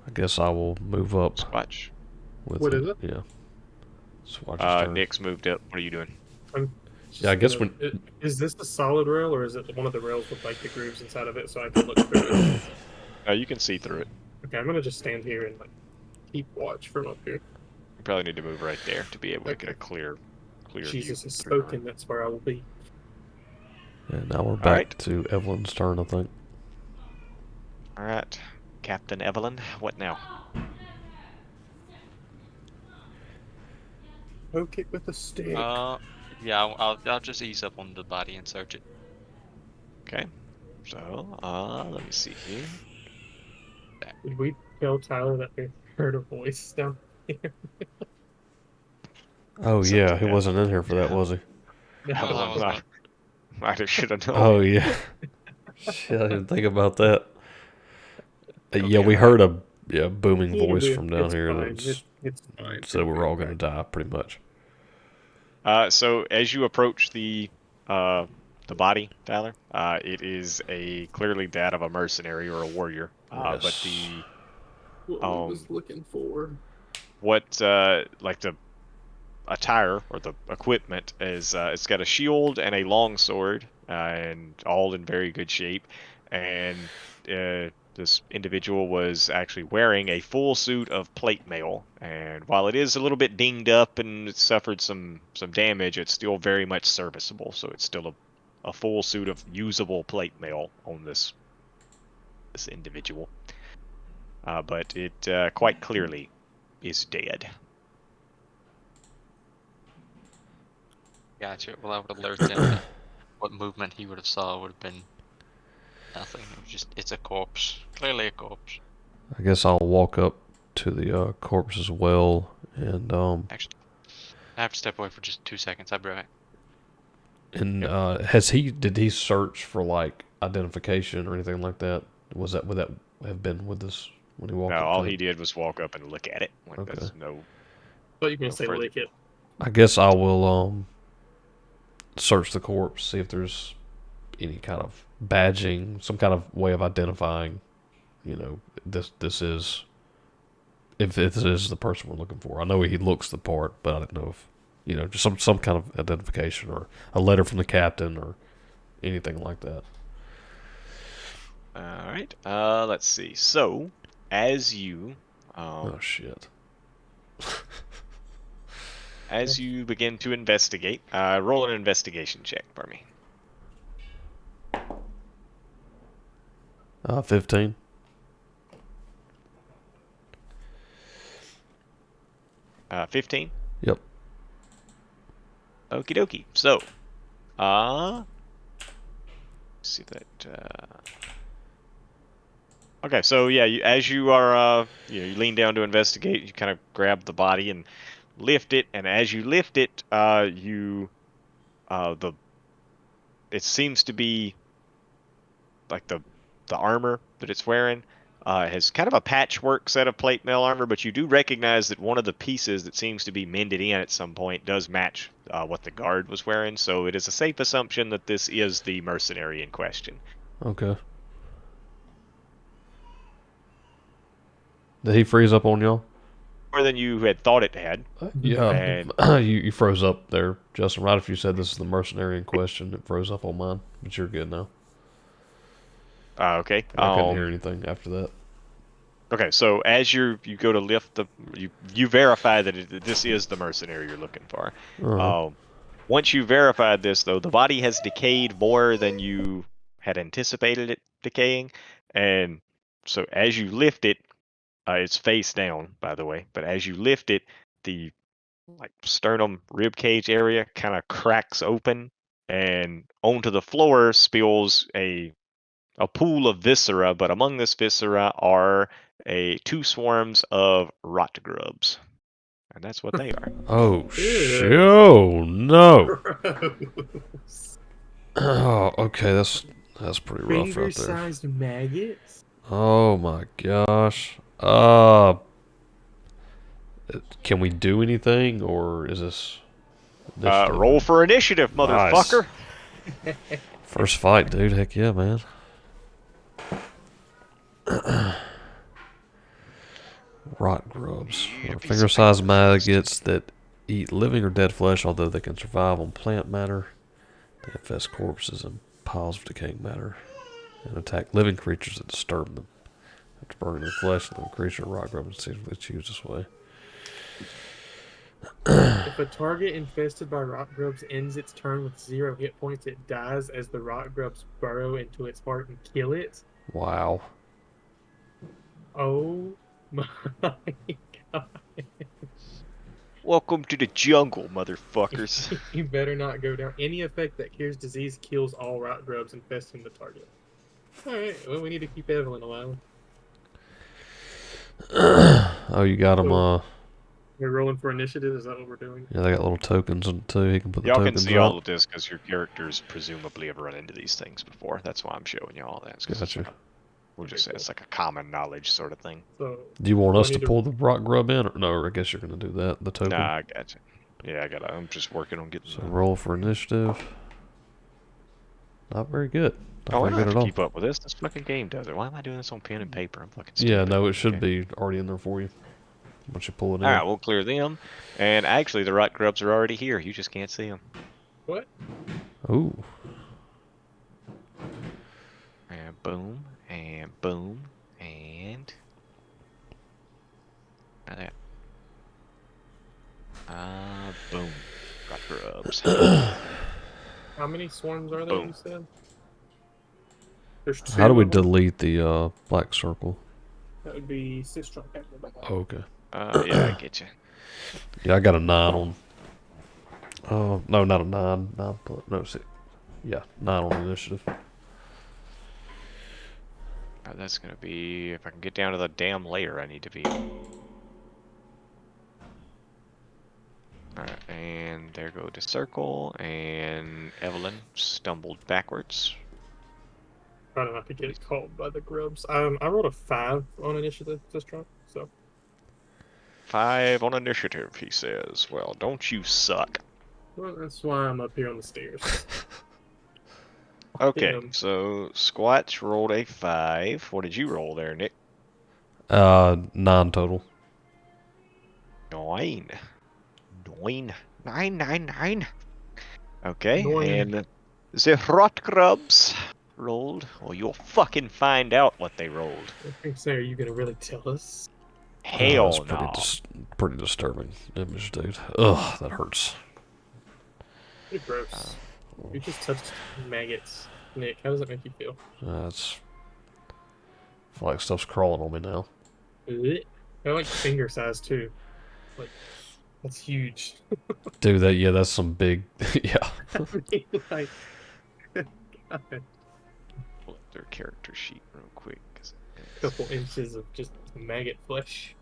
I guess I will move up Watch. with What it. is it? Yeah. Swatch his turn. Nick's moved up. What are you doing? Yeah, I guess Is this the solid rail, or is it one of the rails with like the grooves inside of it, so I can look through it? You can see through it. Okay, I'm gonna just stand here and like keep watch from up here. You probably need to move right there to be able to get a clear Jesus view has through the room. spoken. That's where I will be. And now we're back right. to Evelyn's turn, I think. All right, Captain Evelyn. What now? Poke it with a stick. Yeah, I'll just ease up on the body and search it. Okay. So, let me see here. Did we tell Tyler that we heard a voice down here? Oh, Something yeah, he that- wasn't in here for that, was he? Evelyn was not. might have should have known. Oh, yeah. Shit, I didn't think about that. Yeah, Okay, we all heard a booming Yeah, voice dude, from down it's here fine. that It's fine. said we were all going to die, pretty much. So as you approach the body, Tyler, it is clearly that of a mercenary or a warrior. But Yes. What I was looking for. what like the attire or the equipment is, it's got a shield and a long sword, and all in very good shape. And this individual was actually wearing a full suit of plate mail, and while it is a little bit dinged up and it suffered some damage, it's still very much serviceable. So it's still a full suit of usable plate mail on this individual. But it quite clearly is dead. Gotcha. Well, I would alert them that what movement he would have saw would have been nothing. It's a corpse. Clearly a corpse. I guess I'll walk up to the corpse as well and Actually, I have to step away for just 2 seconds. I'll be right back. And did he search for like identification or anything like that? Would that have been with us when he walked No, up all to he it? did was walk up and look at it. Like Okay. that's no. But you can No say further. lick it. I guess I will search the corpse, see if there's any kind of badging, some kind of way of identifying, this is if this is the person we're looking for. I know he looks the part, but I don't know if just some kind of identification or a letter from the captain or anything like that. All right. Let's see. So, as you Oh shit. as you begin to investigate, roll an investigation check for me. 15. 15. Yep. Okie dokie. So, see that. Okay, so yeah, as you are, you lean down to investigate. You kind of grab the body and lift it, and as you lift it, it seems to be like the armor that it's wearing has kind of a patchwork set of plate mail armor, but you do recognize that one of the pieces that seems to be mended in at some point does match what the guard was wearing, so it is a safe assumption that this is the mercenary in question. Okay. Did he freeze up on y'all? More than you had thought it had. Yeah. And you froze up there, Justin. Right after you said this is the mercenary in question, it froze up on mine. But you're good now. okay. I couldn't hear anything after that. Okay, so as you go to lift you verify that this is the mercenary you're looking for. Uh-huh. Once you verified this, though, the body has decayed more than you had anticipated it decaying, and so as you lift it, it's face down, by the way. But as you lift it, the sternum rib cage area kind of cracks open, and onto the floor spills a pool of viscera. But among this viscera are two swarms of rot grubs, and that's what they are. Oh, Ew. oh no. Gross. Oh, okay, that's pretty rough right there. Finger-sized maggots. Oh my gosh. Can we do anything, or is this initiative? Roll for initiative, motherfucker. Nice. First fight, dude. Heck yeah, man. Rot grubs. Finger-sized maggots that eat living or dead flesh, although they can survive on plant matter. They infest corpses and piles of decaying matter and attack living creatures that disturb them. After burning their flesh, the living creature rot grubs seemingly choose this way. If a target infested by rot grubs ends its turn with 0 hit points, it dies as the rot grubs burrow into its heart and kill it. Wow. Oh my god. Welcome to the jungle, motherfuckers. You better not go down. Any effect that cures disease kills all rot grubs infesting the target. Alright, well, we need to keep Evelyn alive. Oh, you got him. We're rolling for initiative. Is that what we're doing? Yeah, they got little tokens in it too. He can put the Y'all can tokens see up. all of this because your characters presumably have run into these things before. That's why I'm showing you all that. Gotcha. We'll just say it's like a common knowledge sort of thing. So, Do you want do I us to need to- pull the rock grub in, or no? I guess you're gonna do that. The token. Nah, I gotcha. Yeah, I'm just working on getting. So roll for initiative. Not very good. Oh, I Not very don't have good to at all. keep up with this. This fucking game does it. Why am I doing this on pen and paper? I'm fucking stupid. Yeah, no, it should Okay. be already in there for you. Once you pull it in. All right, we'll clear them. And actually, the rot grubs are already here. You just can't see them. What? Ooh. And boom, and boom, and now that. Boom, rot grubs. How many swarms are there, Boom. you said? There's 2 How do we of them? delete the black circle? That would be Sistrum. Oh, okay. Yeah, I get you. Yeah, I got a 9 on. Oh no, not a 9. 9 plus, no, 6. Yeah, 9 on initiative. That's gonna be if I can get down to the damn layer I need to be. Alright, and there go the circle, and Evelyn stumbled backwards. Trying not to get caught by the grubs. I rolled a 5 on initiative this time, so 5 on initiative, he says. Well, don't you suck. well, that's why I'm up here on the stairs. Okay, Damn. so Squatch rolled a 5. What did you roll there, Nick? 9 total. 9. 9. 9, 9, 9. Okay, Nine. and the rot grubs rolled. Well, you'll fucking find out what they rolled. I think, say, are you gonna really tell us? Hell That's no. pretty disturbing image, dude. Ugh, that hurts. Pretty gross. You just touched maggots. Nick, how does that make you feel? That's. I feel like stuff's crawling on me now. Ugh. They're like finger size too. Like that's huge. Dude, that's some big. Yeah. like, God, Pull up their character sheet real quick. a couple inches of just maggot flesh.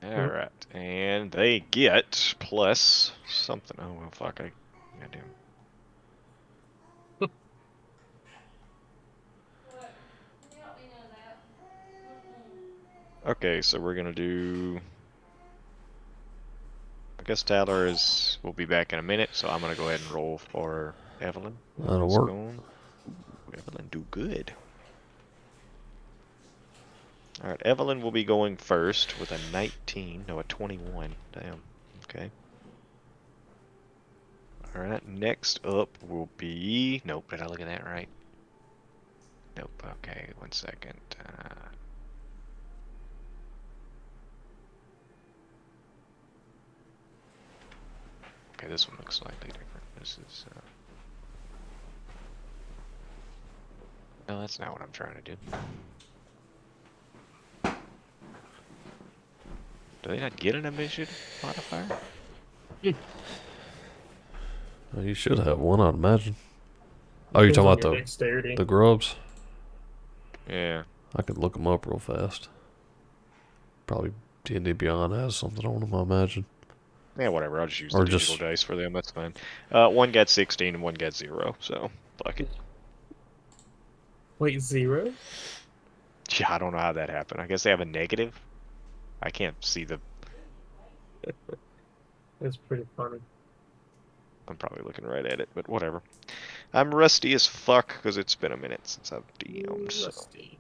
Alright, and they get plus something. Oh, well, fuck. Goddamn. Okay, so we're gonna do. I guess Tyler will be back in a minute, so I'm gonna go ahead and roll for Evelyn. That'll Let's work. go. Ooh, Evelyn, do good. Alright, Evelyn will be going first with a 19. No, a 21. Damn. Okay. Alright, next up will be. Nope, did I look at that right? Nope, okay, 1 second. Okay, this one looks slightly different. This is. No, that's not what I'm trying to do. Do they not get an initiative modifier? Well, you should have one, I'd imagine. Oh, you're Depends talking on about your the dexterity. grubs? Yeah. I could look them up real fast. Probably D&D Beyond has something on them, I imagine. Yeah, whatever. I'll just use Or the digital just- dice for them. That's fine. One got 16 and one got 0. So, fuck it. Wait, 0? Yeah, I don't know how that happened. I guess they have a negative. I can't see the. That's pretty funny. I'm probably looking right at it, but whatever. I'm rusty as fuck because it's been a minute since I've DM'd. So. Rusty.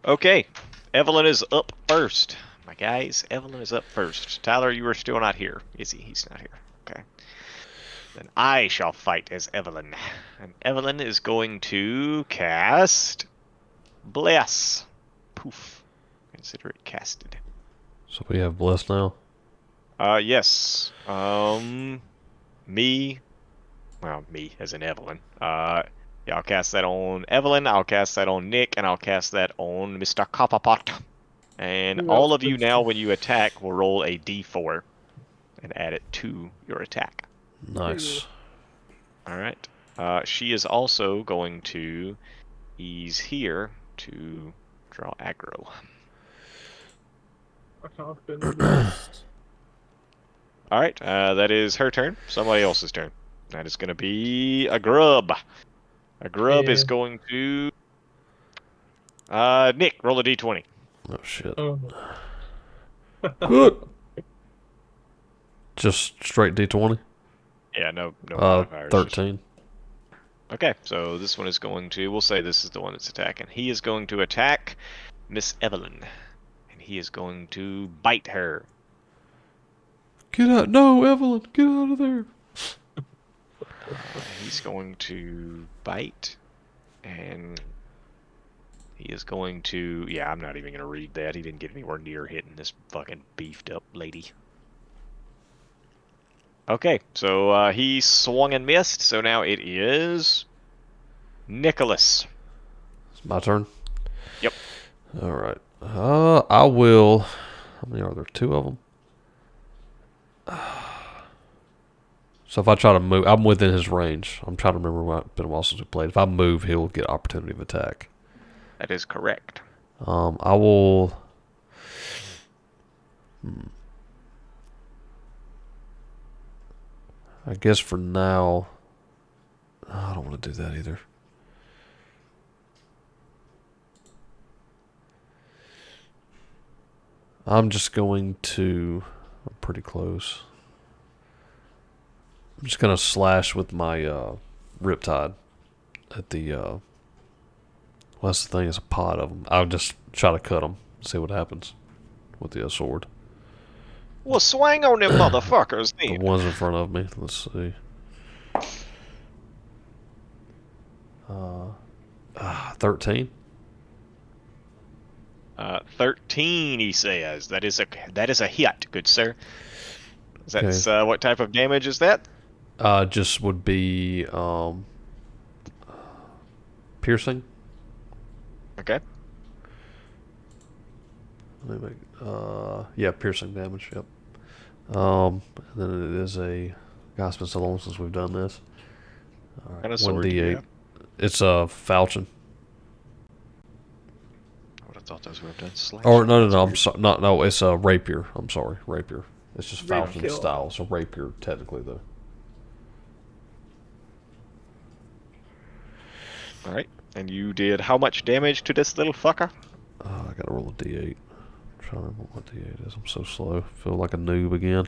Okay, Evelyn is up first. My guys, Evelyn is up first. Tyler, you are still not here, is he? He's not here. Okay. Then I shall fight as Evelyn. And Evelyn is going to cast Bless. Poof. Consider it casted. So we have Bless now? Yes. Me. Well, me as in Evelyn. Yeah, I'll cast that on Evelyn, I'll cast that on Nick, and I'll cast that on Mr. Copperpot. And Who all else of you gets now, to- when you attack, will roll a d4 and add it to your attack. Nice. Alright. She is also going to ease here to draw aggro. I've been lost. Alright, that is her turn. Somebody else's turn. That is going to be a grub. A grub is Yeah. going to... Nick, roll a d20. Oh, shit. Oh. Good. Just straight D20? Yeah, no modifiers. 13. Okay, so this one is going to... We'll say this is the one that's attacking. He is going to attack Miss Evelyn. And he is going to bite her. Get out. No, Evelyn, get out of there. He's going to bite. And he is going to... Yeah, I'm not even going to read that. He didn't get anywhere near hitting this fucking beefed up lady. Okay, so he swung and missed, so now it is Nicholas. It's my turn? Yep. Alright. I will... How many are there? 2 of them? So if I try to move, I'm within his range. I'm trying to remember what it's been a while since we played. If I move, he'll get opportunity of attack. That is correct. I will. I guess for now, I don't want to do that either. I'm just going to. I'm pretty close. I'm just gonna slash with my Riptide at the. Well, that's the thing. It's a pod of them. I'll just try to cut them. See what happens with the sword. Well, swing on them motherfuckers, The then. ones in front of me. Let's see. 13. 13, he says. That is a hit, good sir. That's Okay. what type of damage is that? Just would be piercing. Okay. Let me make, yeah, piercing damage. Yep. And then it is a. God, it's been so long since we've done this. All right, What kind of sword do you 1d8. have? It's a falchion. I would have thought those would have done slash. Or no, That's I'm weird. sorry. No, it's a rapier. I'm sorry, rapier. It's just falchion Rapier. style. So rapier, technically though. All right. And you did how much damage to this little fucker? I gotta roll a d8. I'm trying to remember what d8 is. I'm so slow. Feel like a noob again.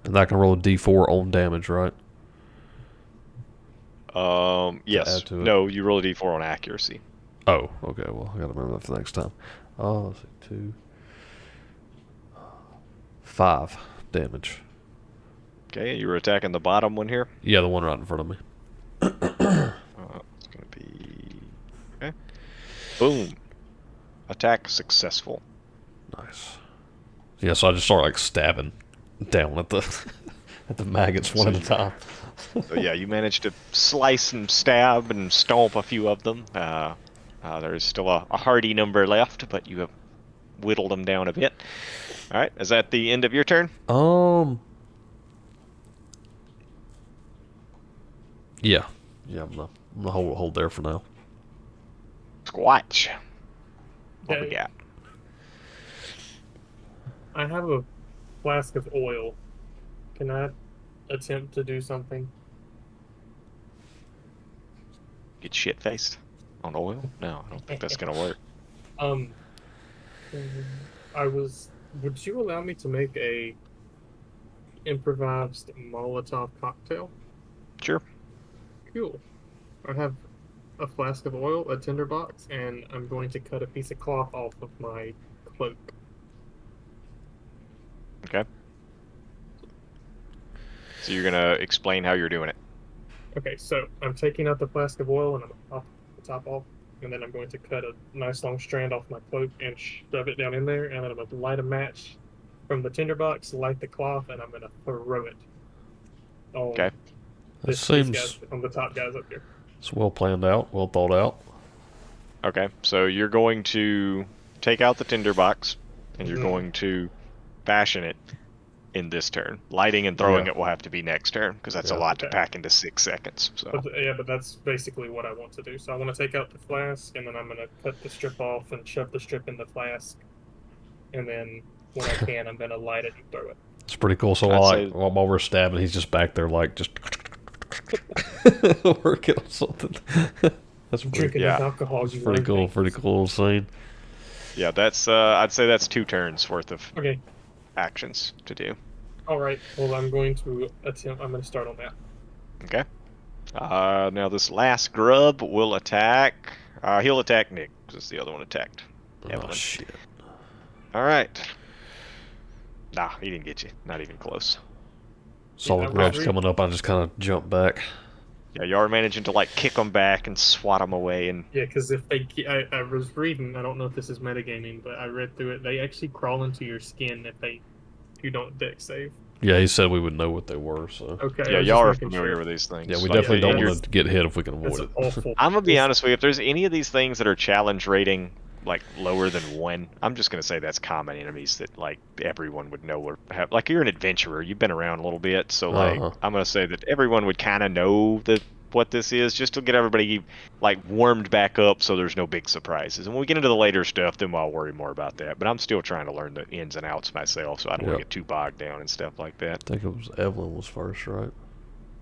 And I can roll a d4 on damage, right? Yes. add to it. No, you roll a d4 on accuracy. Oh, okay. Well, I gotta remember that for the next time. Oh, let's see, 2, 5 damage. Okay, you were attacking the bottom one here. Yeah, the one right in front of me. It's gonna be okay. Boom. Attack successful. Nice. Yeah, so I just start like stabbing down at the at the maggots one at a time. So yeah, you managed to slice and stab and stomp a few of them. There's still a hardy number left, but you have whittled them down a bit. All right, is that the end of your turn? Yeah, I'm gonna hold there for now. Squatch. What we Okay. got? I have a flask of oil. Can I attempt to do something? Get shit faced on oil? No, I don't think that's gonna work. Um, Would you allow me to make a improvised Molotov cocktail? Sure. Cool. I have a flask of oil, a tinderbox, and I'm going to cut a piece of cloth off of my cloak. Okay. So you're gonna explain how you're doing it. Okay, so I'm taking out the flask of oil and I'm off the top off, and then I'm going to cut a nice long strand off my cloak and shove it down in there, and then I'm going to light a match from the tinderbox, light the cloth, and I'm going to throw it. On Okay. That these seems guys, on the top guys up here. it's well planned out, well thought out. Okay. So you're going to take out the tinderbox, and you're Mhm. going to fashion it in this turn. Lighting and throwing Yeah. it will have to be next turn because that's a Yeah. lot to Okay. pack into 6 seconds. So But that's basically what I want to do. So I want to take out the flask, and then I'm going to cut the strip off and shove the strip in the flask, and then when I can, I'm going to light it and throw it. It's pretty cool. So I'd while, say- while we're stabbing, he's just back there like just working on something. That's pretty, Drinking yeah. enough alcohol, you pretty learn cool. things. Pretty cool scene. yeah, that's I'd say that's 2 turns worth of Okay. actions to do. All right. Well, I'm going to attempt. I'm going to start on that. Okay. Now this last grub will attack. He'll attack Nick because the other one attacked Oh Evelyn. shit! All right. Nah, he didn't get you. Not even close. Saw Yeah, the I grubs was coming up. I just kind of jumped back. Yeah, you are managing to like kick them back and swat them away, and Yeah, because if they, I was reading. I don't know if this is metagaming, but I read through it. They actually crawl into your skin if you don't deck save. Yeah, he said we would know what they were. So Okay. yeah, I was y'all just are making familiar sure. with these things. yeah, we Like, definitely don't you're- want to get hit if we can avoid That's it. awful. I'm gonna be It's- honest with you. If there's any of these things that are challenge rating like lower than 1, I'm just gonna say that's common enemies that like everyone would know or have. Like you're an adventurer, you've been around a little bit, so like I'm gonna say that everyone would kind of know what this is, just to get everybody like warmed back up, so there's no big surprises. And when we get into the later stuff, then I'll worry more about that. But I'm still trying to learn the ins and outs myself, so I don't want to get too bogged down and stuff like that. I think it was Evelyn was first, right?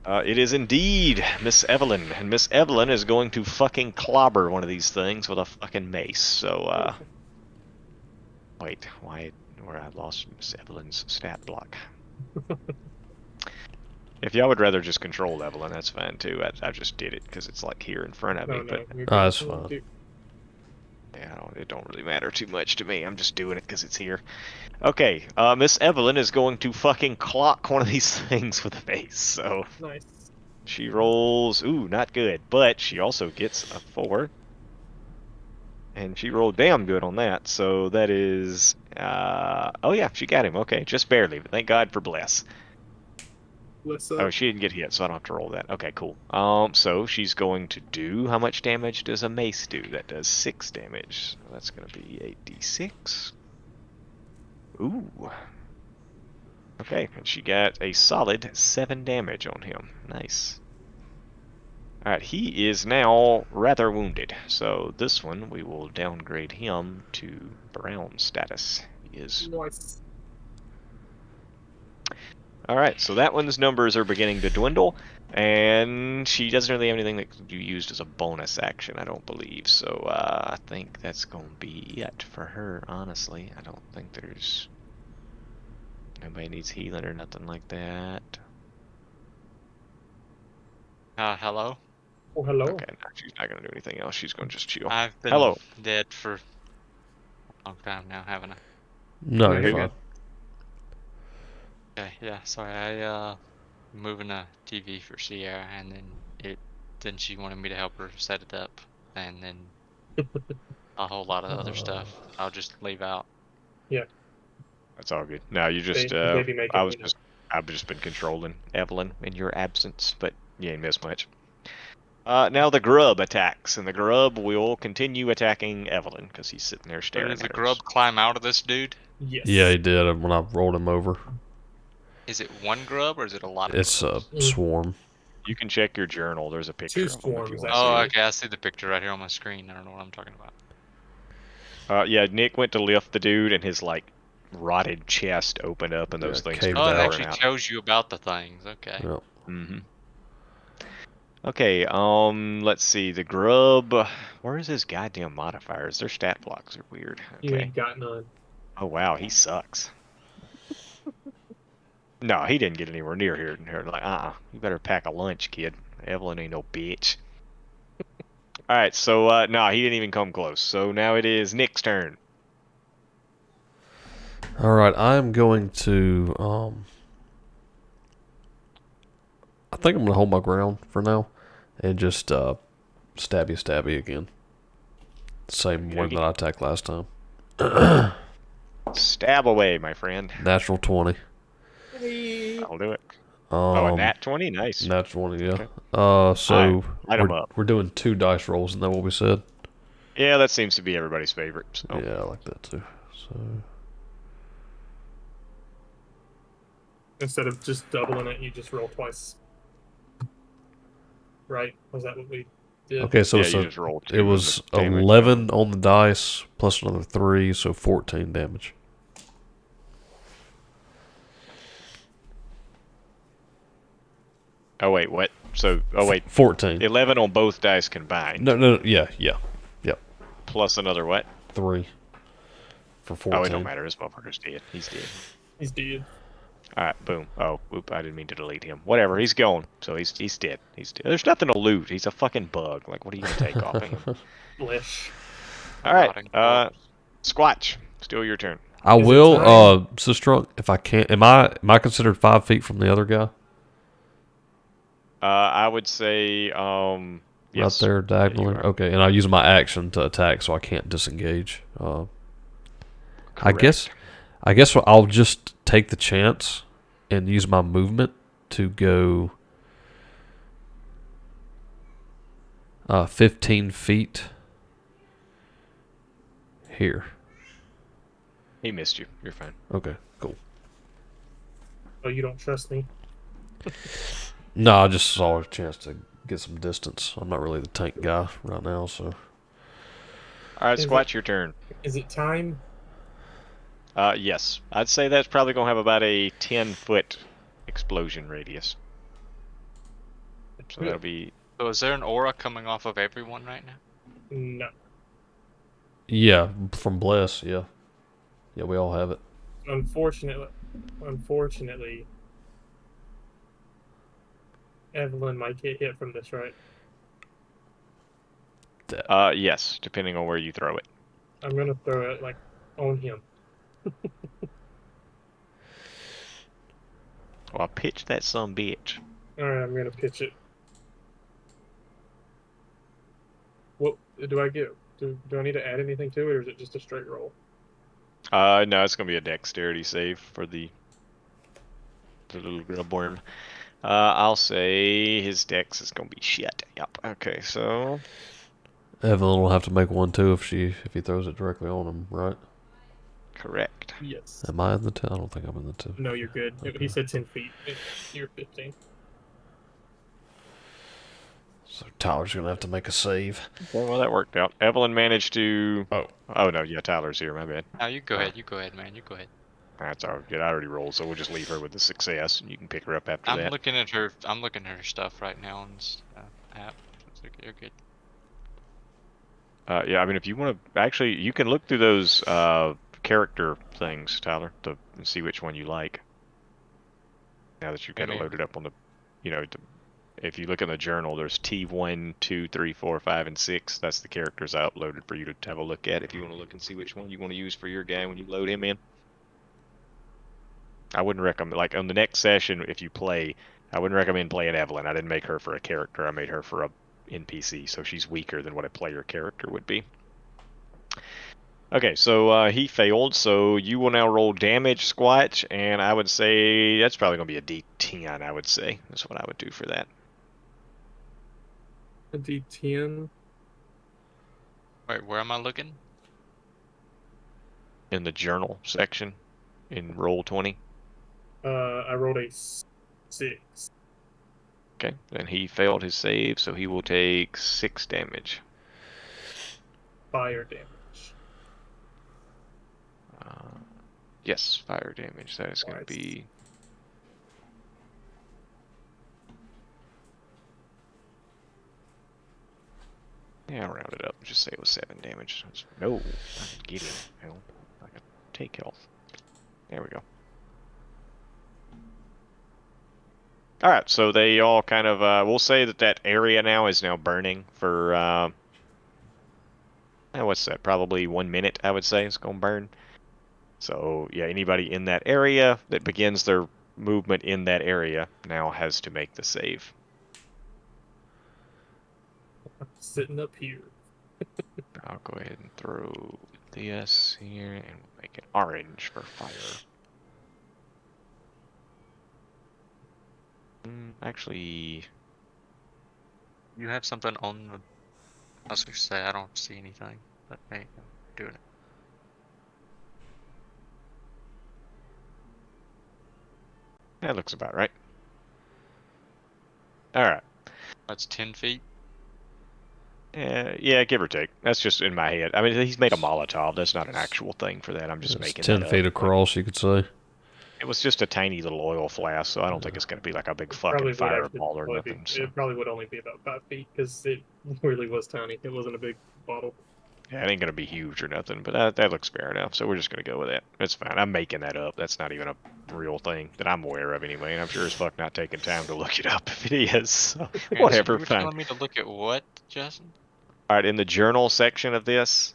It is indeed Miss Evelyn, and Miss Evelyn is going to fucking clobber one of these things with a fucking mace. So, wait, where I lost Miss Evelyn's stat block. If y'all would rather just control Evelyn, that's fine too. I just did it because it's like here in front of me. But that's fine. Yeah, it don't really matter too much to me. I'm just doing it because it's here. Okay, Miss Evelyn is going to fucking clock one of these things with a mace. So Nice. she rolls, ooh, not good, but she also gets a 4. And she rolled damn good on that. So that is, oh yeah, she got him. Okay, just barely, but thank God for bless. Oh, she didn't get hit, so I don't have to roll that. Okay, cool. So she's going to do, how much damage does a mace do? That does 6 damage. So that's going to be 8d6. Ooh. Okay, and she got a solid 7 damage on him. Nice. Alright, he is now rather wounded. So this one, we will downgrade him to brown status. He is... Nice. Alright, so that one's numbers are beginning to dwindle, and she doesn't really have anything that could be used as a bonus action, I don't believe. So I think that's going to be it for her, honestly. I don't think there's... Nobody needs healing or nothing like that. Hello? Oh, hello. Okay, no, she's not going to do anything else. She's going to just chill. I've been Hello. dead for a long time now, haven't I? No, Yeah, you're you're fine. Okay, yeah, sorry, I moving a TV for Sierra, and then she wanted me to help her set it up, and then a whole lot of other stuff I'll just leave out. Yeah. That's all good. No, you just, Maybe make it, I've just been controlling Evelyn in your absence, but you ain't missed much. Now the grub attacks, and the grub will continue attacking Evelyn, because he's sitting there staring Does at the her. grub climb out of this dude? Yes. Yeah, he did when I rolled him over. Is it one grub, or is it a lot of It's grubs? a swarm. You can check your journal. There's a picture 2 of them if you swarms, want to actually. see Oh, it. okay, I see the picture right here on my screen. I don't know what I'm talking about. Yeah, Nick went to lift the dude, and his, like, rotted chest opened up, and those things caved started Oh, it out. pouring actually out. tells you about the things. Okay. Yep. Mm-hmm. Okay, let's see. The grub. Where is his goddamn modifiers? Their stat blocks are weird. You Okay. ain't got none. Oh wow, he sucks. No, he didn't get anywhere near here. Like, you better pack a lunch, kid. Evelyn ain't no bitch. All right, so no, he didn't even come close. So now it is Nick's turn. All right, I'm going to. I think I'm gonna hold my ground for now, and just stabby again. Same one that I attacked last time. Stab away, my friend. Natural 20. I'll do it. Oh, a Um, nat 20, nice. Natural 20, yeah. Okay. So light 'em up. we're doing 2 dice rolls, isn't that what we said? Yeah, that seems to be everybody's favorite. So. Yeah, I like that too. So Instead of just doubling it, you just roll twice. Right? Was that what we did? okay, so Yeah, it's you just rolled 2 it and was the damage 11 on the dice plus another 3, so 14 damage. Oh wait, what? So, oh wait, 14. 11 on both dice combined. No, yeah. Plus another what? 3 for 14. Oh, it don't matter. This motherfucker's dead. He's dead. He's dead. All right, boom. Oh, whoop! I didn't mean to delete him. Whatever. He's gone. So he's dead. He's dead. There's nothing to loot. He's a fucking bug. Like, what are you gonna take off of him? Blish. All right. Rotting corpse. Squatch. Still your turn. I Is it will time? Sistrunk, if I can. Am I considered 5 feet from the other guy? I would say yes. Right there, diagonally. are. Okay, and I'll use my action to attack, so I can't disengage. I Correct. guess I'll just take the chance and use my movement to go 15 feet here. He missed you. You're fine. Okay, cool. Oh, you don't trust me? No, I just saw a chance to get some distance. I'm not really the tank guy right now, so. All right, Is Squatch, your turn. Is it time? Yes. I'd say that's probably going to have about a 10-foot explosion radius. So that'll be... So is there an aura coming off of everyone right now? No. Yeah, from Bless, yeah. Yeah, we all have it. Unfortunately, Evelyn might get hit from this, right? Yes, depending on where you throw it. I'm gonna throw it like on him. Well, pitch that some bitch. All right, I'm gonna pitch it. What do I get? Do I need to add anything to it, or is it just a straight roll? No, it's going to be a dexterity save for the little grubworm. I'll say his dex is going to be shit. Yep. Okay, so... Evelyn will have to make one too if he throws it directly on him, right? Correct. Yes. Am I in the 10? I don't think I'm in the 10. No, you're good. Okay. He said 10 feet. You're 15. So Tyler's gonna have to make a save. Okay, well, that worked out. Evelyn managed to... Oh. Oh, no, yeah, Tyler's here, my bad. No, you go ahead. You go ahead, man. You go ahead. That's all good. I already rolled, so we'll just leave her with the success, and you can pick her up after I'm that. looking at her. I'm looking at her stuff right now on this app. It's like, you're good. Yeah, I mean, if you want to... Actually, you can look through those character things, Tyler, and see which one you like. Now that you've got it loaded up on the... if you look in the journal, there's T1, 2, 3, 4, 5, and 6. That's the characters I uploaded for you to have a look at if you want to look and see which one you want to use for your guy when you load him in. I wouldn't recommend... Like, on the next session, if you play, I wouldn't recommend playing Evelyn. I didn't make her for a character. I made her for a NPC, so she's weaker than what a player character would be. Okay, so he failed, so you will now roll damage, Squatch, and I would say that's probably going to be a D10, I would say. That's what I would do for that. A D10. Wait, where am I looking? In the journal section, in roll 20. I rolled a 6. Okay, and he failed his save, so he will take 6 damage. Fire damage. Yes, fire damage. That is going to Twice. be... Yeah, I'll round it up. Just say it was 7 damage. No, I can get him. Hell, I can take health. There we go. Alright, so they all kind of... we'll say that area now is now burning for... what's that? Probably 1 minute, I would say, it's going to burn. So, yeah, anybody in that area that begins their movement in that area now has to make the save. I'm sitting up here. I'll go ahead and throw this here and make it orange for fire. Actually... You have something on the... I was going to say, I don't see anything, but hey, I'm doing it. That looks about right. Alright. That's 10 feet. Yeah, give or take. That's just in my head. I mean, he's made a Molotov. That's not an actual thing for that. I'm just It's making 10 that feet up. across, you could say. It was just a tiny little oil flask, so I don't think it's going to be like a big Probably fucking would fireball or probably nothing. be, So. It probably would only be about 5 feet because it really was tiny. It wasn't a big bottle. Yeah, it ain't going to be huge or nothing, but that looks fair enough. So we're just going to go with that. That's fine. I'm making that up. That's not even a real thing that I'm aware of anyway, and I'm sure as fuck not taking time to look it up if it is. So whatever, You were fine. telling me to look at what, Justin? Alright, in the journal section of this,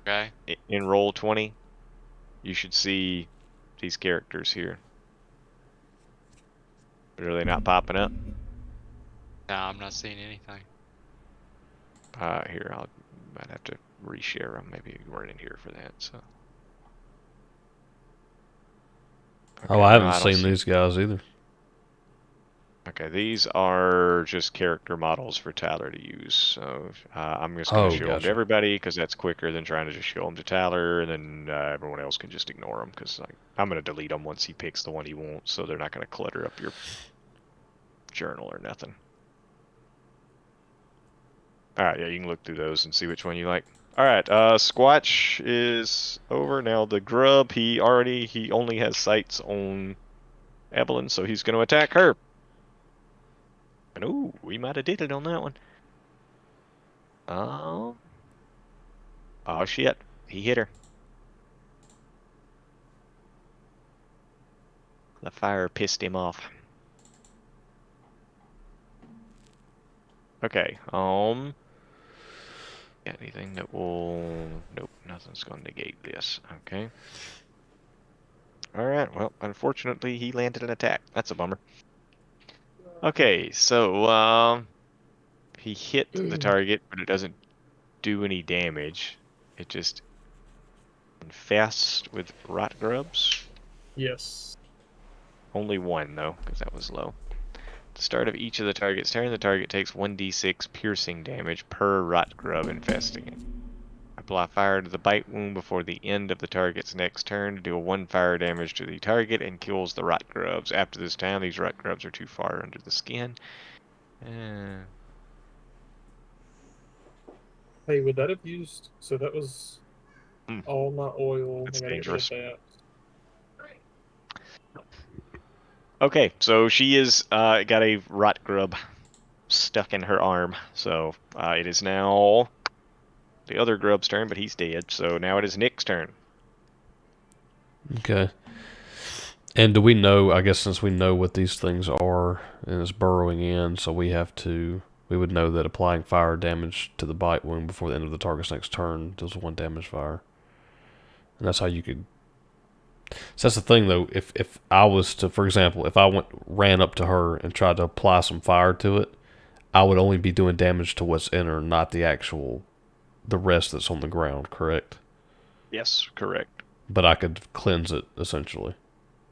Okay. in roll 20, you should see these characters here. Are they not popping up? No, I'm not seeing anything. Here, might have to reshare them. Maybe you weren't in here for that, so. Oh, Okay, I haven't no, don't seen see- these guys either. Okay, these are just character models for Tyler to use. So I'm just going Oh, to show them to gotcha. everybody because that's quicker than trying to just show them to Tyler, and then everyone else can just ignore them because I'm going to delete them once he picks the one he wants, so they're not going to clutter up your journal or nothing. All right, yeah, you can look through those and see which one you like. All right, Squatch is over now. The grub, he only has sights on Evelyn, so he's going to attack her. And ooh, we might have did it on that one. Oh. Oh shit, he hit her. The fire pissed him off. Okay, got anything that will... Nope, nothing's going to negate this. Okay. Alright, well, unfortunately, he landed an attack. That's a bummer. Okay, so, he hit the target, but it doesn't do any damage. It just infests with rot grubs. Yes. Only one, though, because that was low. At the start of each of the targets' turn, the target takes 1d6 piercing damage per rot grub infesting it. Apply fire to the bite wound before the end of the target's next turn to deal 1 fire damage to the target and kills the rot grubs. After this time, these rot grubs are too far under the skin. Hey, would that have used? So that was all my oil. That's I gotta dangerous. get rid of that. Okay, so she is got a rot grub stuck in her arm. So it is now the other grub's turn, but he's dead. So now it is Nick's turn. Okay. And do we know, I guess since we know what these things are and it's burrowing in, so we would know that applying fire damage to the bite wound before the end of the target's next turn deals 1 damage fire. And that's how you could... So that's the thing though, if I was to, for example, if I ran up to her and tried to apply some fire to it, I would only be doing damage to what's in her, not the rest that's on the ground, correct? Yes, correct. But I could cleanse it, essentially.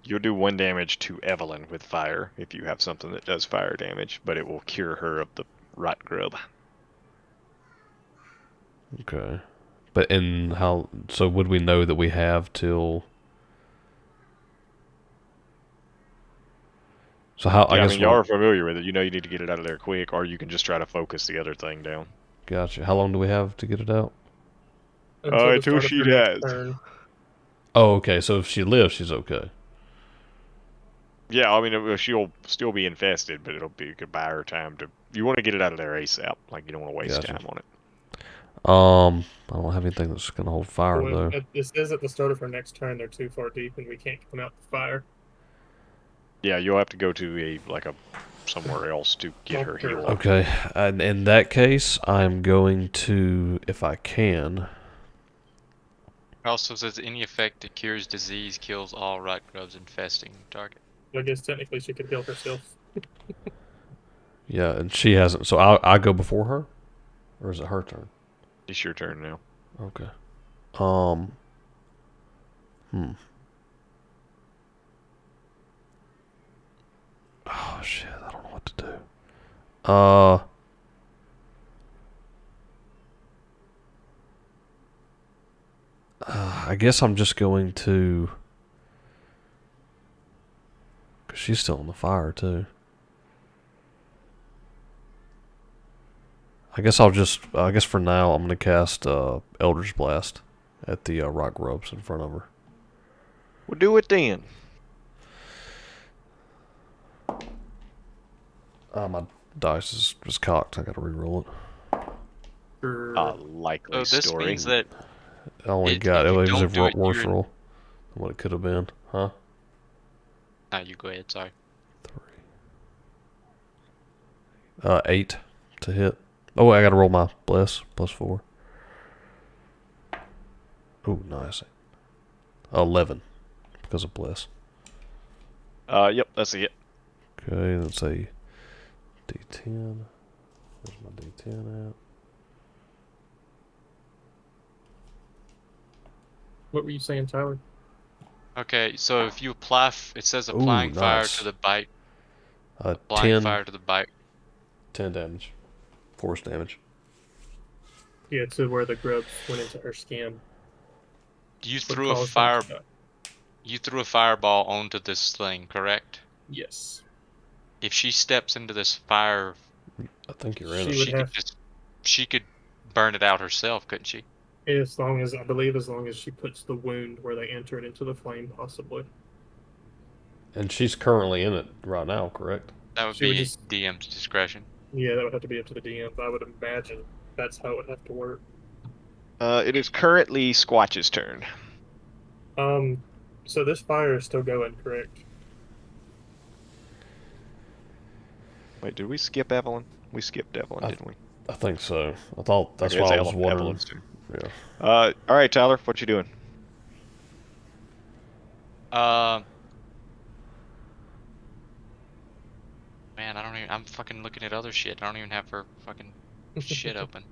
You'll do 1 damage to Evelyn with fire if you have something that does fire damage, but it will cure her of the rot grub. Okay. But so would we know that we have till... So how, Yeah, I guess y'all are familiar with it. You know you need to get it out of there quick, or you can just try to focus the other thing down. Gotcha. How long do we have to get it out? Until the Until start of she her next dies. turn. Oh, okay. So if she lives, she's okay. Yeah, I mean, she'll still be infested, but you could buy her time to... You want to get it out of there ASAP. Like, you don't want to waste Gotcha. time on it. I don't have anything that's gonna hold fire though. It says at the start of her next turn they're too far deep and we can't come out the fire. Yeah, you'll have to go to somewhere else to get her healed. Okay. And in that case, I'm going to, if I can... It also says any effect that cures disease kills all rot grubs infesting the target. I guess technically she could heal herself. Yeah, and she hasn't. So I go before her, or is it her turn? It's your turn now. Okay. Oh shit! I don't know what to do. I guess I'm just going to. Cause she's still on the fire too. I guess for now I'm gonna cast Eldritch Blast at the rock ropes in front of her. We'll do it then. My dice is just cocked. I gotta re-roll it. A likely So this story. means that I only If got it you was don't a do it, worse you're- roll than what it could have been, huh? you go ahead. Sorry. 8 to hit. Oh, I gotta roll my bless +4. Oh, nice. 11 because of bless. Yep, that's it. Okay, let's say D10. Where's my D10 at? What were you saying, Tyler? Okay, so if you apply, it says applying fire nice. to the bite. Blind 10, fire to the bike. 10 damage. Force damage. Yeah, to where the grubs went into her skin. You Would threw a cause her to die. You threw a fireball onto this thing, correct? Yes. If she steps into this fire, I think you're in She it. would have, she could burn it out herself, couldn't she? as long as she puts the wound where they entered into the flame, possibly. And she's currently in it right now, correct? That would She would be just, DM's discretion. yeah, that would have to be up to the DM. But I would imagine that's how it would have to work. It is currently Squatch's turn. So this fire is still going, correct? Wait, did we skip Evelyn? We skipped Evelyn, didn't we? I think so. I thought that's Okay, why it's I was wondering. Evelyn's turn. Yeah. All right, Tyler, what you doing? Man, I don't even. I'm fucking looking at other shit. I don't even have her fucking shit open.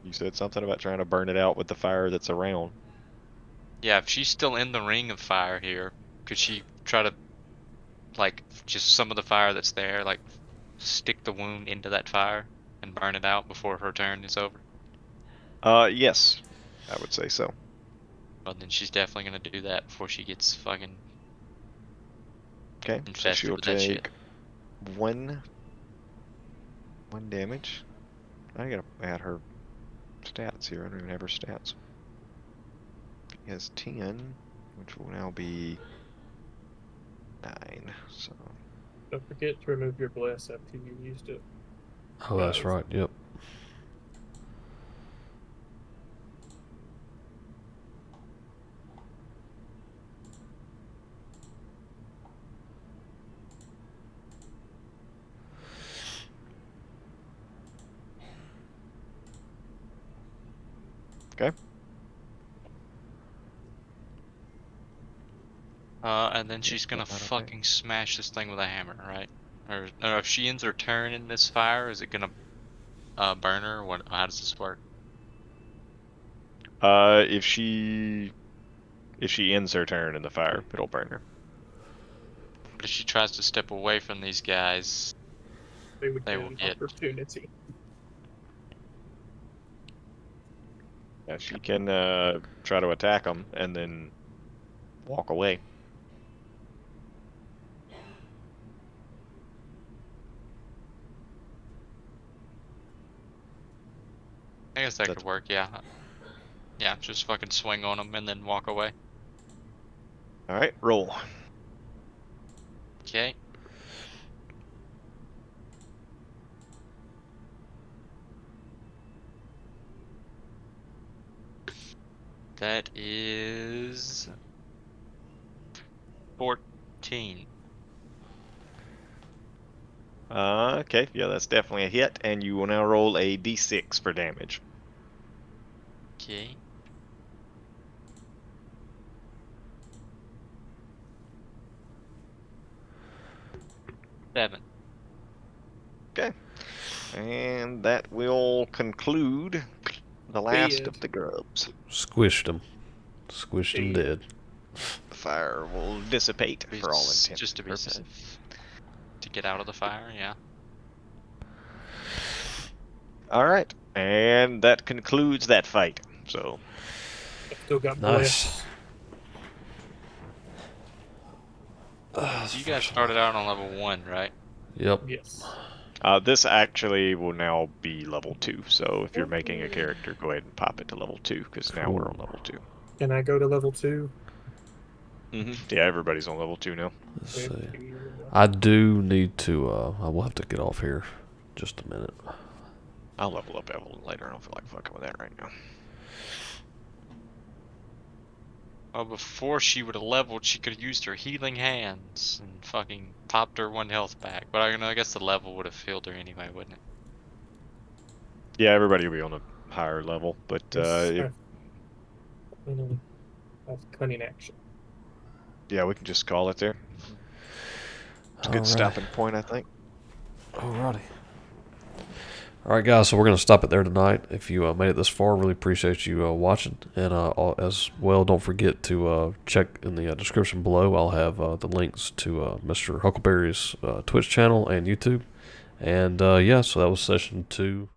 You said something about trying to burn it out with the fire that's around. Yeah, if she's still in the ring of fire here, could she try to, like, just some of the fire that's there, like, stick the wound into that fire and burn it out before her turn is over? Yes, I would say so. Well, then she's definitely gonna do that before she gets fucking Okay, so infested she'll with that shit. take one damage. I gotta add her stats here. I don't even have her stats. She has 10, which will now be 9. So Don't forget to remove your bless after you used it. Oh, that's right. Yep. okay. And then she's gonna not okay. fucking smash this thing with a hammer, right? Or if she ends her turn in this fire, is it gonna burn her? What? How does this work? If she ends her turn in the fire, it'll burn her. But if she tries to step away from these guys, They would They get will an get- opportunity. Yeah, she can try to attack them and then walk away. I guess that That's- could work. Yeah. Yeah, just fucking swing on them and then walk away. All right, roll. Okay. That is 14. Okay, yeah, that's definitely a hit, and you will now roll a d6 for damage. Okay. Seven. Okay, and that will conclude the last Dead. of the grubs. Squished him. Squished him dead. The fire will dissipate for all intents Just to and be purposes. safe. To get out of the fire, yeah. All right, and that concludes that fight. So, I've still got Nice. bless. So you guys started out on level 1, right? Yep. Yes. this actually will now be level 2. So, if you're making a character, go ahead and pop it to level 2, because now we're on level 2. Can I go to level 2? Yeah, everybody's on level 2 now. Let's see. I do need to. I will have to get off here. Just a minute. I'll level up Evelyn later. I don't feel like fucking with that right now. Well, before she would have leveled, she could have used her healing hands and fucking popped her 1 health back. But I guess the level would have healed her anyway, wouldn't it? Yeah, everybody will be on a higher level, but That's cunning action. yeah, we can just call it there. It's a good Alright. stopping point, I think. Alrighty. All right, guys, so we're going to stop it there tonight. If you made it this far, really appreciate you watching. And as well, don't forget to check in the description below. I'll have the links to Mr. Huckleberry's Twitch channel and YouTube. And yeah, so that was session 2.